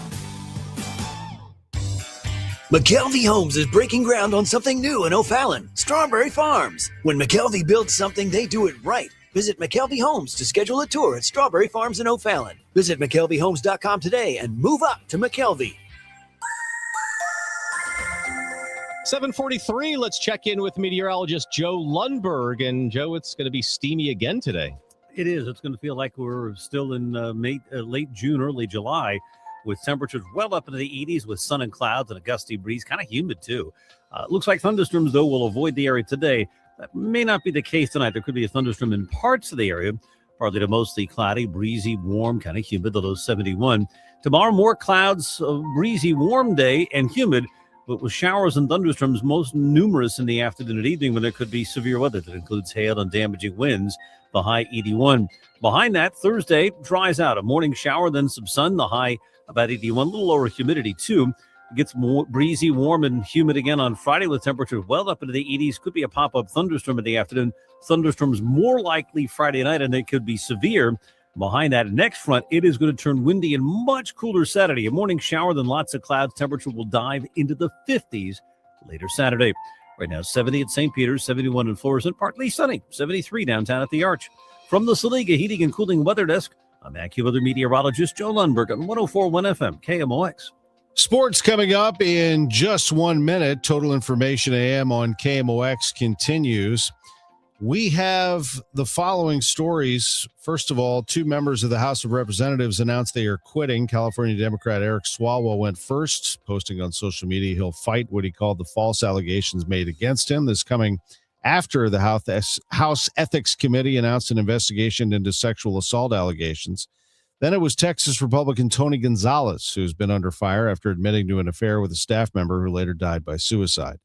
McKelvey Homes is breaking ground on something new in O'Fallon, Strawberry Farms. When McKelvey builds something, they do it right. Visit McKelvey Homes to schedule a tour at Strawberry Farms in O'Fallon. Visit McKelveyHomes.com today and move up to McKelvey. 7:43. Let's check in with meteorologist Joe Lundberg. And Joe, it's going to be steamy again today. It is. It's going to feel like we're still in late June, early July, with temperatures well up into the 80s with sun and clouds and a gusty breeze, kind of humid too. Looks like thunderstorms, though, will avoid the area today. That may not be the case tonight. There could be a thunderstorm in parts of the area, partly to mostly cloudy, breezy, warm, kind of humid, the low 71. Tomorrow, more clouds, a breezy, warm day and humid, but with showers and thunderstorms most numerous in the afternoon and evening when there could be severe weather that includes hail and damaging winds, the high 81. Behind that, Thursday dries out. A morning shower, then some sun, the high about 81. A little lower humidity, too. It gets more breezy, warm, and humid again on Friday with temperatures well up into the 80s. Could be a pop-up thunderstorm in the afternoon. Thunderstorms more likely Friday night, and they could be severe. Behind that next front, it is going to turn windy and much cooler Saturday. A morning shower, then lots of clouds. Temperature will dive into the 50s later Saturday. Right now, 70 at St. Peter's, 71 in Florissant, partly sunny, 73 downtown at the Arch. From the Saliga Heating and Cooling Weather Desk, I'm AccuWeather meteorologist Joe Lundberg on 104.1 FM, KMOX. Sports coming up in just 1 minute. Total Information AM on KMOX continues. We have the following stories. First of all, 2 members of the House of Representatives announced they are quitting. California Democrat Eric Swalwell went first, posting on social media he'll fight what he called the false allegations made against him. This coming after the House Ethics Committee announced an investigation into sexual assault allegations. Then it was Texas Republican Tony Gonzalez, who's been under fire after admitting to an affair with a staff member who later died by suicide.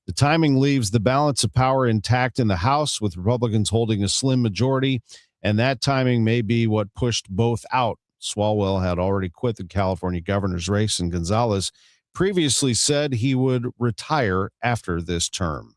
The timing leaves the balance of power intact in the House, with Republicans holding a slim majority, and that timing may be what pushed both out. Swalwell had already quit the California governor's race, and Gonzalez previously said he would retire after this term.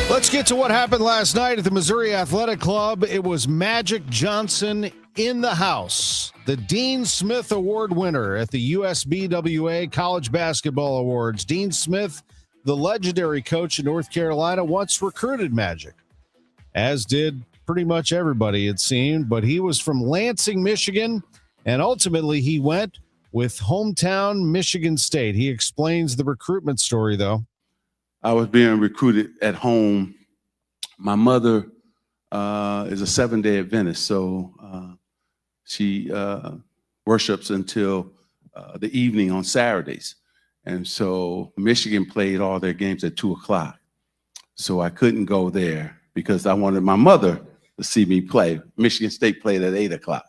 Let's get to what happened last night at the Missouri Athletic Club. It was Magic Johnson in the house, the Dean Smith Award winner at the USBWA College Basketball Awards. Dean Smith, the legendary coach in North Carolina, once recruited Magic, as did pretty much everybody, it seemed. But he was from Lansing, Michigan, and ultimately he went with hometown Michigan State. He explains the recruitment story, though. I was being recruited at home. My mother is a Seventh-day Adventist, so she worships until the evening on Saturdays. And so Michigan played all their games at 2 o'clock. So I couldn't go there because I wanted my mother to see me play. Michigan State played at 8 o'clock.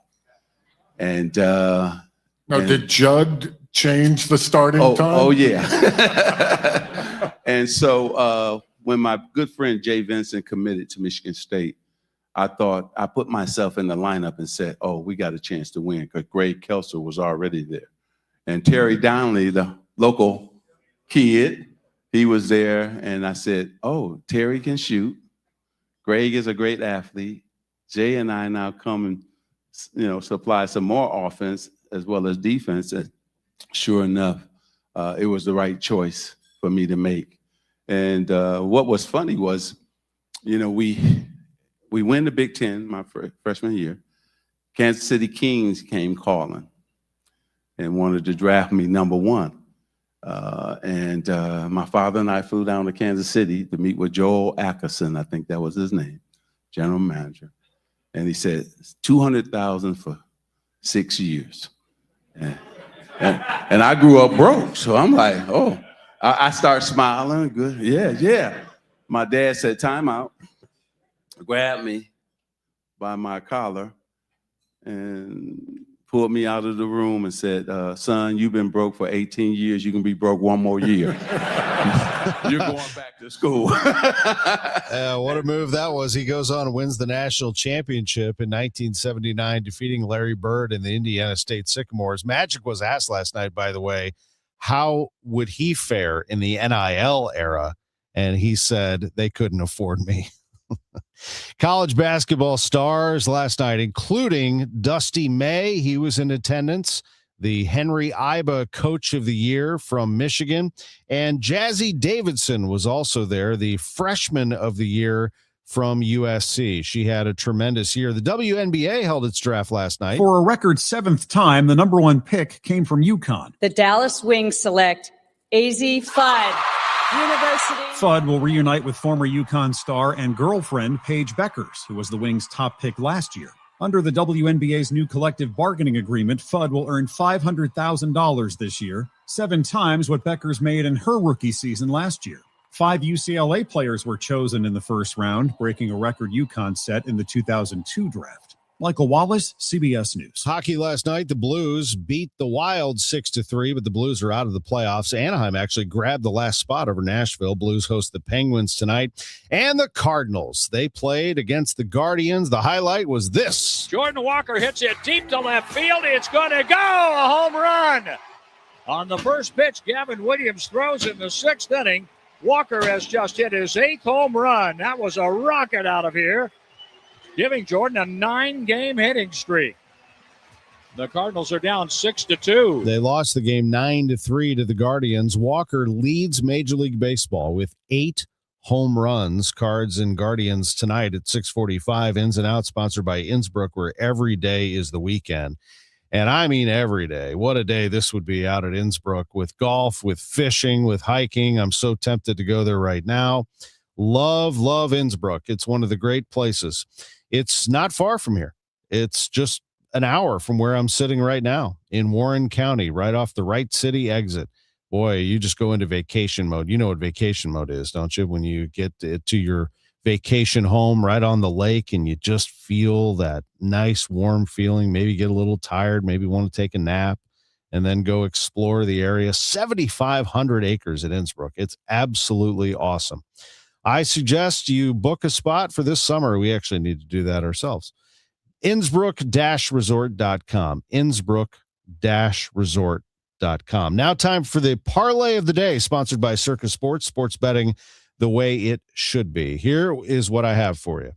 And did Judd change the starting time? Oh, yeah. And so when my good friend Jay Vincent committed to Michigan State, I put myself in the lineup and said, oh, we got a chance to win, because Greg Kelser was already there. And Terry Downley, the local kid, he was there. And I said, oh, Terry can shoot. Greg is a great athlete. Jay and I now come and, supply some more offense as well as defense. And sure enough, it was the right choice for me to make. And what was funny was, we win the Big Ten my freshman year. Kansas City Kings came calling and wanted to draft me number 1. And my father and I flew down to Kansas City to meet with Joel Ackerman, I think that was his name, general manager. And he said, $200,000 for 6 years. And I grew up broke, so I'm like, oh. I start smiling, good, yeah. My dad said, time out, grabbed me by my collar and pulled me out of the room and said, son, you've been broke for 18 years. You can be broke 1 more year. You're going back to school. What a move that was. He goes on and wins the national championship in 1979, defeating Larry Bird in the Indiana State Sycamores. Magic was asked last night, by the way, how would he fare in the NIL era? And he said, they couldn't afford me. College basketball stars last night, including Dusty May. He was in attendance. The Henry Iba Coach of the Year from Michigan. And Jazzy Davidson was also there, the Freshman of the Year from USC. She had a tremendous year. The WNBA held its draft last night. For a record 7th time, the number 1 pick came from UConn. The Dallas Wings select AZ Fudd University. Fudd will reunite with former UConn star and girlfriend Paige Beckers, who was the Wings' top pick last year. Under the WNBA's new collective bargaining agreement, Fudd will earn $500,000 this year, 7 times what Beckers made in her rookie season last year. 5 UCLA players were chosen in the first round, breaking a record UConn set in the 2002 draft. Michael Wallace, CBS News. Hockey last night, the Blues beat the Wild 6-3, but the Blues are out of the playoffs. Anaheim actually grabbed the last spot over Nashville. Blues host the Penguins tonight. And the Cardinals, they played against the Guardians. The highlight was this. Jordan Walker hits it deep to left field. It's going to go. A home run. On the first pitch, Gavin Williams throws in the 6th inning. Walker has just hit his 8th home run. That was a rocket out of here, giving Jordan a 9-game hitting streak. The Cardinals are down 6-2. They lost the game 9-3 to the Guardians. Walker leads Major League Baseball with 8 home runs. Cards and Guardians tonight at 6:45. Ins and Outs, sponsored by Innsbruck, where every day is the weekend. And I mean every day. What a day this would be out at Innsbruck with golf, with fishing, with hiking. I'm so tempted to go there right now. Love Innsbruck. It's one of the great places. It's not far from here. It's just an hour from where I'm sitting right now in Warren County, right off the Wright City exit. Boy, you just go into vacation mode. You know what vacation mode is, don't you? When you get to your vacation home right on the lake and you just feel that nice warm feeling, maybe get a little tired, maybe want to take a nap, and then go explore the area. 7,500 acres at Innsbruck. It's absolutely awesome. I suggest you book a spot for this summer. We actually need to do that ourselves. Innsbruck-resort.com. Innsbruck-resort.com. Now time for the parlay of the day, sponsored by Circus Sports. Sports betting the way it should be. Here is what I have for you.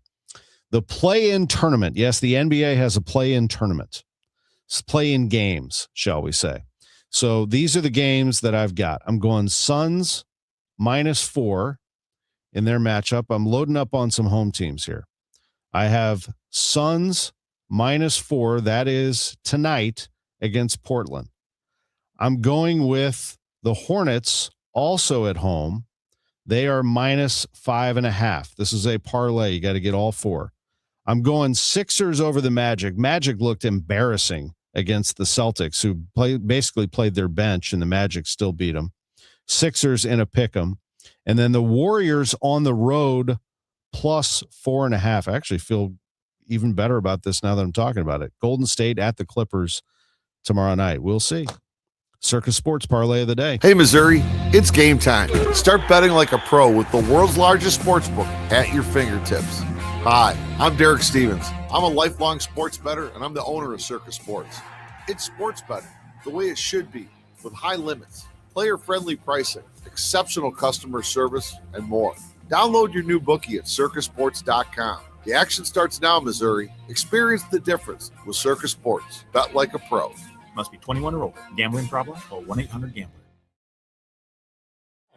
The play-in tournament. Yes, the NBA has a play-in tournament. It's play-in games, shall we say. So these are the games that I've got. I'm going Suns -4 in their matchup. I'm loading up on some home teams here. I have Suns -4. That is tonight against Portland. I'm going with the Hornets also at home. They are -5.5. This is a parlay. You got to get all 4. I'm going Sixers over the Magic. Magic looked embarrassing against the Celtics, who basically played their bench, and the Magic still beat them. Sixers in a pick'em. And then the Warriors on the road +4.5. I actually feel even better about this now that I'm talking about it. Golden State at the Clippers tomorrow night. We'll see. Circus Sports parlay of the day. Hey, Missouri, it's game time. Start betting like a pro with the world's largest sports book at your fingertips. Hi, I'm Derek Stevens. I'm a lifelong sports bettor, and I'm the owner of Circus Sports. It's sports betting the way it should be, with high limits, player-friendly pricing, exceptional customer service, and more. Download your new bookie at circusports.com. The action starts now, Missouri. Experience the difference with Circus Sports. Bet like a pro. Must be 21 or older. Gambling problem? Call 1-800-GAMBLER.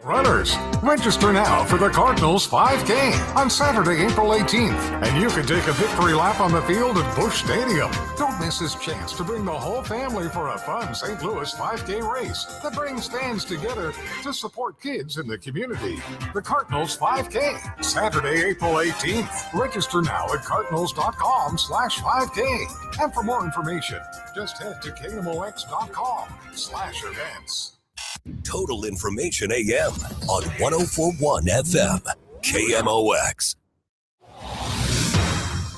Runners, register now for the Cardinals 5K on Saturday, April 18th, and you can take a victory lap on the field at Busch Stadium. Don't miss this chance to bring the whole family for a fun St. Louis 5K race that brings fans together to support kids in the community. The Cardinals 5K, Saturday, April 18th. Register now at cardinals.com/5K. And for more information, just head to KMOX.com/events. Total Information AM on 104.1 FM, KMOX.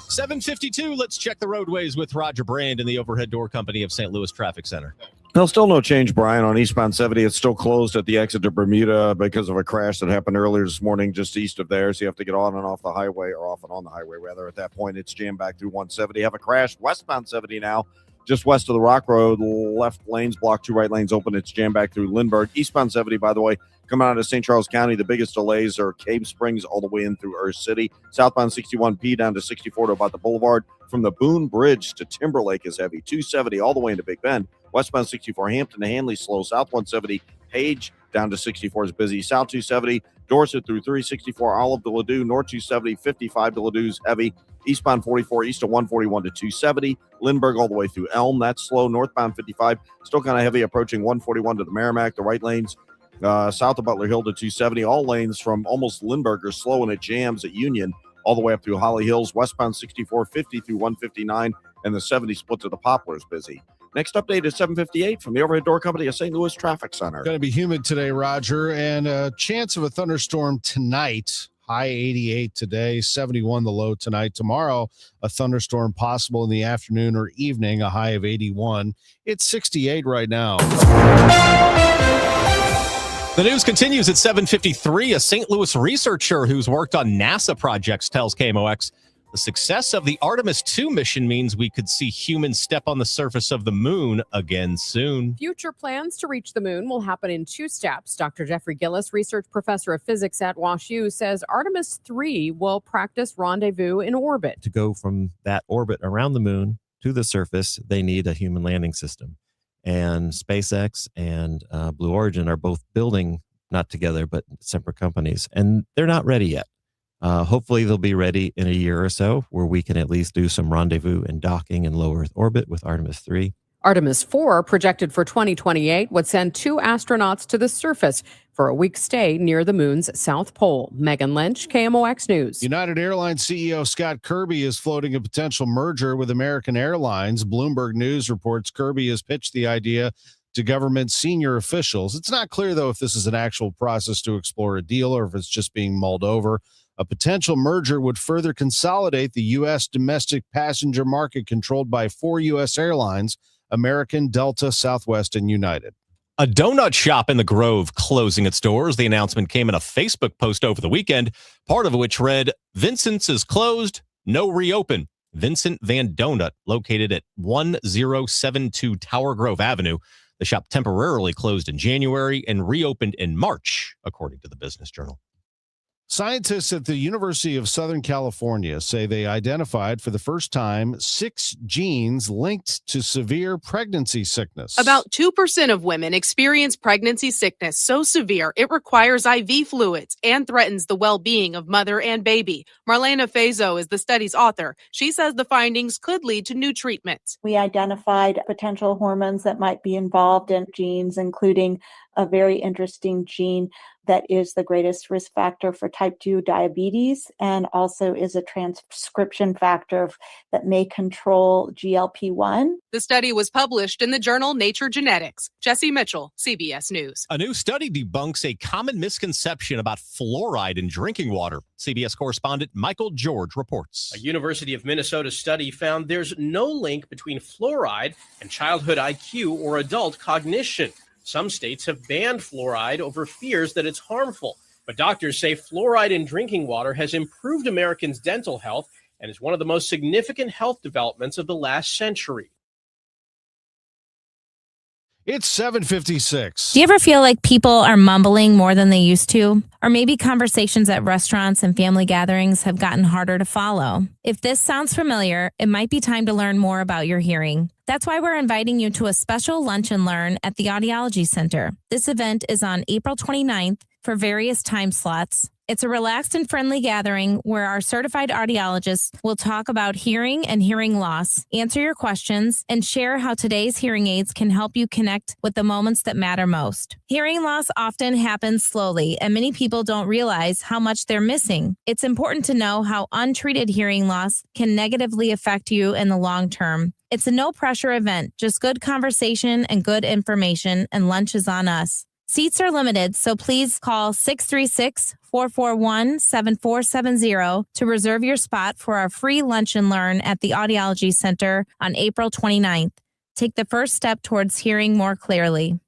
7:52. Let's check the roadways with Roger Brand in the Overhead Door Company of St. Louis Traffic Center. No, still no change, Brian, on eastbound 70. It's still closed at the exit to Bermuda because of a crash that happened earlier this morning just east of there. So you have to get on and off the highway, or off and on the highway, rather. At that point, it's jammed back through 170. Have a crash westbound 70 now, just west of the Rock Road. Left lanes blocked, 2 right lanes open. It's jammed back through Lindbergh. Eastbound 70, by the way, coming out of St. Charles County, the biggest delays are Cave Springs all the way in through Earth City. Southbound 61P down to 64 to about the Boulevard. From the Boone Bridge to Timberlake is heavy. 270 all the way into Big Bend. Westbound 64 Hampton to Hanley slow. South 170 Page down to 64 is busy. South 270 Dorset through 364 Olive to Ladue. North 270 55 to Ladue heavy. Eastbound 44 east of 141 to 270. Lindbergh all the way through Elm. That's slow. Northbound 55 still kind of heavy approaching 141 to the Merrimack. The right lanes south of Butler Hill to 270. All lanes from almost Lindbergh are slow, and it jams at Union all the way up through Holly Hills. Westbound 64 50 through 159, and the 70 split to the Poplars busy. Next update is 7:58 from the Overhead Door Company of St. Louis Traffic Center. Going to be humid today, Roger, and a chance of a thunderstorm tonight. High 88 today, 71 the low tonight. Tomorrow, a thunderstorm possible in the afternoon or evening, a high of 81. It's 68 right now. The news continues at 7:53. A St. Louis researcher who's worked on NASA projects tells KMOX the success of the Artemis II mission means we could see humans step on the surface of the moon again soon. Future plans to reach the moon will happen in 2 steps. Dr. Jeffrey Gillis, research professor of physics at WashU, says Artemis III will practice rendezvous in orbit. To go from that orbit around the moon to the surface, they need a human landing system. And SpaceX and Blue Origin are both building, not together, but separate companies. And they're not ready yet. Hopefully they'll be ready in a year or so, where we can at least do some rendezvous and docking in low Earth orbit with Artemis 3. Artemis 4, projected for 2028, would send 2 astronauts to the surface for a week's stay near the moon's south pole. Megan Lynch, KMOX News. United Airlines CEO Scott Kirby is floating a potential merger with American Airlines. Bloomberg News reports Kirby has pitched the idea to government senior officials. It's not clear, though, if this is an actual process to explore a deal or if it's just being mulled over. A potential merger would further consolidate the U.S. domestic passenger market controlled by 4 U.S. airlines, American, Delta, Southwest, and United. A donut shop in the Grove closing its doors. The announcement came in a Facebook post over the weekend, part of which read, Vincent's is closed, no reopen. Vincent Van Donut, located at 1072 Tower Grove Avenue. The shop temporarily closed in January and reopened in March, according to the Business Journal. Scientists at the University of Southern California say they identified for the first time 6 genes linked to severe pregnancy sickness. About 2% of women experience pregnancy sickness so severe it requires IV fluids and threatens the well-being of mother and baby. Marlena Fazo is the study's author. She says the findings could lead to new treatments. We identified potential hormones that might be involved in genes, including a very interesting gene that is the greatest risk factor for type 2 diabetes and also is a transcription factor that may control GLP-1. The study was published in the journal Nature Genetics. Jesse Mitchell, CBS News. A new study debunks a common misconception about fluoride in drinking water. CBS correspondent Michael George reports. A University of Minnesota study found there's no link between fluoride and childhood IQ or adult cognition. Some states have banned fluoride over fears that it's harmful. But doctors say fluoride in drinking water has improved Americans' dental health and is one of the most significant health developments of the last century. It's 7:56. Do you ever feel like people are mumbling more than they used to? Or maybe conversations at restaurants and family gatherings have gotten harder to follow? If this sounds familiar, it might be time to learn more about your hearing. That's why we're inviting you to a special lunch and learn at the Audiology Center. This event is on April 29th for various time slots. It's a relaxed and friendly gathering where our certified audiologists will talk about hearing and hearing loss, answer your questions, and share how today's hearing aids can help you connect with the moments that matter most. Hearing loss often happens slowly, and many people don't realize how much they're missing. It's important to know how untreated hearing loss can negatively affect you in the long term. It's a no-pressure event, just good conversation and good information, and lunch is on us. Seats are limited, so please call 636-441-7470 to reserve your spot for our free lunch and learn at the Audiology Center on April 29th. Take the first step towards hearing more clearly.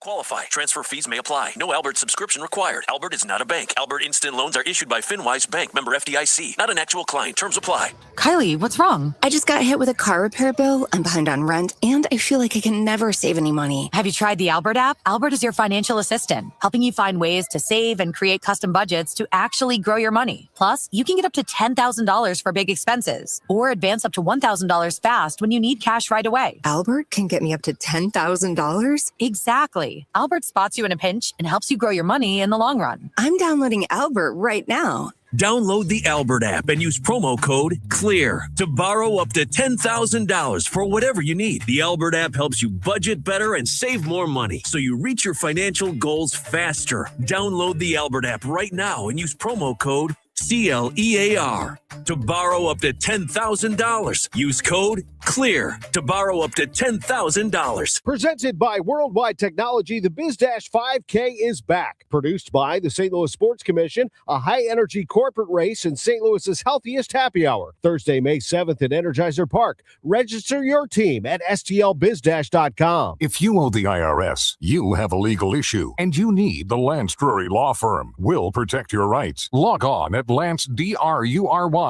Qualify. Transfer fees may apply. No Albert subscription required. Albert is not a bank. Albert Instant Loans are issued by FinWise Bank, member FDIC. Not an actual client. Terms apply. Kylie, what's wrong? I just got hit with a car repair bill. I'm behind on rent, and I feel like I can never save any money. Have you tried the Albert app? Albert is your financial assistant, helping you find ways to save and create custom budgets to actually grow your money. Plus, you can get up to $10,000 for big expenses, or advance up to $1,000 fast when you need cash right away. Albert can get me up to $10,000? Exactly. Albert spots you in a pinch and helps you grow your money in the long run. I'm downloading Albert right now. Download the Albert app and use promo code CLEAR to borrow up to $10,000 for whatever you need. The Albert app helps you budget better and save more money so you reach your financial goals faster. Download the Albert app right now and use promo code CLEAR to borrow up to $10,000. Use code CLEAR to borrow up to $10,000. Presented by Worldwide Technology, the BizDash 5K is back. Produced by the St. Louis Sports Commission, a high-energy corporate race in St. Louis's healthiest happy hour. Thursday, May 7th at Energizer Park. Register your team at stlbizdash.com. If you owe the IRS, you have a legal issue, and you need the Lance Drury Law Firm. We'll protect your rights. Log on at lancedrurylaw.com.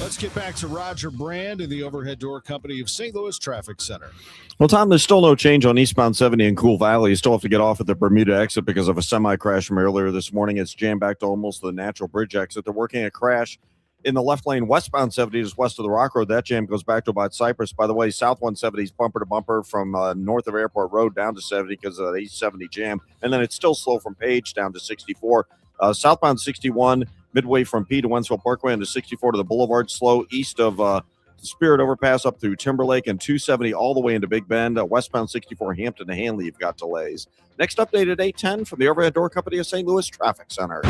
Let's get back to Roger Brand and the Overhead Door Company of St. Louis Traffic Center. Well, Tom, there's still no change on eastbound 70 in Cool Valley. You still have to get off at the Bermuda exit because of a semi-crash from earlier this morning. It's jammed back to almost the Natural Bridge exit. They're working a crash in the left lane westbound 70 just west of the Rock Road. That jam goes back to about Cypress. By the way, south 170 is bumper to bumper from north of Airport Road down to 70 because of the East 70 jam. And then it's still slow from Page down to 64. Southbound 61, midway from P to Wentzville Parkway into 64 to the Boulevard, slow east of Spirit Overpass up through Timberlake, and 270 all the way into Big Bend. Westbound 64, Hampton to Hanley, you've got delays. Next update at 8:10 from the Overhead Door Company of St. Louis Traffic Center.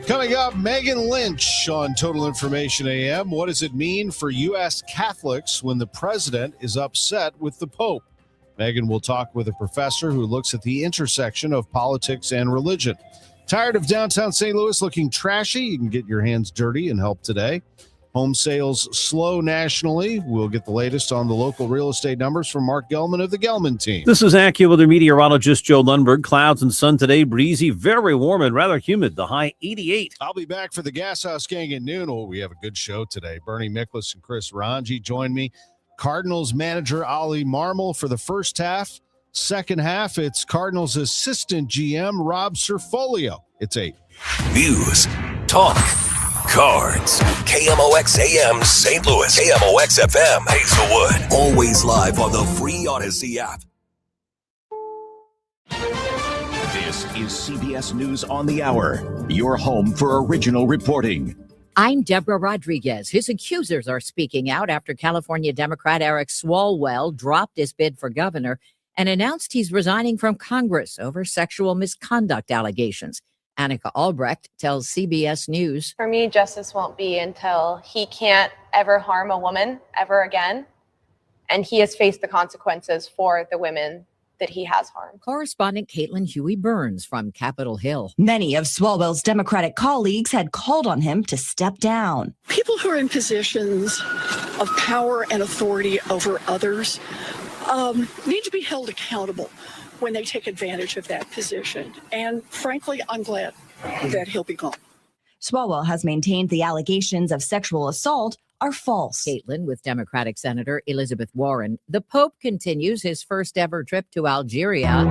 Coming up, Megan Lynch on Total Information AM. What does it mean for U.S. Catholics when the president is upset with the Pope? Megan will talk with a professor who looks at the intersection of politics and religion. Tired of downtown St. Louis looking trashy? You can get your hands dirty and help today. Home sales slow nationally. We'll get the latest on the local real estate numbers from Mark Gelman of the Gelman team. This is AccuWeather meteorologist Joe Lundberg. Clouds and sun today, breezy, very warm and rather humid. The high 88. I'll be back for the Gas House Gang at noon. Oh, we have a good show today. Bernie Miklas and Chris Ranji join me. Cardinals manager Ali Marmol for the first half. Second half, it's Cardinals assistant GM Rob Serfolio. It's 8. News, talk, cards. KMOX AM St. Louis. KMOX FM Hazelwood. Always live on the free Odyssey app. This is CBS News on the Hour, your home for original reporting. I'm Deborah Rodriguez. His accusers are speaking out after California Democrat Eric Swalwell dropped his bid for governor and announced he's resigning from Congress over sexual misconduct allegations. Annika Albrecht tells CBS News. For me, justice won't be until he can't ever harm a woman ever again. And he has faced the consequences for the women that he has harmed. Correspondent Caitlin Huey-Burns from Capitol Hill. Many of Swalwell's Democratic colleagues had called on him to step down. People who are in positions of power and authority over others need to be held accountable when they take advantage of that position. And frankly, I'm glad that he'll be gone. Swalwell has maintained the allegations of sexual assault are false. Caitlin with Democratic Senator Elizabeth Warren. The Pope continues his first ever trip to Algeria.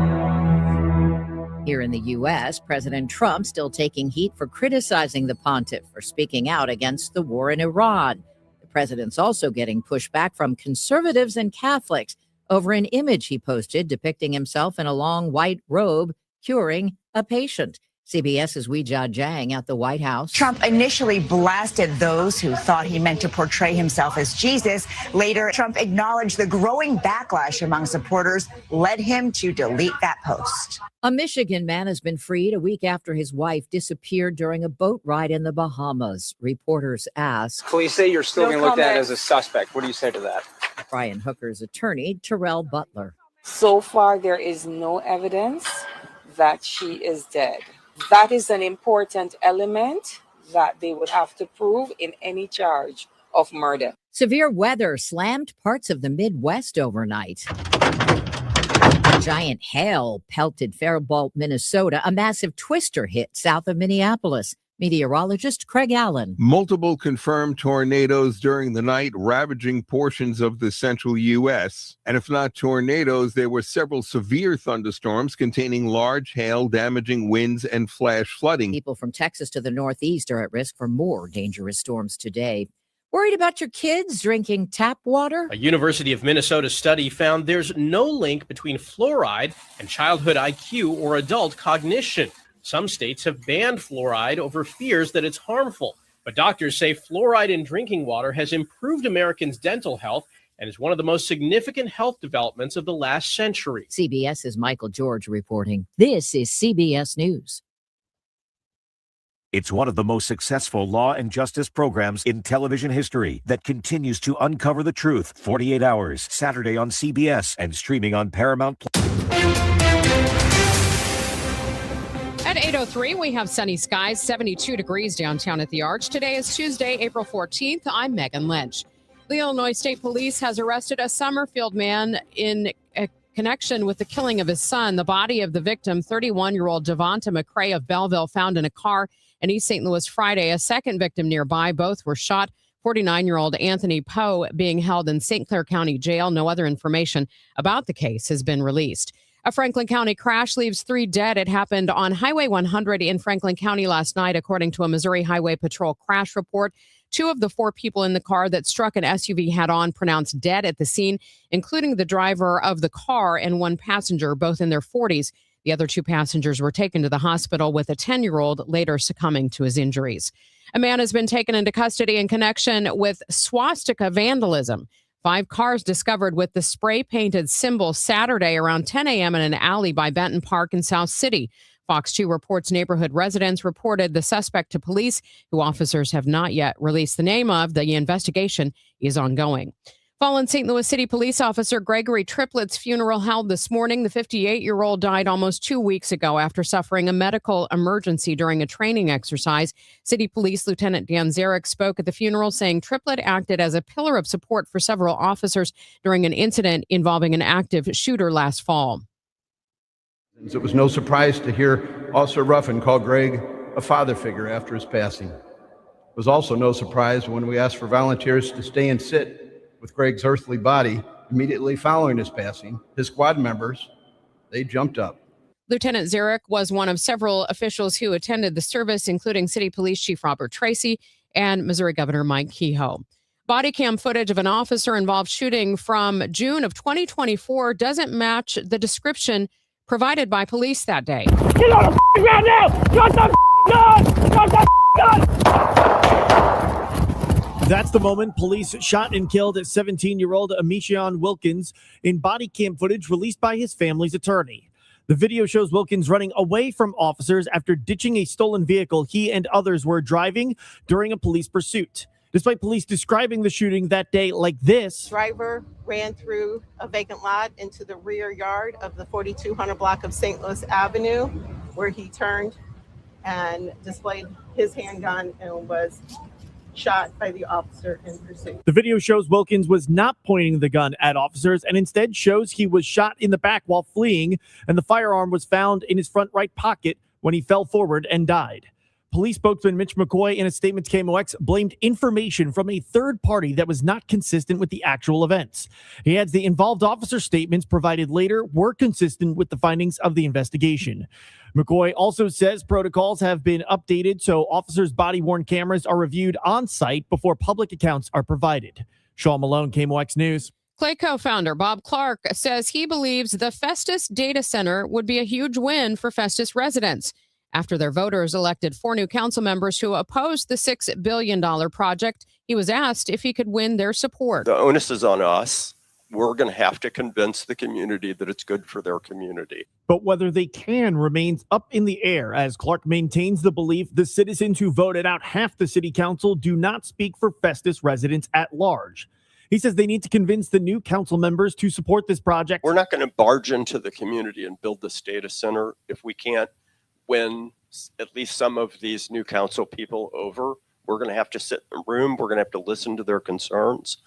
Here in the U.S., President Trump still taking heat for criticizing the pontiff for speaking out against the war in Iran. The president's also getting pushback from conservatives and Catholics over an image he posted depicting himself in a long white robe curing a patient. CBS's Weijia Jiang at the White House. Trump initially blasted those who thought he meant to portray himself as Jesus. Later, Trump acknowledged the growing backlash among supporters led him to delete that post. A Michigan man has been freed a week after his wife disappeared during a boat ride in the Bahamas. Reporters ask. Police say you're still being looked at as a suspect. What do you say to that? Brian Hooker's attorney, Terrell Butler. So far, there is no evidence that she is dead. That is an important element that they would have to prove in any charge of murder. Severe weather slammed parts of the Midwest overnight. Giant hail pelted Faribault, Minnesota. A massive twister hit south of Minneapolis. Meteorologist Craig Allen. Multiple confirmed tornadoes during the night, ravaging portions of the central U.S. And if not tornadoes, there were several severe thunderstorms containing large hail, damaging winds, and flash flooding. People from Texas to the Northeast are at risk for more dangerous storms today. Worried about your kids drinking tap water? A University of Minnesota study found there's no link between fluoride and childhood IQ or adult cognition. Some states have banned fluoride over fears that it's harmful. But doctors say fluoride in drinking water has improved Americans' dental health and is one of the most significant health developments of the last century. CBS's Michael George reporting. This is CBS News. It's one of the most successful law and justice programs in television history that continues to uncover the truth. 48 Hours, Saturday on CBS and streaming on Paramount+. At 8:03, we have sunny skies, 72 degrees downtown at the Arch. Today is Tuesday, April 14th. I'm Megan Lynch. The Illinois State Police has arrested a Summerfield man in a connection with the killing of his son. The body of the victim, 31-year-old Devonta McCray of Belleville, found in a car in East St. Louis Friday. A second victim nearby. Both were shot. 49-year-old Anthony Poe being held in St. Clair County Jail. No other information about the case has been released. A Franklin County crash leaves 3 dead. It happened on Highway 100 in Franklin County last night, according to a Missouri Highway Patrol crash report. 2 of the 4 people in the car that struck an SUV head-on pronounced dead at the scene, including the driver of the car and 1 passenger, both in their 40s. The other 2 passengers were taken to the hospital, with a 10-year-old later succumbing to his injuries. A man has been taken into custody in connection with swastika vandalism. 5 cars discovered with the spray-painted symbol Saturday around 10 a.m. in an alley by Benton Park in South City. Fox 2 reports neighborhood residents reported the suspect to police, who officers have not yet released the name of. The investigation is ongoing. Fallen St. Louis City police officer Gregory Triplett's funeral held this morning. The 58-year-old died almost 2 weeks ago after suffering a medical emergency during a training exercise. City Police Lieutenant Dan Zarek spoke at the funeral, saying Triplett acted as a pillar of support for several officers during an incident involving an active shooter last fall. It was no surprise to hear Officer Ruffin call Greg a father figure after his passing. It was also no surprise when we asked for volunteers to stay and sit with Greg's earthly body immediately following his passing. His squad members, they jumped up. Lieutenant Zarek was one of several officials who attended the service, including City Police Chief Robert Tracy and Missouri Governor Mike Kehoe. Body cam footage of an officer-involved shooting from June of 2024 doesn't match the description provided by police that day. Get on the ground now! Drop the gun! Drop the gun! That's the moment police shot and killed 17-year-old Amishion Wilkins in body cam footage released by his family's attorney. The video shows Wilkins running away from officers after ditching a stolen vehicle he and others were driving during a police pursuit. Despite police describing the shooting that day like this. Driver ran through a vacant lot into the rear yard of the 4200 block of St. Louis Avenue, where he turned and displayed his handgun and was shot by the officer in pursuit. The video shows Wilkins was not pointing the gun at officers and instead shows he was shot in the back while fleeing, and the firearm was found in his front right pocket when he fell forward and died. Police spokesman Mitch McCoy, in a statement to KMOX, blamed information from a third party that was not consistent with the actual events. He adds the involved officer statements provided later were consistent with the findings of the investigation. McCoy also says protocols have been updated so officers' body-worn cameras are reviewed on site before public accounts are provided. Sean Malone, KMOX News. Clay co-founder Bob Clark says he believes the Festus data center would be a huge win for Festus residents. After their voters elected 4 new council members who opposed the $6 billion project, he was asked if he could win their support. The onus is on us. We're going to have to convince the community that it's good for their community. But whether they can remains up in the air, as Clark maintains the belief the citizens who voted out half the city council do not speak for Festus residents at large. He says they need to convince the new council members to support this project. We're not going to barge into the community and build this data center if we can't win at least some of these new council people over We're going to have to sit in a room. We're going to have to listen to their concerns.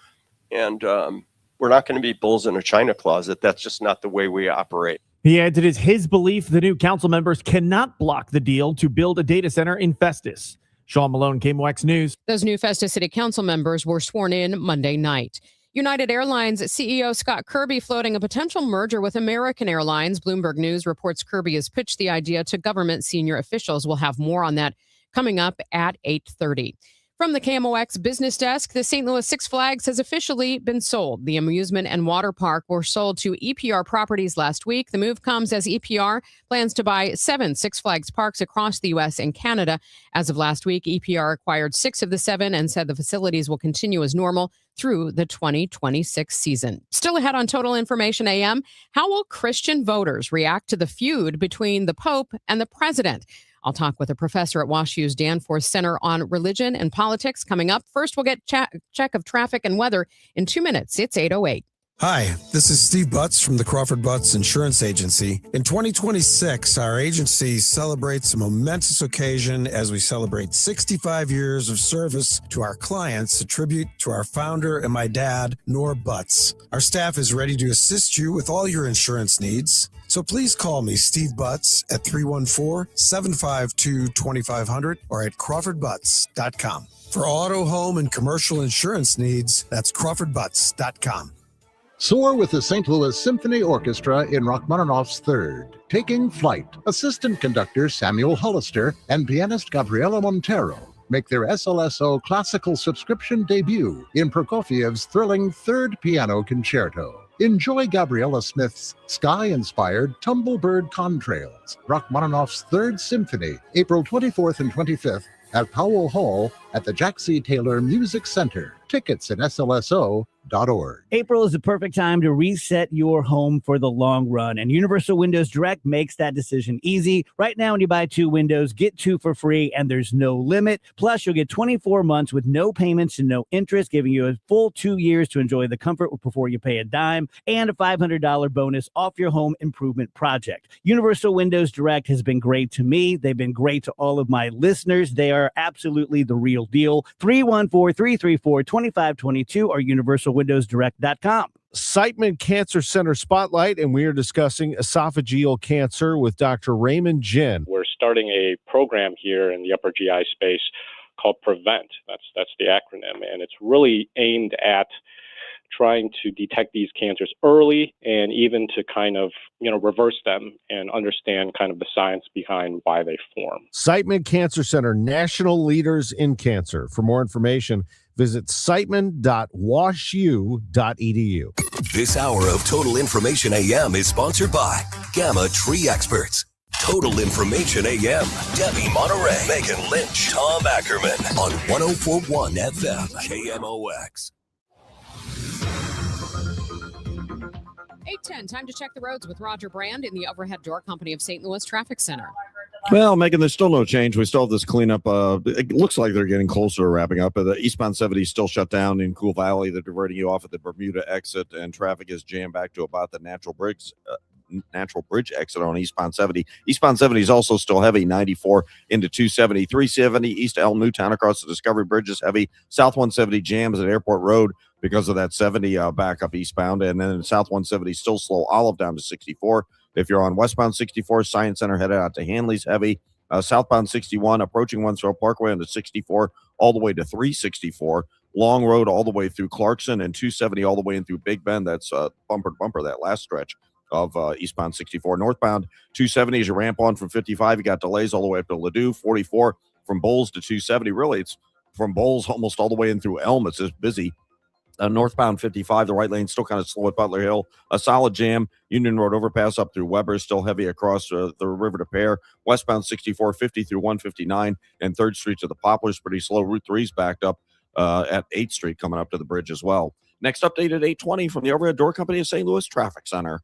And we're not going to be bulls in a china closet. That's just not the way we operate. He adds it is his belief the new council members cannot block the deal to build a data center in Festus. Sean Malone, KMOX News. Those new Festus City Council members were sworn in Monday night. United Airlines CEO Scott Kirby floating a potential merger with American Airlines. Bloomberg News reports Kirby has pitched the idea to government senior officials. We'll have more on that coming up at 8:30. From the KMOX business desk, the St. Louis Six Flags has officially been sold. The amusement and water park were sold to EPR Properties last week. The move comes as EPR plans to buy 7 Six Flags parks across the U.S. and Canada. As of last week, EPR acquired 6 of the 7 and said the facilities will continue as normal through the 2026 season. Still ahead on Total Information AM, how will Christian voters react to the feud between the Pope and the president? I'll talk with a professor at WashU's Danforth Center on Religion and Politics coming up. First, we'll get check of traffic and weather in 2 minutes. It's 8:08. Hi, this is Steve Butts from the Crawford Butts Insurance Agency. In 2026, our agency celebrates a momentous occasion as we celebrate 65 years of service to our clients, a tribute to our founder and my dad, Nor Butts. Our staff is ready to assist you with all your insurance needs. So please call me, Steve Butts, at 314-752-2500 or at crawfordbutts.com. For auto, home, and commercial insurance needs, that's crawfordbutts.com. Soar with the St. Louis Symphony Orchestra in Rachmaninoff's Third. Taking Flight. Assistant conductor Samuel Hollister and pianist Gabriela Montero make their SLSO classical subscription debut in Prokofiev's thrilling Third Piano Concerto. Enjoy Gabriela Smith's sky-inspired Tumblebird Contrails, Rachmaninoff's Third Symphony, April 24th and 25th at Powell Hall at the Jack C. Taylor Music Center. Tickets at slso.org. April is the perfect time to reset your home for the long run, and Universal Windows Direct makes that decision easy. Right now, when you buy 2 windows, get 2 for free, and there's no limit. Plus, you'll get 24 months with no payments and no interest, giving you a full 2 years to enjoy the comfort before you pay a dime, and a $500 bonus off your home improvement project. Universal Windows Direct has been great to me. They've been great to all of my listeners. They are absolutely the real deal. 314-334-2522 or universalwindowsdirect.com. Siteman Cancer Center Spotlight, and we are discussing esophageal cancer with Dr. Raymond Jin. We're starting a program here in the upper GI space called PREVENT. That's the acronym, and it's really aimed at trying to detect these cancers early and even to kind of, reverse them and understand kind of the science behind why they form. Siteman Cancer Center, national leaders in cancer. For more information, visit siteman.washu.edu. This hour of Total Information AM is sponsored by Gamma Tree Experts. Total Information AM, Debbie Monterey, Megan Lynch, Tom Ackerman on 104.1 FM, KMOX. 8:10, time to check the roads with Roger Brand in the Overhead Door Company of St. Louis Traffic Center. Well, Megan, there's still no change. We still have this cleanup. It looks like they're getting closer to wrapping up. The eastbound 70 is still shut down in Cool Valley. They're diverting you off at the Bermuda exit, and traffic is jammed back to about the Natural Bridge exit on eastbound 70. Eastbound 70 is also still heavy, 94 into 270. 370 east Elm Newtown across the Discovery Bridge is heavy. South 170 jams at Airport Road because of that 70 back up eastbound. And then South 170 still slow. Olive down to 64. If you're on westbound 64, Science Center headed out to Hanley's heavy. Southbound 61 approaching One Throw Parkway onto 64 all the way to 364. Long Road all the way through Clarkson, and 270 all the way in through Big Bend. That's bumper to bumper, that last stretch of eastbound 64. Northbound 270 as you ramp on from 55. You got delays all the way up to Ladue. 44 from Bowles to 270. Really, it's from Bowles almost all the way in through Elm. It's just busy. Northbound 55, the right lane still kind of slow at Butler Hill. A solid jam. Union Road overpass up through Weber, still heavy across the river to Pear. Westbound 64, 50 through 159, and 3rd Street to the Poplars, pretty slow. Route 3's backed up at 8th Street coming up to the bridge as well. Next update at 8:20 from the Overhead Door Company of St. Louis Traffic Center.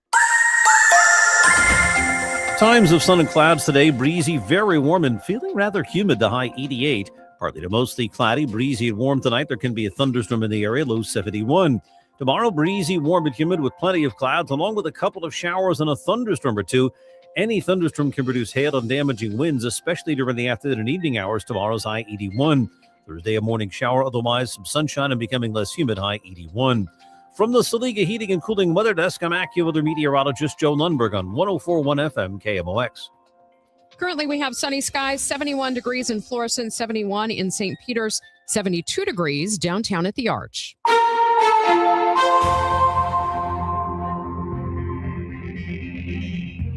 Times of sun and clouds today, breezy, very warm, and feeling rather humid, the high 88. Partly to mostly cloudy, breezy and warm tonight. There can be a thunderstorm in the area, low 71. Tomorrow, breezy, warm, and humid with plenty of clouds, along with a couple of showers and a thunderstorm or two. Any thunderstorm can produce hail and damaging winds, especially during the afternoon and evening hours. Tomorrow's high 81. Thursday, a morning shower, otherwise some sunshine and becoming less humid, high 81. From the Saliga Heating and Cooling Weather Desk, I'm AccuWeather meteorologist Joe Lundberg on 104.1 FM KMOX. Currently, we have sunny skies, 71 degrees in Florissant, 71 in St. Peter's, 72 degrees downtown at the Arch.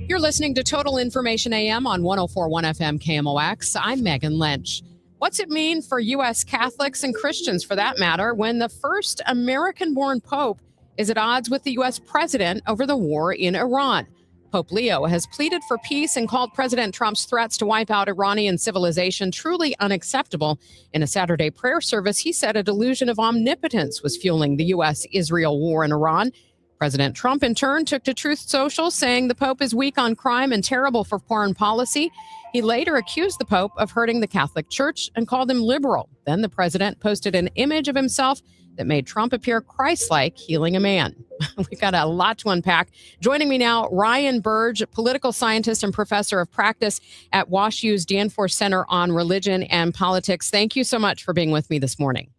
You're listening to Total Information AM on 104.1 FM KMOX. I'm Megan Lynch. What's it mean for U.S. Catholics and Christians, for that matter, when the first American-born Pope is at odds with the U.S. president over the war in Iran? Pope Leo has pleaded for peace and called President Trump's threats to wipe out Iranian civilization truly unacceptable. In a Saturday prayer service, he said a delusion of omnipotence was fueling the U.S.-Israel war in Iran. President Trump, in turn, took to Truth Social, saying the Pope is weak on crime and terrible for foreign policy. He later accused the Pope of hurting the Catholic Church and called him liberal. Then the president posted an image of himself that made Trump appear Christ-like, healing a man. We've got a lot to unpack. Joining me now, Ryan Burge, political scientist and professor of practice at WashU's Danforth Center on Religion and Politics. Thank you so much for being with me this morning.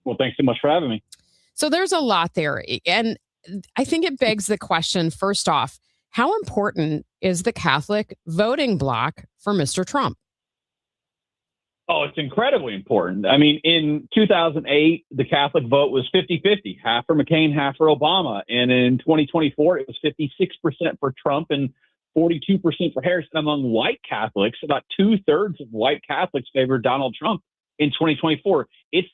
Well, thanks so much for having me. So there's a lot there. And I think it begs the question, first off, how important is the Catholic voting bloc for Mr. Trump? Oh, it's incredibly important. I mean, in 2008, the Catholic vote was 50-50, half for McCain, half for Obama. And in 2024, it was 56% for Trump and 42% for Harris. And among white Catholics, about 2/3 of white Catholics favored Donald Trump in 2024. It's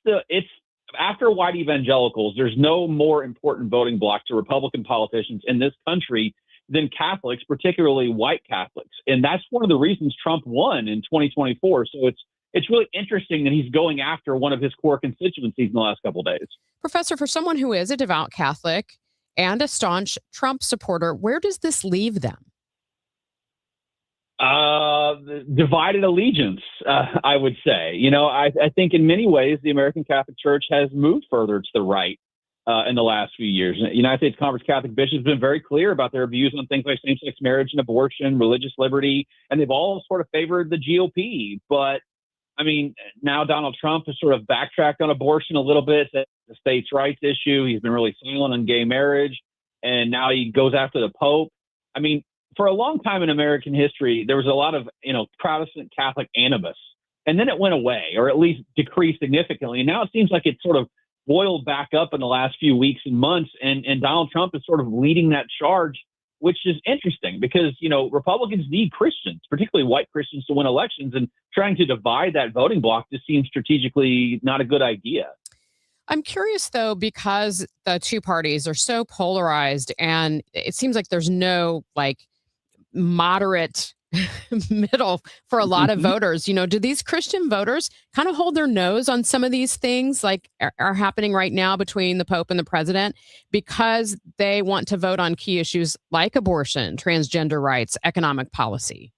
after white evangelicals, there's no more important voting bloc to Republican politicians in this country than Catholics, particularly white Catholics. And that's one of the reasons Trump won in 2024. So it's really interesting that he's going after one of his core constituencies in the last couple of days. Professor, for someone who is a devout Catholic and a staunch Trump supporter, where does this leave them? Divided allegiance, I would say. You know, I think in many ways the American Catholic Church has moved further to the right in the last few years. The United States Conference of Catholic Bishops have been very clear about their views on things like same-sex marriage and abortion, religious liberty, and they've all sort of favored the GOP. But, I mean, now Donald Trump has sort of backtracked on abortion a little bit, the states' rights issue. He's been really silent on gay marriage, and now he goes after the Pope. I mean, for a long time in American history, there was a lot of, Protestant Catholic animus, and then it went away, or at least decreased significantly. And now it seems like it's sort of boiled back up in the last few weeks and months, and Donald Trump is sort of leading that charge, which is interesting because, Republicans need Christians, particularly white Christians, to win elections, and trying to divide that voting bloc just seems strategically not a good idea. I'm curious, though, because the two parties are so polarized and it seems like there's no moderate middle for a lot of voters. Do these Christian voters kind of hold their nose on some of these things like are happening right now between the Pope and the president because they want to vote on key issues like abortion, transgender rights, economic policy?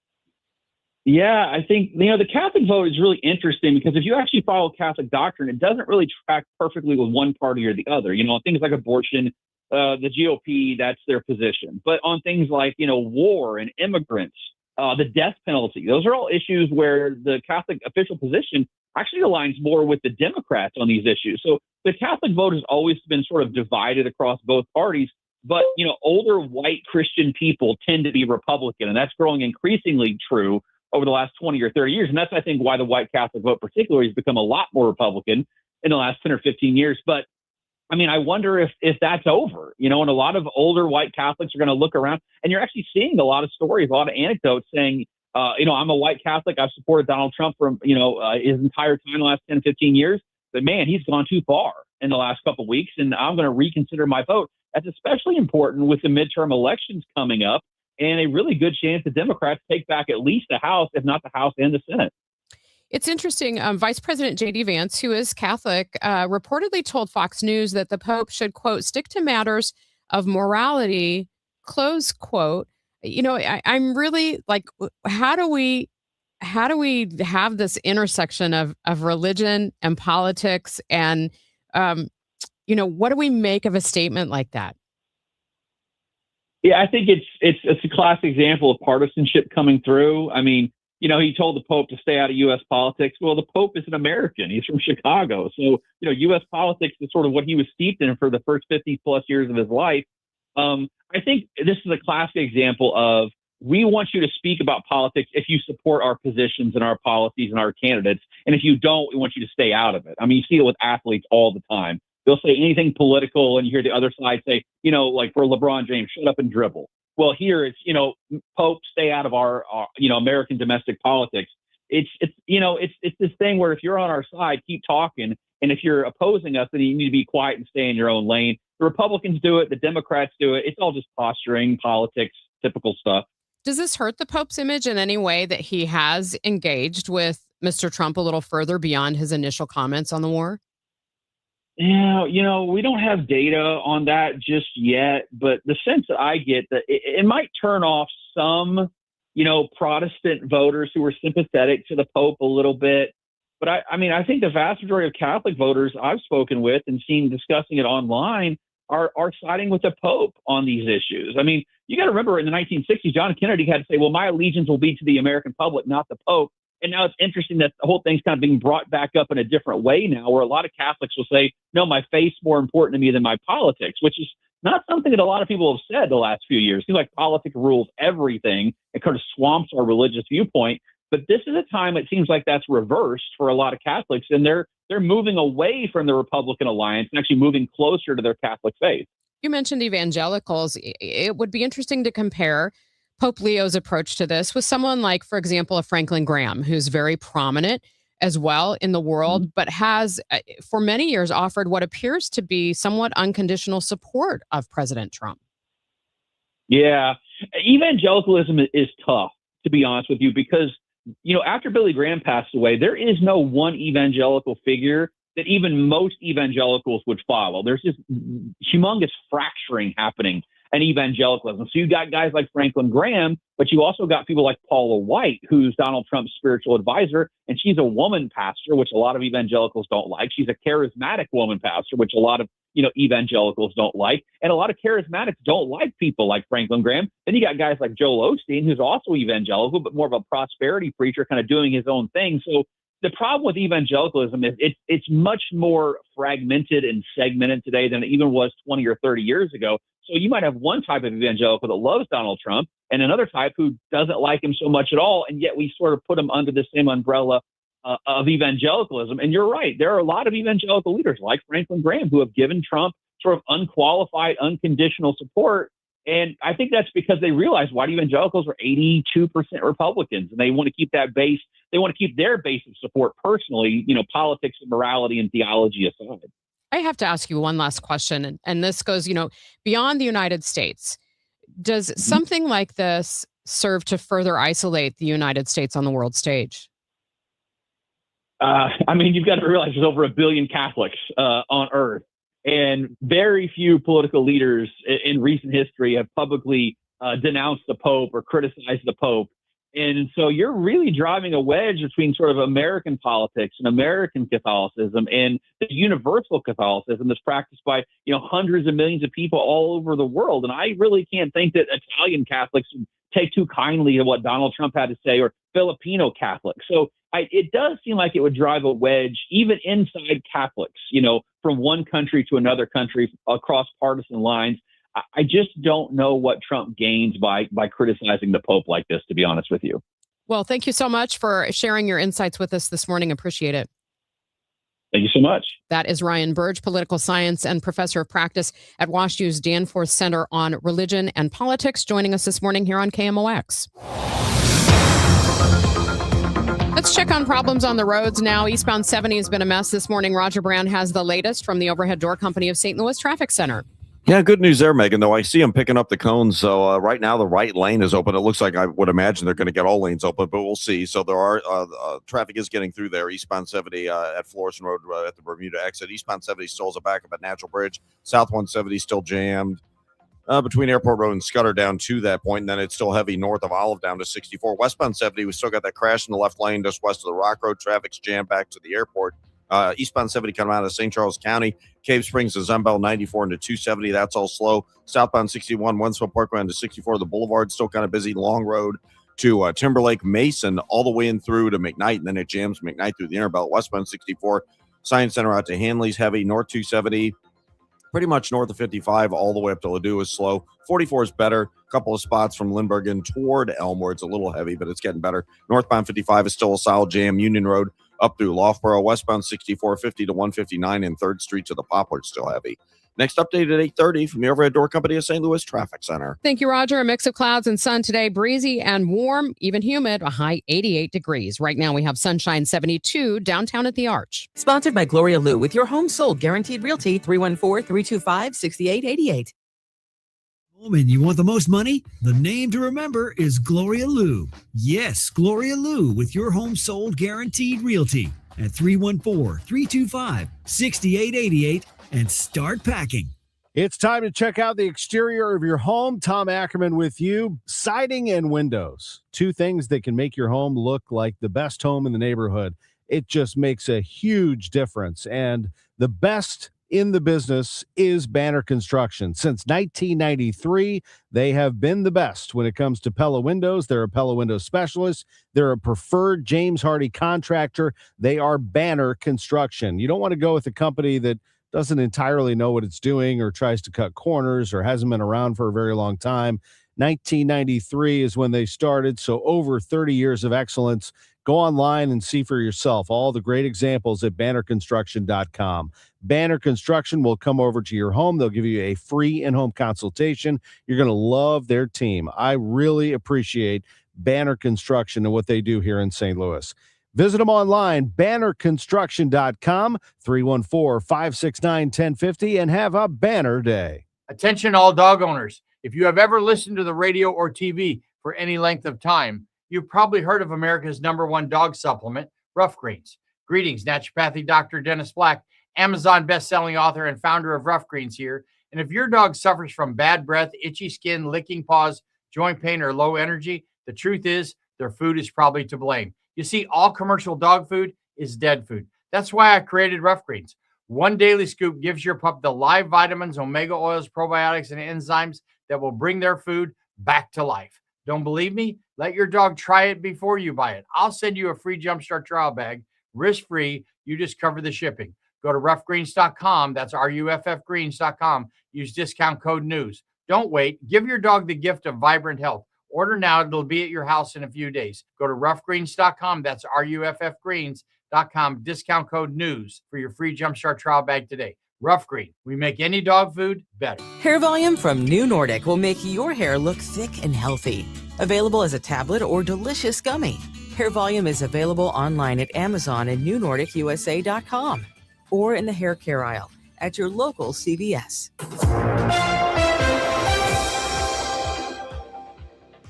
Yeah, I think, the Catholic vote is really interesting because if you actually follow Catholic doctrine, it doesn't really track perfectly with one party or the other. Things like abortion, the GOP, that's their position. But on things like, war and immigrants, the death penalty, those are all issues where the Catholic official position actually aligns more with the Democrats on these issues. So the Catholic vote has always been sort of divided across both parties. But, older white Christian people tend to be Republican, and that's growing increasingly true over the last 20 or 30 years. And that's, I think, why the white Catholic vote particularly has become a lot more Republican in the last 10 or 15 years. But I mean, I wonder if that's over, and a lot of older white Catholics are going to look around, and you're actually seeing a lot of stories, a lot of anecdotes saying, I'm a white Catholic. I've supported Donald Trump for, his entire time, the last 10, 15 years. But man, he's gone too far in the last couple of weeks, and I'm going to reconsider my vote. That's especially important with the midterm elections coming up and a really good chance the Democrats take back at least the House, if not the House and the Senate. It's interesting. Vice President J.D. Vance, who is Catholic, reportedly told Fox News that the Pope should, quote, stick to matters of morality, close quote. I'm really how do we have this intersection of religion and politics? And, what do we make of a statement like that? Yeah, I think it's a classic example of partisanship coming through. I mean, he told the Pope to stay out of U.S. politics. Well, the Pope is an American. He's from Chicago. So, U.S. politics is sort of what he was steeped in for the first 50 plus years of his life. I think this is a classic example of, we want you to speak about politics if you support our positions and our policies and our candidates. And if you don't, we want you to stay out of it. I mean, you see it with athletes all the time. They'll say anything political, and you hear the other side say, like for LeBron James, shut up and dribble. Well, here it's, Pope, stay out of our American domestic politics. It's this thing where if you're on our side, keep talking. And if you're opposing us, then you need to be quiet and stay in your own lane. The Republicans do it. The Democrats do it. It's all just posturing, politics, typical stuff. Does this hurt the Pope's image in any way that he has engaged with Mr. Trump a little further beyond his initial comments on the war? Yeah, we don't have data on that just yet, but the sense that I get that it might turn off some, Protestant voters who are sympathetic to the Pope a little bit. But I think the vast majority of Catholic voters I've spoken with and seen discussing it online are siding with the Pope on these issues. I mean, you got to remember in the 1960s, John Kennedy had to say, well, my allegiance will be to the American public, not the Pope. And now it's interesting that the whole thing's kind of being brought back up in a different way now, where a lot of Catholics will say, no, my faith's more important to me than my politics, which is not something that a lot of people have said the last few years. It seems like politics rules everything. It kind of swamps our religious viewpoint. But this is a time it seems like that's reversed for a lot of Catholics, and they're moving away from the Republican alliance and actually moving closer to their Catholic faith. You mentioned evangelicals. It would be interesting to compare Pope Leo's approach to this with someone like, for example, a Franklin Graham, who's very prominent as well in the world, but has for many years offered what appears to be somewhat unconditional support of President Trump. Yeah, evangelicalism is tough, to be honest with you, because after Billy Graham passed away, there is no one evangelical figure that even most evangelicals would follow. There's this humongous fracturing happening in evangelicalism. So you got guys like Franklin Graham, but you also got people like Paula White, who's Donald Trump's spiritual advisor, and she's a woman pastor, which a lot of evangelicals don't like. She's a charismatic woman pastor, which a lot of evangelicals don't like. And a lot of charismatics don't like people like Franklin Graham. Then you got guys like Joel Osteen, who's also evangelical, but more of a prosperity preacher, kind of doing his own thing. So the problem with evangelicalism is it's much more fragmented and segmented today than it even was 20 or 30 years ago. So you might have one type of evangelical that loves Donald Trump and another type who doesn't like him so much at all. And yet we sort of put them under the same umbrella of evangelicalism. And you're right. There are a lot of evangelical leaders like Franklin Graham who have given Trump sort of unqualified, unconditional support. And I think that's because they realize white evangelicals are 82% Republicans, and they want to keep that base. They want to keep their base of support personally, politics and morality and theology aside. I have to ask you one last question, and this goes, beyond the United States. Does something like this serve to further isolate the United States on the world stage? You've got to realize there's over 1 billion Catholics on Earth, and very few political leaders in recent history have publicly denounced the Pope or criticized the Pope. And so you're really driving a wedge between sort of American politics and American Catholicism and the universal Catholicism that's practiced by, hundreds of millions of people all over the world. And I really can't think that Italian Catholics would take too kindly to what Donald Trump had to say, or Filipino Catholics. So it does seem like it would drive a wedge even inside Catholics, from one country to another country across partisan lines. I just don't know what Trump gains by criticizing the Pope like this, to be honest with you. Well, thank you so much for sharing your insights with us this morning. Appreciate it. Thank you so much. That is Ryan Burge, political science and professor of practice at WashU's Danforth Center on Religion and Politics, joining us this morning here on KMOX. Let's check on problems on the roads now. Eastbound 70 has been a mess this morning. Roger Brown has the latest from the Overhead Door Company of St. Louis Traffic Center. Yeah, good news there, Megan, though. I see them picking up the cones. So right now the right lane is open. It looks like I would imagine they're going to get all lanes open, but we'll see. So there are traffic is getting through there. Eastbound 70 at Florissant Road at the Bermuda exit. Eastbound 70 still has a backup at Natural Bridge. South 170 still jammed between Airport Road and Scudder down to that point. And then it's still heavy north of Olive down to 64. Westbound 70, we still got that crash in the left lane just west of the Rock Road. Traffic's jammed back to the airport. Eastbound 70 coming out of St. Charles County, Cave Springs to Zembel 94 into 270. That's all slow. Southbound 61, Wentzville Parkway into 64. The Boulevard still kind of busy. Long Road to Timberlake, Mason, all the way in through to McKnight, and then it jams McKnight through the inner belt. Westbound 64, Science Center out to Hanley's heavy. North 270, pretty much north of 55, all the way up to Ladue is slow. 44 is better. A couple of spots from Lindbergh toward Elmore. It's a little heavy, but it's getting better. Northbound 55 is still a solid jam. Union Road up through Loughborough. Westbound 64, 50 to 159, and 3rd Street to the Poplar still heavy. Next update at 8:30 from the Overhead Door Company of St. Louis Traffic Center. Thank you, Roger. A mix of clouds and sun today, breezy and warm, even humid, a high 88 degrees. Right now we have sunshine 72 downtown at the Arch. Sponsored by Gloria Lou with your home sold guaranteed realty 314-325-6888. And you want the most money? The name to remember is Gloria Lou. Yes, Gloria Lou with your home sold guaranteed realty at 314-325-6888 and start packing. It's time to check out the exterior of your home. Tom Ackerman with you. Siding and windows, two things that can make your home look like the best home in the neighborhood. It just makes a huge difference. And the best in the business is Banner Construction. Since 1993, they have been the best when it comes to Pella windows. They're a Pella window specialist. They're a preferred James Hardie contractor. They are Banner Construction. You don't want to go with a company that doesn't entirely know what it's doing or tries to cut corners or hasn't been around for a very long time. 1993 is when they started, so over 30 years of excellence. Go online and see for yourself all the great examples at bannerconstruction.com. Banner Construction will come over to your home. They'll give you a free in-home consultation. You're going to love their team. I really appreciate Banner Construction and what they do here in St. Louis. Visit them online, bannerconstruction.com, 314-569-1050, and have a banner day. Attention all dog owners. If you have ever listened to the radio or TV for any length of time, you've probably heard of America's #1 dog supplement, Rough Greens. Greetings, naturopathic Dr. Dennis Black, Amazon best-selling author and founder of Rough Greens here. And if your dog suffers from bad breath, itchy skin, licking paws, joint pain, or low energy, the truth is their food is probably to blame. You see, all commercial dog food is dead food. That's why I created Rough Greens. One daily scoop gives your pup the live vitamins, omega oils, probiotics, and enzymes that will bring their food back to life. Don't believe me? Let your dog try it before you buy it. I'll send you a free Jumpstart trial bag, risk-free. You just cover the shipping. Go to roughgreens.com. That's RUFFgreens.com. Use discount code NEWS. Don't wait. Give your dog the gift of vibrant health. Order now. It'll be at your house in a few days. Go to roughgreens.com. That's RUFFgreens.com. Discount code NEWS for your free Jumpstart trial bag today. Rough Green. We make any dog food better. Hair Volume from New Nordic will make your hair look thick and healthy. Available as a tablet or delicious gummy. Hair Volume is available online at Amazon and newnordicusa.com or in the hair care aisle at your local CVS.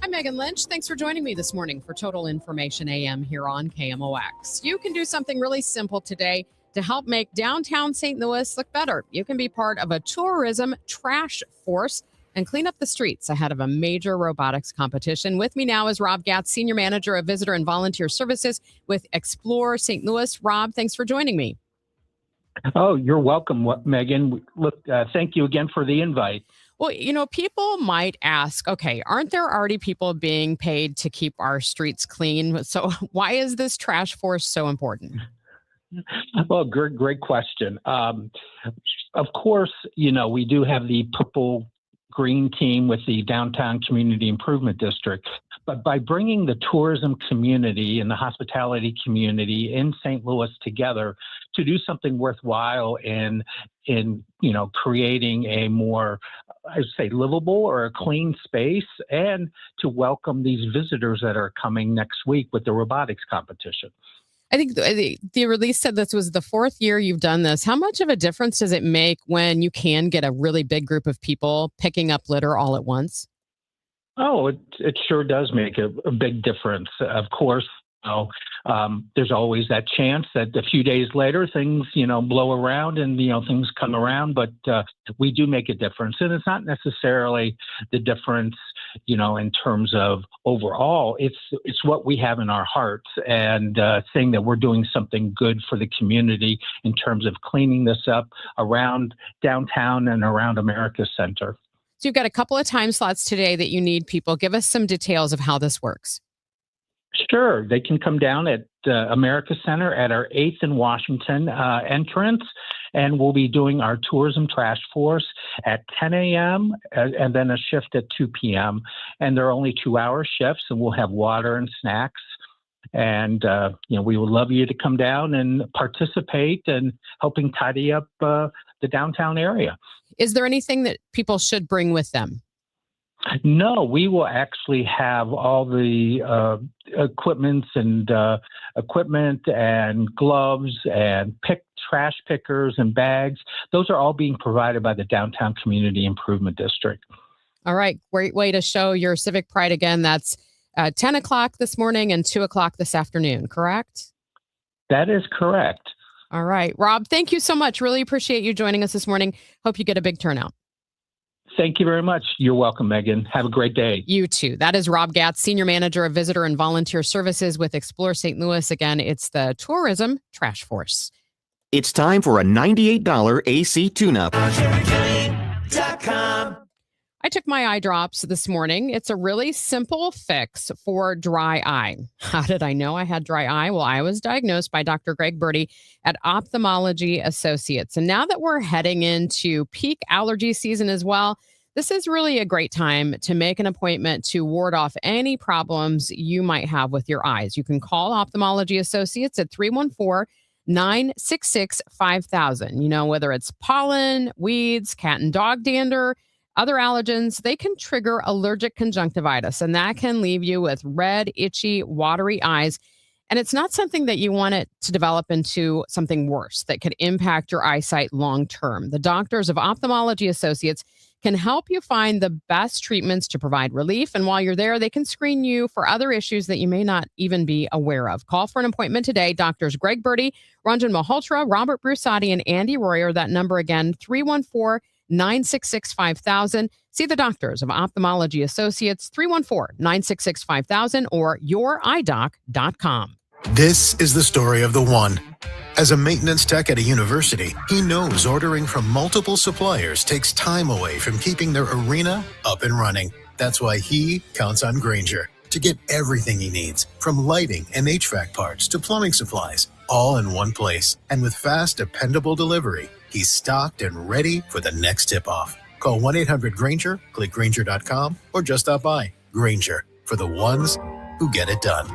I'm Megan Lynch. Thanks for joining me this morning for Total Information AM here on KMOX. You can do something really simple today to help make downtown St. Louis look better. You can be part of a tourism trash force and clean up the streets ahead of a major robotics competition. With me now is Rob Gatz, Senior Manager of Visitor and Volunteer Services with Explore St. Louis. Rob, thanks for joining me. Oh, you're welcome, Megan. Look, thank you again for the invite. Well, you know, people might ask, okay, aren't there already people being paid to keep our streets clean? So why is this trash force so important? Well, great question. Of course, you know, we do have the purple green team with the Downtown Community Improvement District. But by bringing the tourism community and the hospitality community in St. Louis together to do something worthwhile in you know, creating a more, I would say, livable or a clean space, and to welcome these visitors that are coming next week with the robotics competition. I think the release said this was the 4th year you've done this. How much of a difference does it make when you can get a really big group of people picking up litter all at once? Oh, it sure does make a big difference. Of course, you know, there's always that chance that a few days later things, you know, blow around and, you know, things come around. But we do make a difference. And it's not necessarily the difference, you know, in terms of overall. It's what we have in our hearts and saying that we're doing something good for the community in terms of cleaning this up around downtown and around America Center. So you've got a couple of time slots today that you need people. Give us some details of how this works. Sure. They can come down at America Center at our 8th and Washington entrance, and we'll be doing our Tourism Trash Force at 10 a.m. And then a shift at 2 p.m. And they're only 2-hour shifts, and we'll have water and snacks. And, we would love you to come down and participate in helping tidy up the downtown area. Is there anything that people should bring with them? No, we will actually have all the equipment and gloves and trash pickers and bags. Those are all being provided by the Downtown Community Improvement District. All right. Great way to show your civic pride again. That's 10 o'clock this morning and 2 o'clock this afternoon, correct? That is correct. All right. Rob, thank you so much. Really appreciate you joining us this morning. Hope you get a big turnout. Thank you very much. You're welcome, Megan. Have a great day. You too. That is Rob Gatz, Senior Manager of Visitor and Volunteer Services with Explore St. Louis. Again, it's the Tourism Trash Force. It's time for a $98 AC tune-up. I took my eye drops this morning. It's a really simple fix for dry eye. How did I know I had dry eye? Well, I was diagnosed by Dr. Greg Birdie at Ophthalmology Associates. And now that we're heading into peak allergy season as well, this is really a great time to make an appointment to ward off any problems you might have with your eyes. You can call Ophthalmology Associates at 314-966-5000. Whether it's pollen, weeds, cat and dog dander, other allergens, they can trigger allergic conjunctivitis, and that can leave you with red, itchy, watery eyes. And it's not something that you want it to develop into something worse that could impact your eyesight long term. The doctors of Ophthalmology Associates can help you find the best treatments to provide relief. And while you're there, they can screen you for other issues that you may not even be aware of. Call for an appointment today. Doctors Greg Birdie, Ranjan Malhotra, Robert Brusati, and Andy Royer. That number again, 314-966-5000. See the doctors of Ophthalmology Associates, 314-966-5000 or youridoc.com. This is the story of the one. As a maintenance tech at a university, he knows ordering from multiple suppliers takes time away from keeping their arena up and running. That's why he counts on Grainger to get everything he needs, from lighting and HVAC parts to plumbing supplies, all in one place. And with fast, dependable delivery, he's stocked and ready for the next tip-off. Call 1-800-GRAINGER, click Grainger.com, or just stop by. Grainger, for the ones who get it done.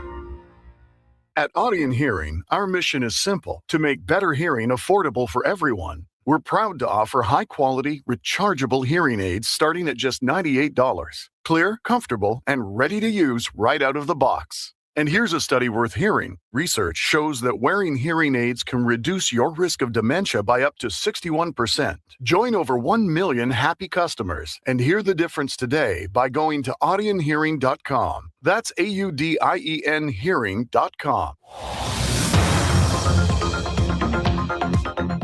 At Audion Hearing, our mission is simple: to make better hearing affordable for everyone. We're proud to offer high-quality, rechargeable hearing aids starting at just $98. Clear, comfortable, and ready to use right out of the box. And here's a study worth hearing. Research shows that wearing hearing aids can reduce your risk of dementia by up to 61%. Join over 1 million happy customers and hear the difference today by going to audionhearing.com. That's AUDIEN hearing.com.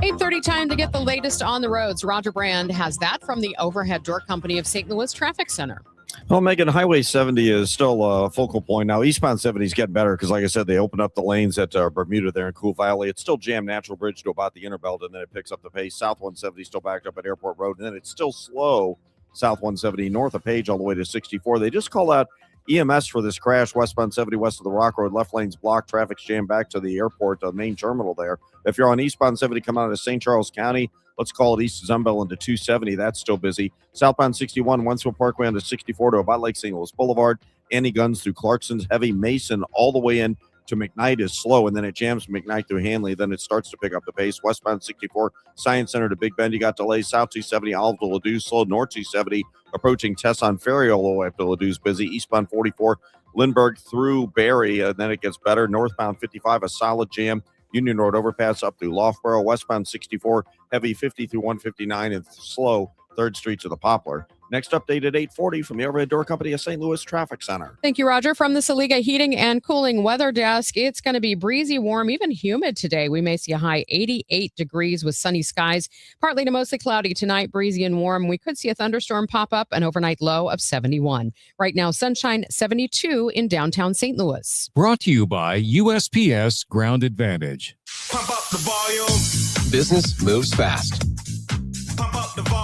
8:30 time to get the latest on the roads. Roger Brand has that from the Overhead Door Company of St. Louis Traffic Center. Well, Megan, Highway 70 is still a focal point. Now, eastbound 70 is getting better because, like I said, they opened up the lanes at Bermuda there in Cool Valley. It's still jammed Natural Bridge to about the inner belt, and then it picks up the pace. South 170 still backed up at Airport Road, and then it's still slow South 170 north of Page all the way to 64. They just call out EMS for this crash. Westbound 70 west of the Rock Road, left lane's blocked. Traffic's jammed back to the airport, the main terminal there. If you're on eastbound 70 coming out of St. Charles County, let's call it east of Zumbel into 270. That's still busy. Southbound 61, Wentzville Parkway onto 64 to about Lake St. Louis Boulevard. Annie Guns through Clarkson's, heavy Mason all the way in to McKnight is slow, and then it jams McKnight through Hanley. Then it starts to pick up the pace. Westbound 64, Science Center to Big Bend, you got delays. South 270, Olive to Ladue, slow. North 270, approaching Tesson Ferry all the way up to Ladou's busy. Eastbound 44, Lindbergh through Barry, and then it gets better. Northbound 55, a solid jam. Union Road overpass up through Loughborough. Westbound 64, heavy 50 through 159, and slow 3rd Street to the Poplar. Next update at 8:40 from the Overhead Door Company of St. Louis Traffic Center. Thank you, Roger. From the Saliga Heating and Cooling Weather Desk, it's going to be breezy, warm, even humid today. We may see a high 88 degrees with sunny skies. Partly to mostly cloudy tonight, breezy and warm. We could see a thunderstorm pop up, an overnight low of 71. Right now, sunshine 72 in downtown St. Louis. Brought to you by USPS Ground Advantage. Pump up the volume. Business moves fast.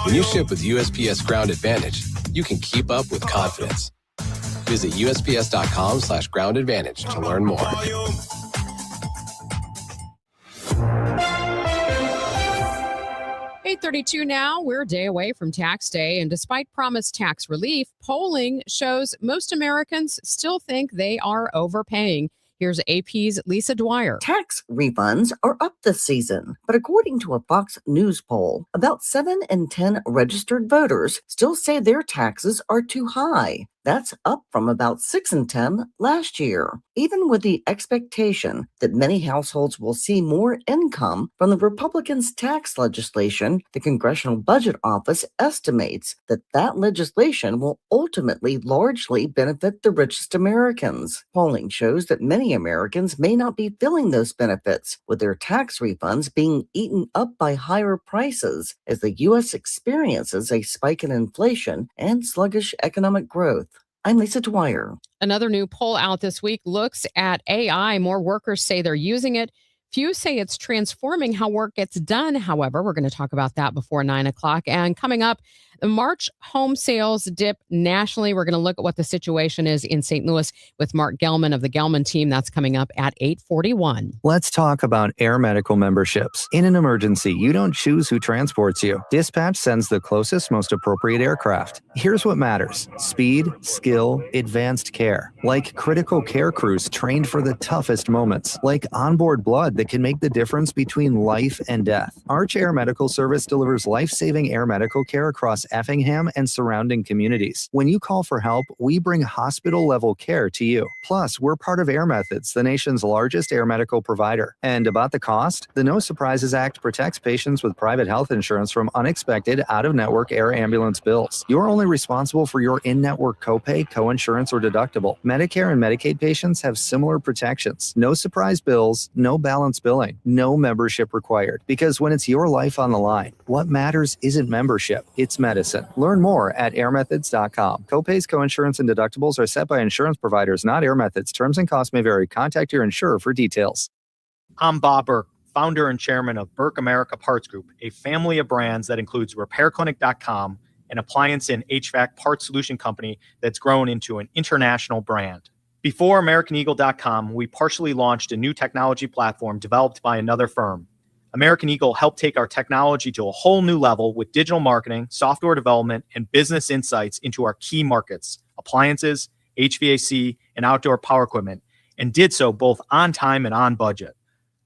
When you ship with USPS Ground Advantage, you can keep up with confidence. Visit USPS.com/groundadvantage to learn more. $8:32 now. We're a day away from tax day, and despite promised tax relief, polling shows most Americans still think they are overpaying. Here's AP's Lisa Dwyer. Tax refunds are up this season, but according to a Fox News poll, about 7 in 10 registered voters still say their taxes are too high. That's up from about 6 in 10 last year. Even with the expectation that many households will see more income from the Republicans' tax legislation, the Congressional Budget Office estimates that that legislation will ultimately largely benefit the richest Americans. Polling shows that many Americans may not be feeling those benefits, with their tax refunds being eaten up by higher prices as the U.S. experiences a spike in inflation and sluggish economic growth. I'm Lisa Dwyer. Another new poll out this week looks at AI. More workers say they're using it. Few say it's transforming how work gets done. However, we're going to talk about that before 9 o'clock. And coming up, the March home sales dip nationally. We're going to look at what the situation is in St. Louis with Mark Gelman of the Gelman team. That's coming up at 8:41. Let's talk about air medical memberships. In an emergency, you don't choose who transports you. Dispatch sends the closest, most appropriate aircraft. Here's what matters: speed, skill, advanced care. Like critical care crews trained for the toughest moments. Like onboard blood that can make the difference between life and death. Arch Air Medical Service delivers life-saving air medical care across Effingham and surrounding communities. When you call for help, we bring hospital-level care to you. Plus, we're part of Air Methods, the nation's largest air medical provider. And about the cost, the No Surprises Act protects patients with private health insurance from unexpected out-of-network air ambulance bills. You're only responsible for your in-network copay, coinsurance, or deductible. Medicare and Medicaid patients have similar protections. No surprise bills, no balance billing, no membership required. Because when it's your life on the line, what matters isn't membership, it's medicine. Learn more at airmethods.com. Copays, coinsurance, and deductibles are set by insurance providers, not Air Methods. Terms and costs may vary. Contact your insurer for details. I'm Bob Burke, founder and chairman of Burke America Parts Group, a family of brands that includes RepairClinic.com, an appliance and HVAC parts solution company that's grown into an international brand. Before AmericanEagle.com, we partially launched a new technology platform developed by another firm. American Eagle helped take our technology to a whole new level with digital marketing, software development, and business insights into our key markets, appliances, HVAC, and outdoor power equipment, and did so both on time and on budget.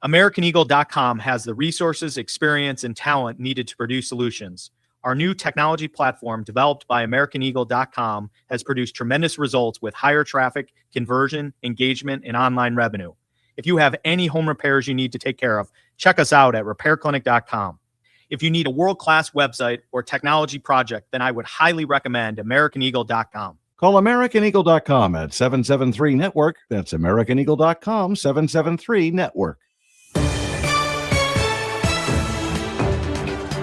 AmericanEagle.com has the resources, experience, and talent needed to produce solutions. Our new technology platform, developed by AmericanEagle.com, has produced tremendous results with higher traffic, conversion, engagement, and online revenue. If you have any home repairs you need to take care of, check us out at RepairClinic.com. If you need a world-class website or technology project, then I would highly recommend AmericanEagle.com. Call AmericanEagle.com at 773-NETWORK. That's AmericanEagle.com, 773-NETWORK.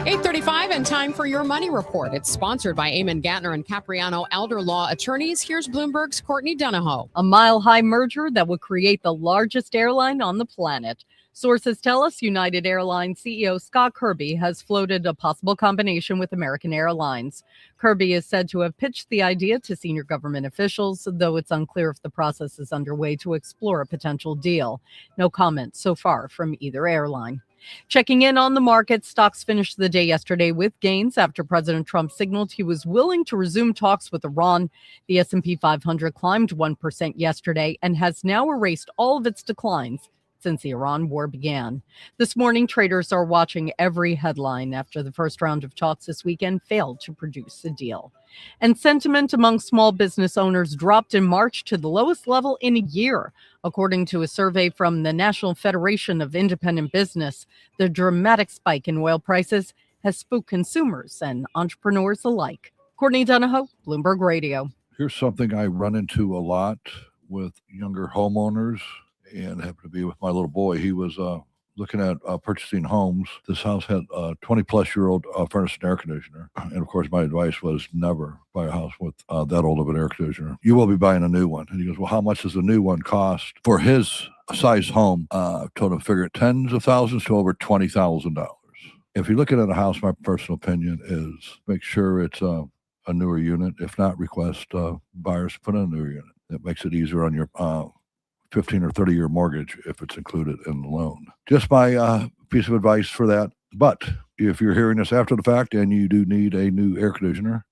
8:35 and time for your money report. It's sponsored by Eamon Gatner and Capriano Elder Law Attorneys. Here's Bloomberg's Courtney Donahoe. A mile-high merger that would create the largest airline on the planet. Sources tell us United Airlines CEO Scott Kirby has floated a possible combination with American Airlines. Kirby is said to have pitched the idea to senior government officials, though it's unclear if the process is underway to explore a potential deal. No comment so far from either airline. Checking in on the market, stocks finished the day yesterday with gains after President Trump signaled he was willing to resume talks with Iran. The S&P 500 climbed 1% yesterday and has now erased all of its declines since the Iran war began. This morning, traders are watching every headline after the first round of talks this weekend failed to produce a deal. And sentiment among small business owners dropped in March to the lowest level in a year. According to a survey from the National Federation of Independent Business, the dramatic spike in oil prices has spooked consumers and entrepreneurs alike. Courtney Donahoe, Bloomberg Radio. Here's something I run into a lot with younger homeowners, and happened to be with my little boy. He was looking at purchasing homes. This house had a 20-plus-year-old furnace and air conditioner. And, of course, my advice was never buy a house with that old of an air conditioner. You will be buying a new one. And he goes, well, how much does the new one cost? For his size home, told him figure tens of thousands to over $20,000. If you're looking at a house, my personal opinion is make sure it's a a newer unit. If not, request buyers to put in a newer unit. That makes it easier on your 15 or 30-year mortgage if it's included in the loan. Just my piece of advice for that. But if you're hearing this after the fact and you do need a new air conditioner,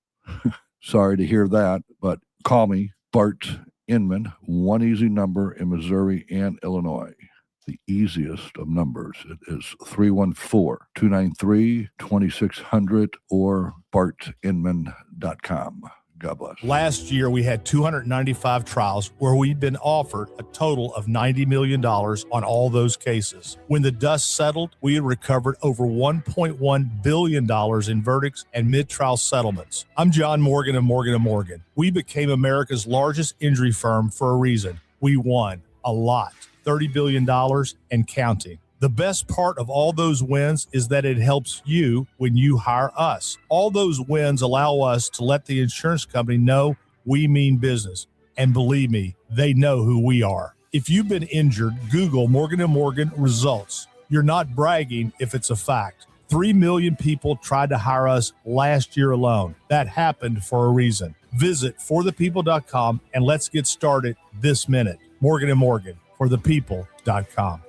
sorry to hear that, but call me, Bart Inman, one easy number in Missouri and Illinois. The easiest of numbers. It is 314-293-2600 or bartinman.com. God bless. Last year, we had 295 trials where we'd been offered a total of $90 million on all those cases. When the dust settled, we had recovered over $1.1 billion in verdicts and mid-trial settlements. I'm John Morgan of Morgan & Morgan. We became America's largest injury firm for a reason. We won a lot, $30 billion and counting. The best part of all those wins is that it helps you when you hire us. All those wins allow us to let the insurance company know we mean business. And believe me, they know who we are. If you've been injured, Google Morgan & Morgan results. You're not bragging if it's a fact. 3 million people tried to hire us last year alone. That happened for a reason. Visit forthepeople.com and let's get started this minute. Morgan & Morgan, forthepeople.com.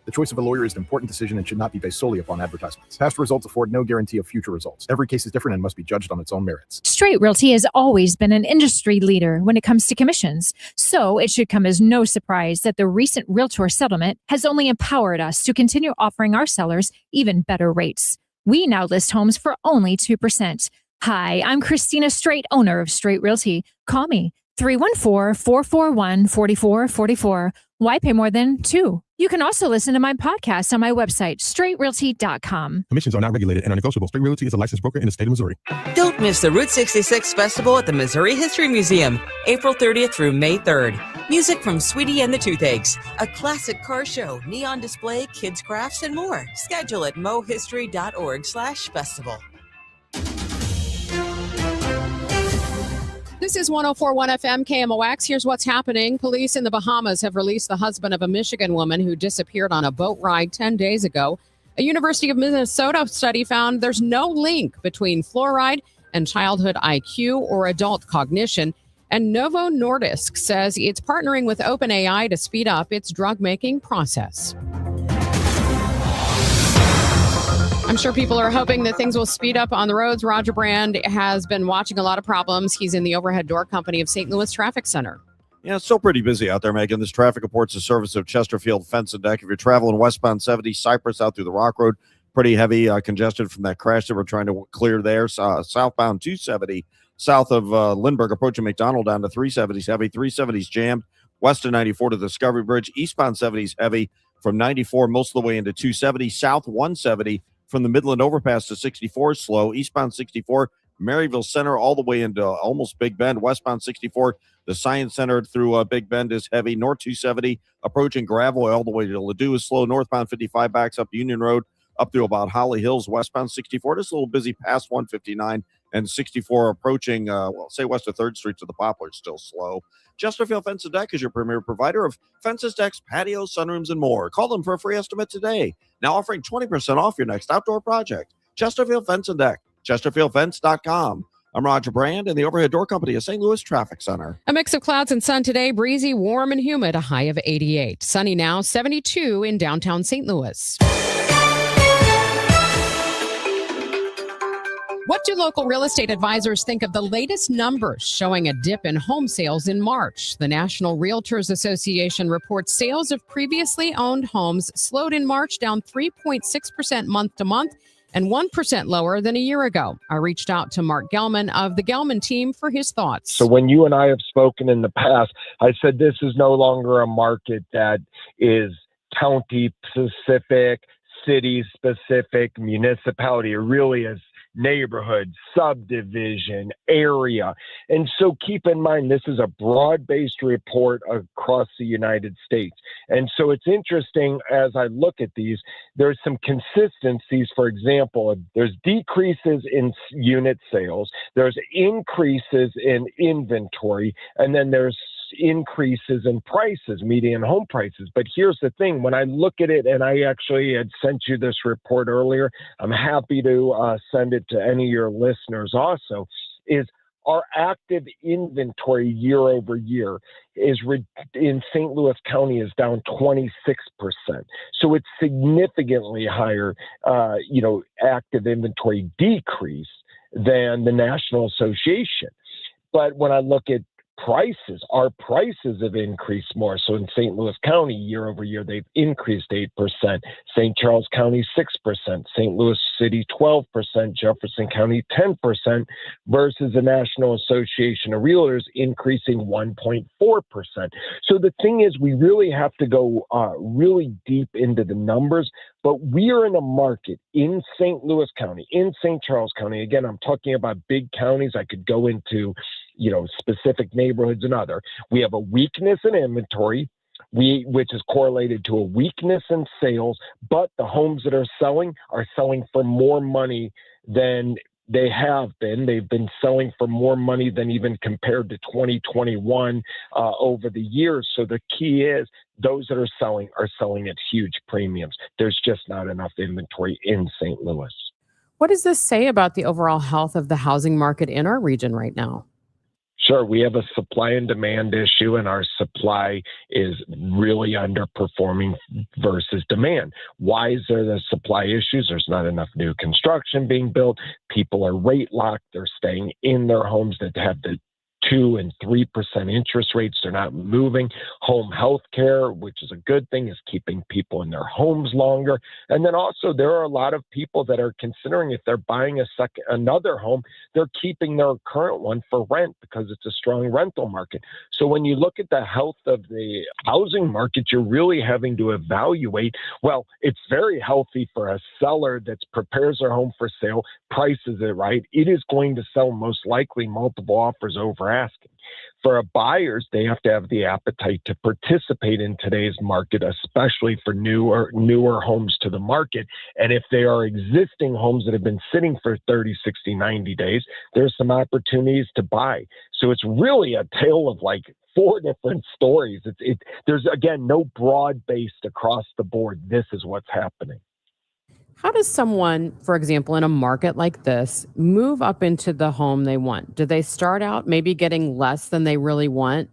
The choice of a lawyer is an important decision and should not be based solely upon advertisements. Past results afford no guarantee of future results. Every case is different and must be judged on its own merits. Straight Realty has always been an industry leader when it comes to commissions. So it should come as no surprise that the recent Realtor settlement has only empowered us to continue offering our sellers even better rates. We now list homes for only 2%. Hi, I'm Christina Straight, owner of Straight Realty. Call me 314-441-4444. Why pay more than 2? You can also listen to my podcast on my website, straightrealty.com. Commissions are not regulated and are negotiable. Straight Realty is a licensed broker in the state of Missouri. Don't miss the Route 66 Festival at the Missouri History Museum, April 30th through May 3rd. Music from Sweetie and the Toothaches, a classic car show, neon display, kids' crafts, and more. Schedule at mohistory.org/festival. This is 104.1 FM KMOX. Here's what's happening. Police in the Bahamas have released the husband of a Michigan woman who disappeared on a boat ride 10 days ago. A University of Minnesota study found there's no link between fluoride and childhood IQ or adult cognition. And Novo Nordisk says it's partnering with OpenAI to speed up its drug-making process. I'm sure people are hoping that things will speed up on the roads. Roger Brand has been watching a lot of problems. He's in the overhead door company of St. Louis Traffic Center. Yeah, it's still pretty busy out there, Megan. This traffic reports the service of Chesterfield Fence and Deck. If you're traveling westbound 70, Cypress out through the Rock Road, pretty heavy congested from that crash that we're trying to clear there. Southbound 270, south of Lindbergh, approaching McDonald down to 370's heavy. 370's jammed. West of 94 to the Discovery Bridge. Eastbound 70's heavy from 94 most of the way into 270. South 170 from the Midland Overpass to 64 is slow. Eastbound 64, Maryville Center all the way into almost Big Bend. Westbound 64, the Science Center through Big Bend is heavy. North 270 approaching Gravois all the way to Ladue is slow. Northbound 55 backs up Union Road up to about Holly Hills. Westbound 64 just a little busy past 159 and 64 approaching, say west of 3rd Street to the Poplar, still slow. Chesterfield Fence and Deck is your premier provider of fences, decks, patios, sunrooms, and more. Call them for a free estimate today. Now offering 20% off your next outdoor project. Chesterfield Fence and Deck, chesterfieldfence.com. I'm Roger Brand in the overhead door company of St. Louis Traffic Center. A mix of clouds and sun today, breezy, warm, and humid, a high of 88. Sunny now, 72 in downtown St. Louis. What do local real estate advisors think of the latest numbers showing a dip in home sales in March? The National Realtors Association reports sales of previously owned homes slowed in March, down 3.6% month to month and 1% lower than a year ago. I reached out to Mark Gelman of the Gelman team for his thoughts. So when you and I have spoken in the past, I said this is no longer a market that is county specific, city specific, municipality. It really is neighborhood, subdivision, area. And so keep in mind, this is a broad-based report across the United States. And so it's interesting as I look at these, there's some consistencies. For example, there's decreases in unit sales, there's increases in inventory, and then there's increases in prices, median home prices. But here's the thing, when I look at it, and I actually had sent you this report earlier, I'm happy to send it to any of your listeners also. is our active inventory year over year is in St. Louis County is down 26%. So it's significantly higher, active inventory decrease than the National Association. But when I look at prices, our prices have increased more. So in St. Louis County, year over year, they've increased 8%, St. Charles County, 6%, St. Louis City, 12%, Jefferson County, 10%, versus the National Association of Realtors increasing 1.4%. So the thing is, we really have to go really deep into the numbers, but we are in a market in St. Louis County, in St. Charles County. Again, I'm talking about big counties. I could go into specific neighborhoods and other. We have a weakness in inventory, which is correlated to a weakness in sales, but the homes that are selling for more money than they have been. They've been selling for more money than even compared to 2021 over the years. So the key is those that are selling at huge premiums. There's just not enough inventory in St. Louis. What does this say about the overall health of the housing market in our region right now? Sure, we have a supply and demand issue, and our supply is really underperforming versus demand. Why is there the supply issues? There's not enough new construction being built. People are rate locked. They're staying in their homes that have the 2 and 3% interest rates. They're not moving. Home health care, which is a good thing, is keeping people in their homes longer. And then also there are a lot of people that are considering, if they're buying another home, they're keeping their current one for rent because it's a strong rental market. So when you look at the health of the housing market, you're really having to evaluate, well, it's very healthy for a seller that prepares their home for sale, prices it right. It is going to sell most likely multiple offers over asking. For buyers, they have to have the appetite to participate in today's market, especially for newer homes to the market. And if they are existing homes that have been sitting for 30, 60, 90 days, there's some opportunities to buy. So it's really a tale of like 4 different stories. There's, again, no broad-based across the board. This is what's happening. How does someone, for example, in a market like this, move up into the home they want? Do they start out maybe getting less than they really want?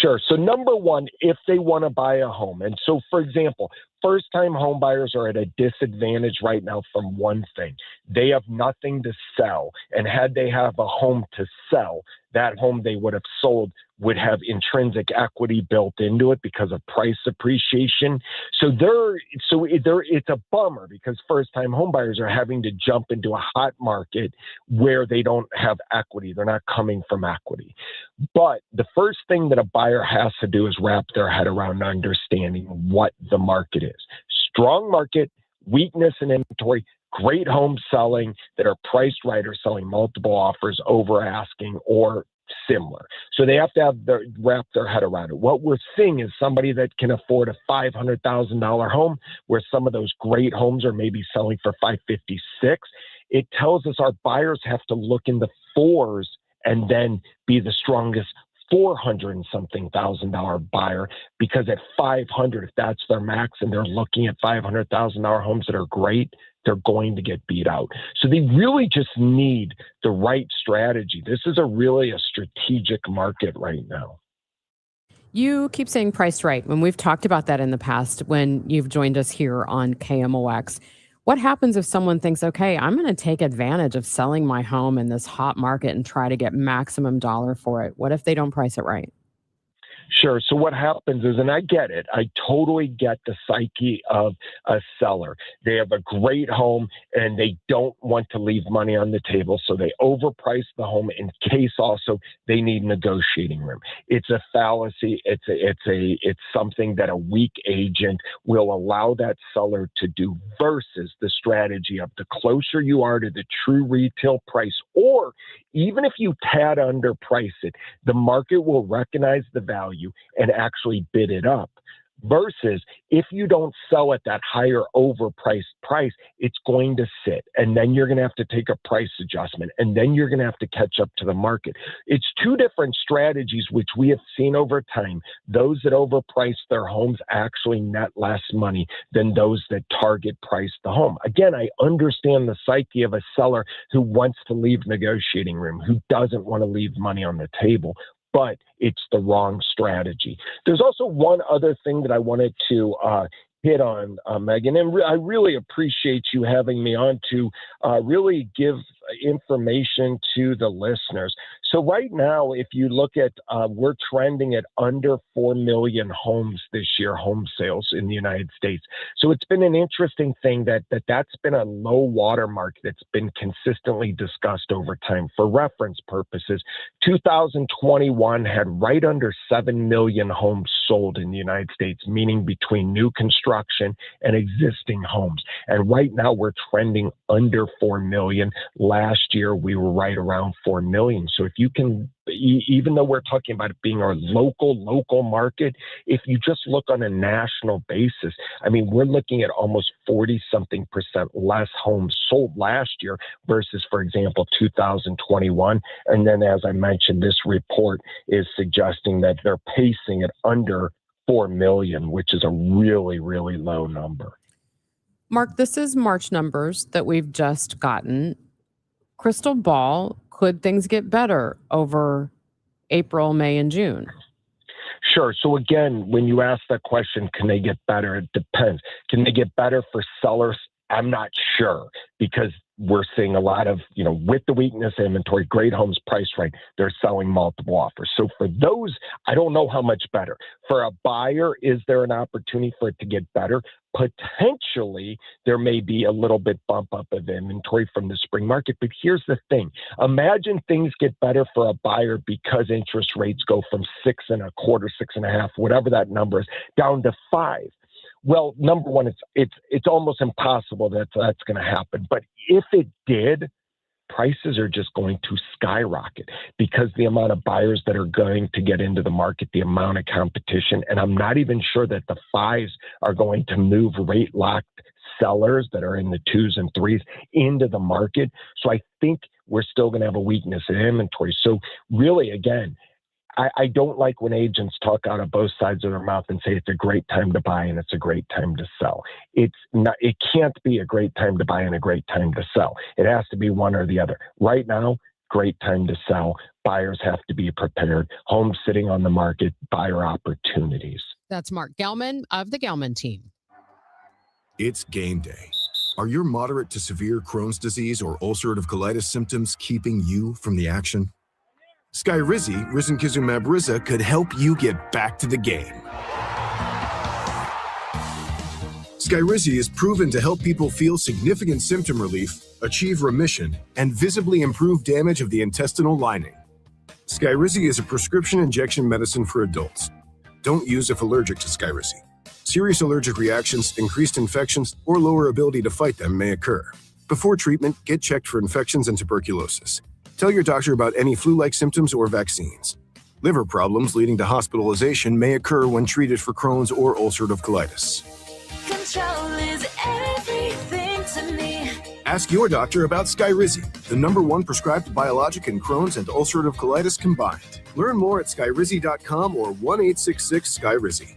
Sure. So number one, if they want to buy a home. And so, for example, first-time home buyers are at a disadvantage right now from one thing. They have nothing to sell. And had they have a home to sell, that home they would have sold would have intrinsic equity built into it because of price appreciation. So it's a bummer because first-time home buyers are having to jump into a hot market where they don't have equity. They're not coming from equity. But the first thing that a buyer has to do is wrap their head around understanding what the market is. Strong market, weakness in inventory, great homes selling that are priced right or selling multiple offers over asking or similar. So they have to wrap their head around it. What we're seeing is somebody that can afford a $500,000 home, where some of those great homes are maybe selling for $556,000. It tells us our buyers have to look in the fours and then be the strongest $400 and something thousand buyer, because at 500, if that's their max and they're looking at $500,000 homes that are great, they're going to get beat out. So they really just need the right strategy. This is really a strategic market right now. You keep saying priced right. When we've talked about that in the past, when you've joined us here on KMOX, what happens if someone thinks, okay, I'm going to take advantage of selling my home in this hot market and try to get maximum dollar for it? What if they don't price it right? Sure. So what happens is, and I get it, I totally get the psyche of a seller. They have a great home and they don't want to leave money on the table. So they overprice the home in case also they need negotiating room. It's a fallacy. It's something that a weak agent will allow that seller to do, versus the strategy of the closer you are to the true retail price, or even if you tad underprice it, the market will recognize the value and actually bid it up. versus if you don't sell at that higher overpriced price, it's going to sit. And then you're going to have to take a price adjustment. And then you're going to have to catch up to the market. It's two different strategies, which we have seen over time. Those that overprice their homes actually net less money than those that target price the home. Again, I understand the psyche of a seller who wants to leave negotiating room, who doesn't want to leave money on the table, but it's the wrong strategy. There's also one other thing that I wanted to hit on, Megan, and I really appreciate you having me on to really give information to the listeners. So right now, if you look at, we're trending at under 4 million homes this year, home sales in the United States. So it's been an interesting thing that's been a low watermark that's been consistently discussed over time. For reference purposes, 2021 had right under 7 million homes sold in the United States, meaning between new construction and existing homes. And right now we're trending under 4 million. Last year, we were right around 4 million. So if you can, even though we're talking about it being our local market, if you just look on a national basis, I mean, we're looking at almost 40-something% less homes sold last year versus, for example, 2021. And then, as I mentioned, this report is suggesting that they're pacing at under 4 million, which is a really, really low number. Mark, this is March numbers that we've just gotten. Crystal ball, could things get better over April, May, and June? Sure. So again, when you ask that question, can they get better? It depends. Can they get better for sellers? I'm not sure, because we're seeing a lot of, with the weakness inventory, great homes priced right, they're selling multiple offers. So for those, I don't know how much better. For a buyer, is there an opportunity for it to get better? Potentially, there may be a little bit bump up of inventory from the spring market. But here's the thing. Imagine things get better for a buyer because interest rates go from 6.25%, 6.5%, whatever that number is, down to 5%. Well, number one, it's almost impossible that that's going to happen. But if it did, prices are just going to skyrocket because the amount of buyers that are going to get into the market, the amount of competition, and I'm not even sure that the 5s are going to move rate locked sellers that are in the 2s and 3s into the market. So I think we're still going to have a weakness in inventory. So really, again, I don't like when agents talk out of both sides of their mouth and say it's a great time to buy and it's a great time to sell. It's not. It can't be a great time to buy and a great time to sell. It has to be one or the other. Right now, great time to sell. Buyers have to be prepared. Homes sitting on the market, buyer opportunities. That's Mark Gelman of the Gelman team. It's game day. Are your moderate to severe Crohn's disease or ulcerative colitis symptoms keeping you from the action? Skyrizi, risankizumab Riza, could help you get back to the game. Skyrizi is proven to help people feel significant symptom relief, achieve remission, and visibly improve damage of the intestinal lining. Skyrizi is a prescription injection medicine for adults. Don't use if allergic to Skyrizi. Serious allergic reactions, increased infections, or lower ability to fight them may occur. Before treatment, get checked for infections and tuberculosis. Tell your doctor about any flu-like symptoms or vaccines. Liver problems leading to hospitalization may occur when treated for Crohn's or ulcerative colitis. Control is everything to me. Ask your doctor about Skyrizi, the #1 prescribed biologic in Crohn's and ulcerative colitis combined. Learn more at skyrizi.com or 1-866-SKYRIZI.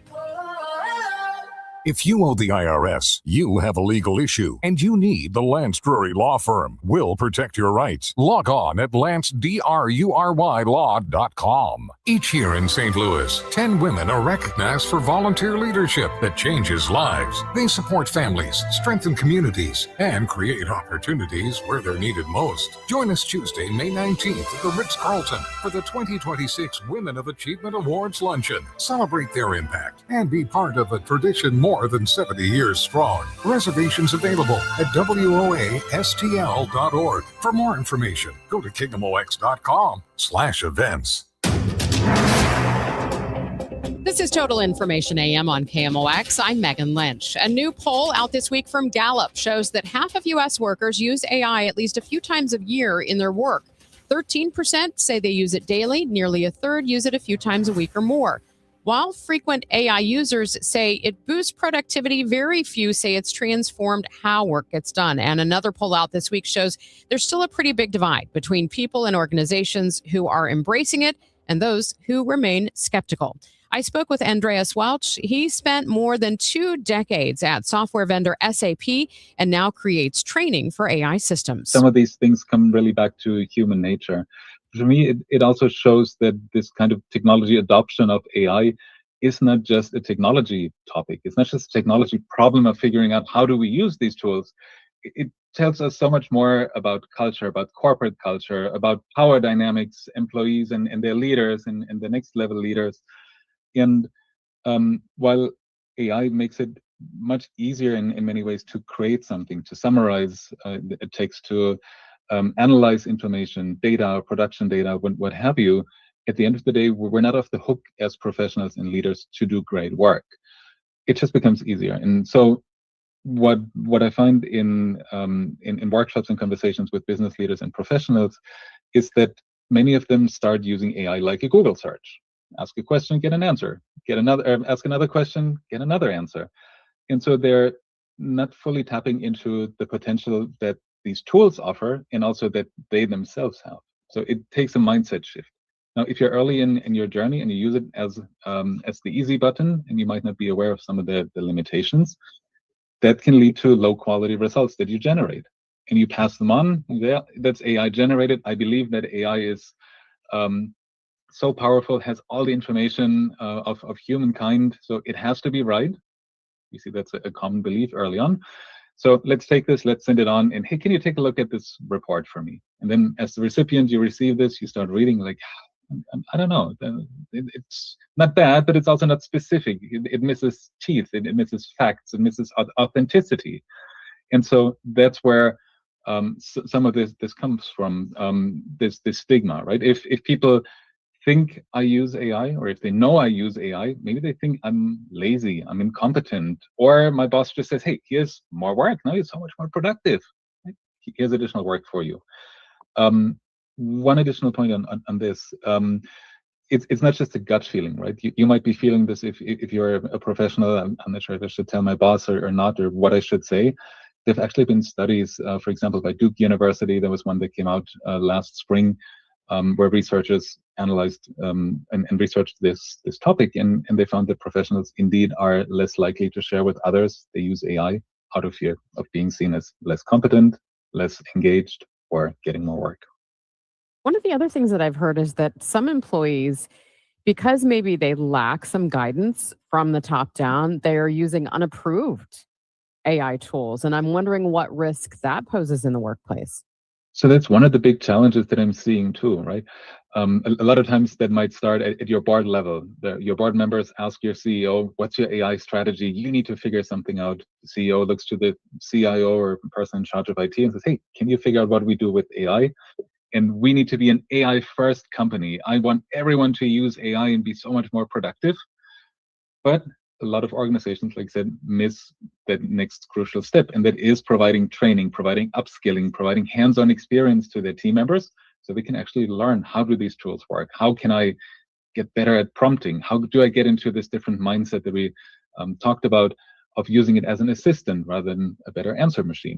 If you owe the IRS, you have a legal issue, and you need the Lance Drury Law Firm. We'll protect your rights. Log on at lancedrurylaw.com. Each year in St. Louis, 10 women are recognized for volunteer leadership that changes lives. They support families, strengthen communities, and create opportunities where they're needed most. Join us Tuesday, May 19th at the Ritz-Carlton for the 2026 Women of Achievement Awards Luncheon. Celebrate their impact and be part of a tradition more than 70 years strong. Reservations available at WOASTL.org. For more information, go to KMOX.com/events. This is Total Information AM on KMOX. I'm Megan Lynch. A new poll out this week from Gallup shows that half of U.S. workers use AI at least a few times a year in their work. 13% say they use it daily. Nearly a third use it a few times a week or more. While frequent AI users say it boosts productivity, very few say it's transformed how work gets done. And another poll out this week shows there's still a pretty big divide between people and organizations who are embracing it and those who remain skeptical. I spoke with Andreas Welch. He spent more than 2 decades at software vendor SAP and now creates training for AI systems. Some of these things come really back to human nature. For me, it also shows that this kind of technology adoption of AI is not just a technology topic. It's not just a technology problem of figuring out how do we use these tools. It tells us so much more about culture, about corporate culture, about power dynamics, employees and their leaders and the next level leaders. And while AI makes it much easier in many ways to create something, to summarize a text, to analyze information, data, production data, what have you, at the end of the day, we're not off the hook as professionals and leaders to do great work. It just becomes easier. And so what I find in workshops and conversations with business leaders and professionals is that many of them start using AI like a Google search. Ask a question, get an answer. Ask another question, get another answer. And so they're not fully tapping into the potential that these tools offer and also that they themselves have. So it takes a mindset shift. Now, if you're early in your journey and you use it as the easy button and you might not be aware of some of the limitations, that can lead to low quality results that you generate. And you pass them on. Yeah, that's AI generated. I believe that AI is so powerful, has all the information of humankind, so it has to be right. You see, that's a common belief early on. So let's take this, let's send it on, and hey, can you take a look at this report for me? And then as the recipient, you receive this, you start reading, like, I don't know, it's not bad, but it's also not specific. It misses teeth, it misses facts, it misses authenticity. And so that's where some of this comes from, this stigma, right? If people think I use AI, or if they know I use AI, maybe they think I'm lazy, I'm incompetent, or my boss just says, hey, here's more work. Now you're so much more productive. Here's additional work for you. One additional point on this, it's not just a gut feeling, right? You might be feeling this if you're a professional. I'm not sure if I should tell my boss or not, or what I should say. There've actually been studies, for example, by Duke University. There was one that came out last spring, where researchers analyzed and researched this topic, and they found that professionals indeed are less likely to share with others they use AI out of fear of being seen as less competent, less engaged, or getting more work. One of the other things that I've heard is that some employees, because maybe they lack some guidance from the top down, they are using unapproved AI tools. And I'm wondering what risk that poses in the workplace. So that's one of the big challenges that I'm seeing too, right? A lot of times that might start at your board level. Your board members ask your CEO, what's your AI strategy? You need to figure something out. The CEO looks to the CIO or person in charge of IT and says, hey, can you figure out what we do with AI? And we need to be an AI first company. I want everyone to use AI and be so much more productive. But a lot of organizations, like I said, miss that next crucial step. And that is providing training, providing upskilling, providing hands-on experience to their team members so they can actually learn, how do these tools work? How can I get better at prompting? How do I get into this different mindset that we talked about of using it as an assistant rather than a better answer machine?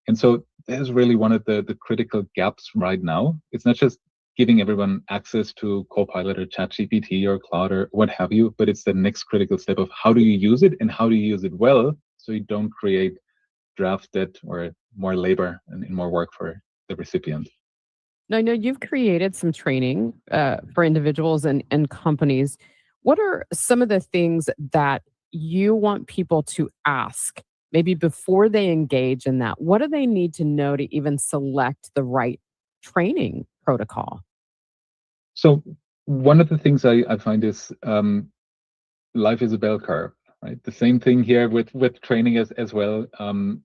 And so that is really one of the critical gaps right now. It's not just giving everyone access to Copilot or ChatGPT or Cloud or what have you, but it's the next critical step of how do you use it and how do you use it well so you don't create draft debt or more labor and more work for the recipient. Now, I know you've created some training for individuals and companies. What are some of the things that you want people to ask, maybe before they engage in that? What do they need to know to even select the right training protocol? So one of the things I find is life is a bell curve, right? The same thing here with training as well.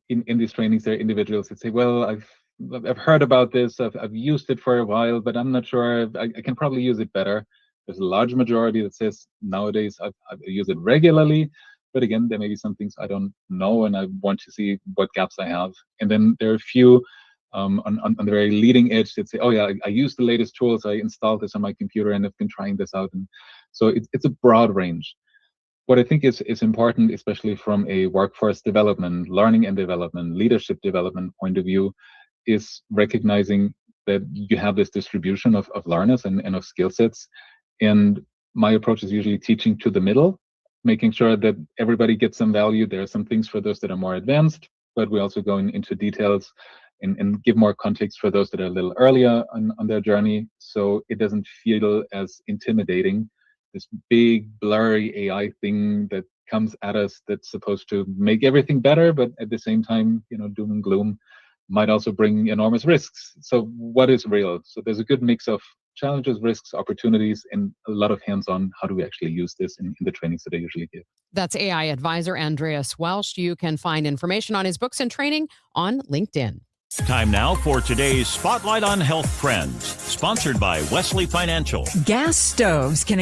In these trainings, there are individuals that say, well, I've heard about this, I've used it for a while, but I'm not sure, I can probably use it better. There's a large majority that says nowadays I use it regularly, but again, there may be some things I don't know and I want to see what gaps I have. And then there are a few on the very leading edge that say, oh yeah, I use the latest tools, I installed this on my computer and I've been trying this out. And So it's a broad range. What I think is important, especially from a workforce development, learning and development, leadership development point of view, is recognizing that you have this distribution of learners and of skill sets. And my approach is usually teaching to the middle, making sure that everybody gets some value. There are some things for those that are more advanced, but we also go into details and give more context for those that are a little earlier on their journey, so it doesn't feel as intimidating, this big blurry AI thing that comes at us that's supposed to make everything better, but at the same time, doom and gloom might also bring enormous risks. So what is real? So there's a good mix of challenges, risks, opportunities, and a lot of hands-on. How do we actually use this in the trainings that I usually give? That's AI advisor Andreas Welsh. You can find information on his books and training on LinkedIn. Time now for today's Spotlight on Health Trends, sponsored by Wesley Financial. Gas stoves can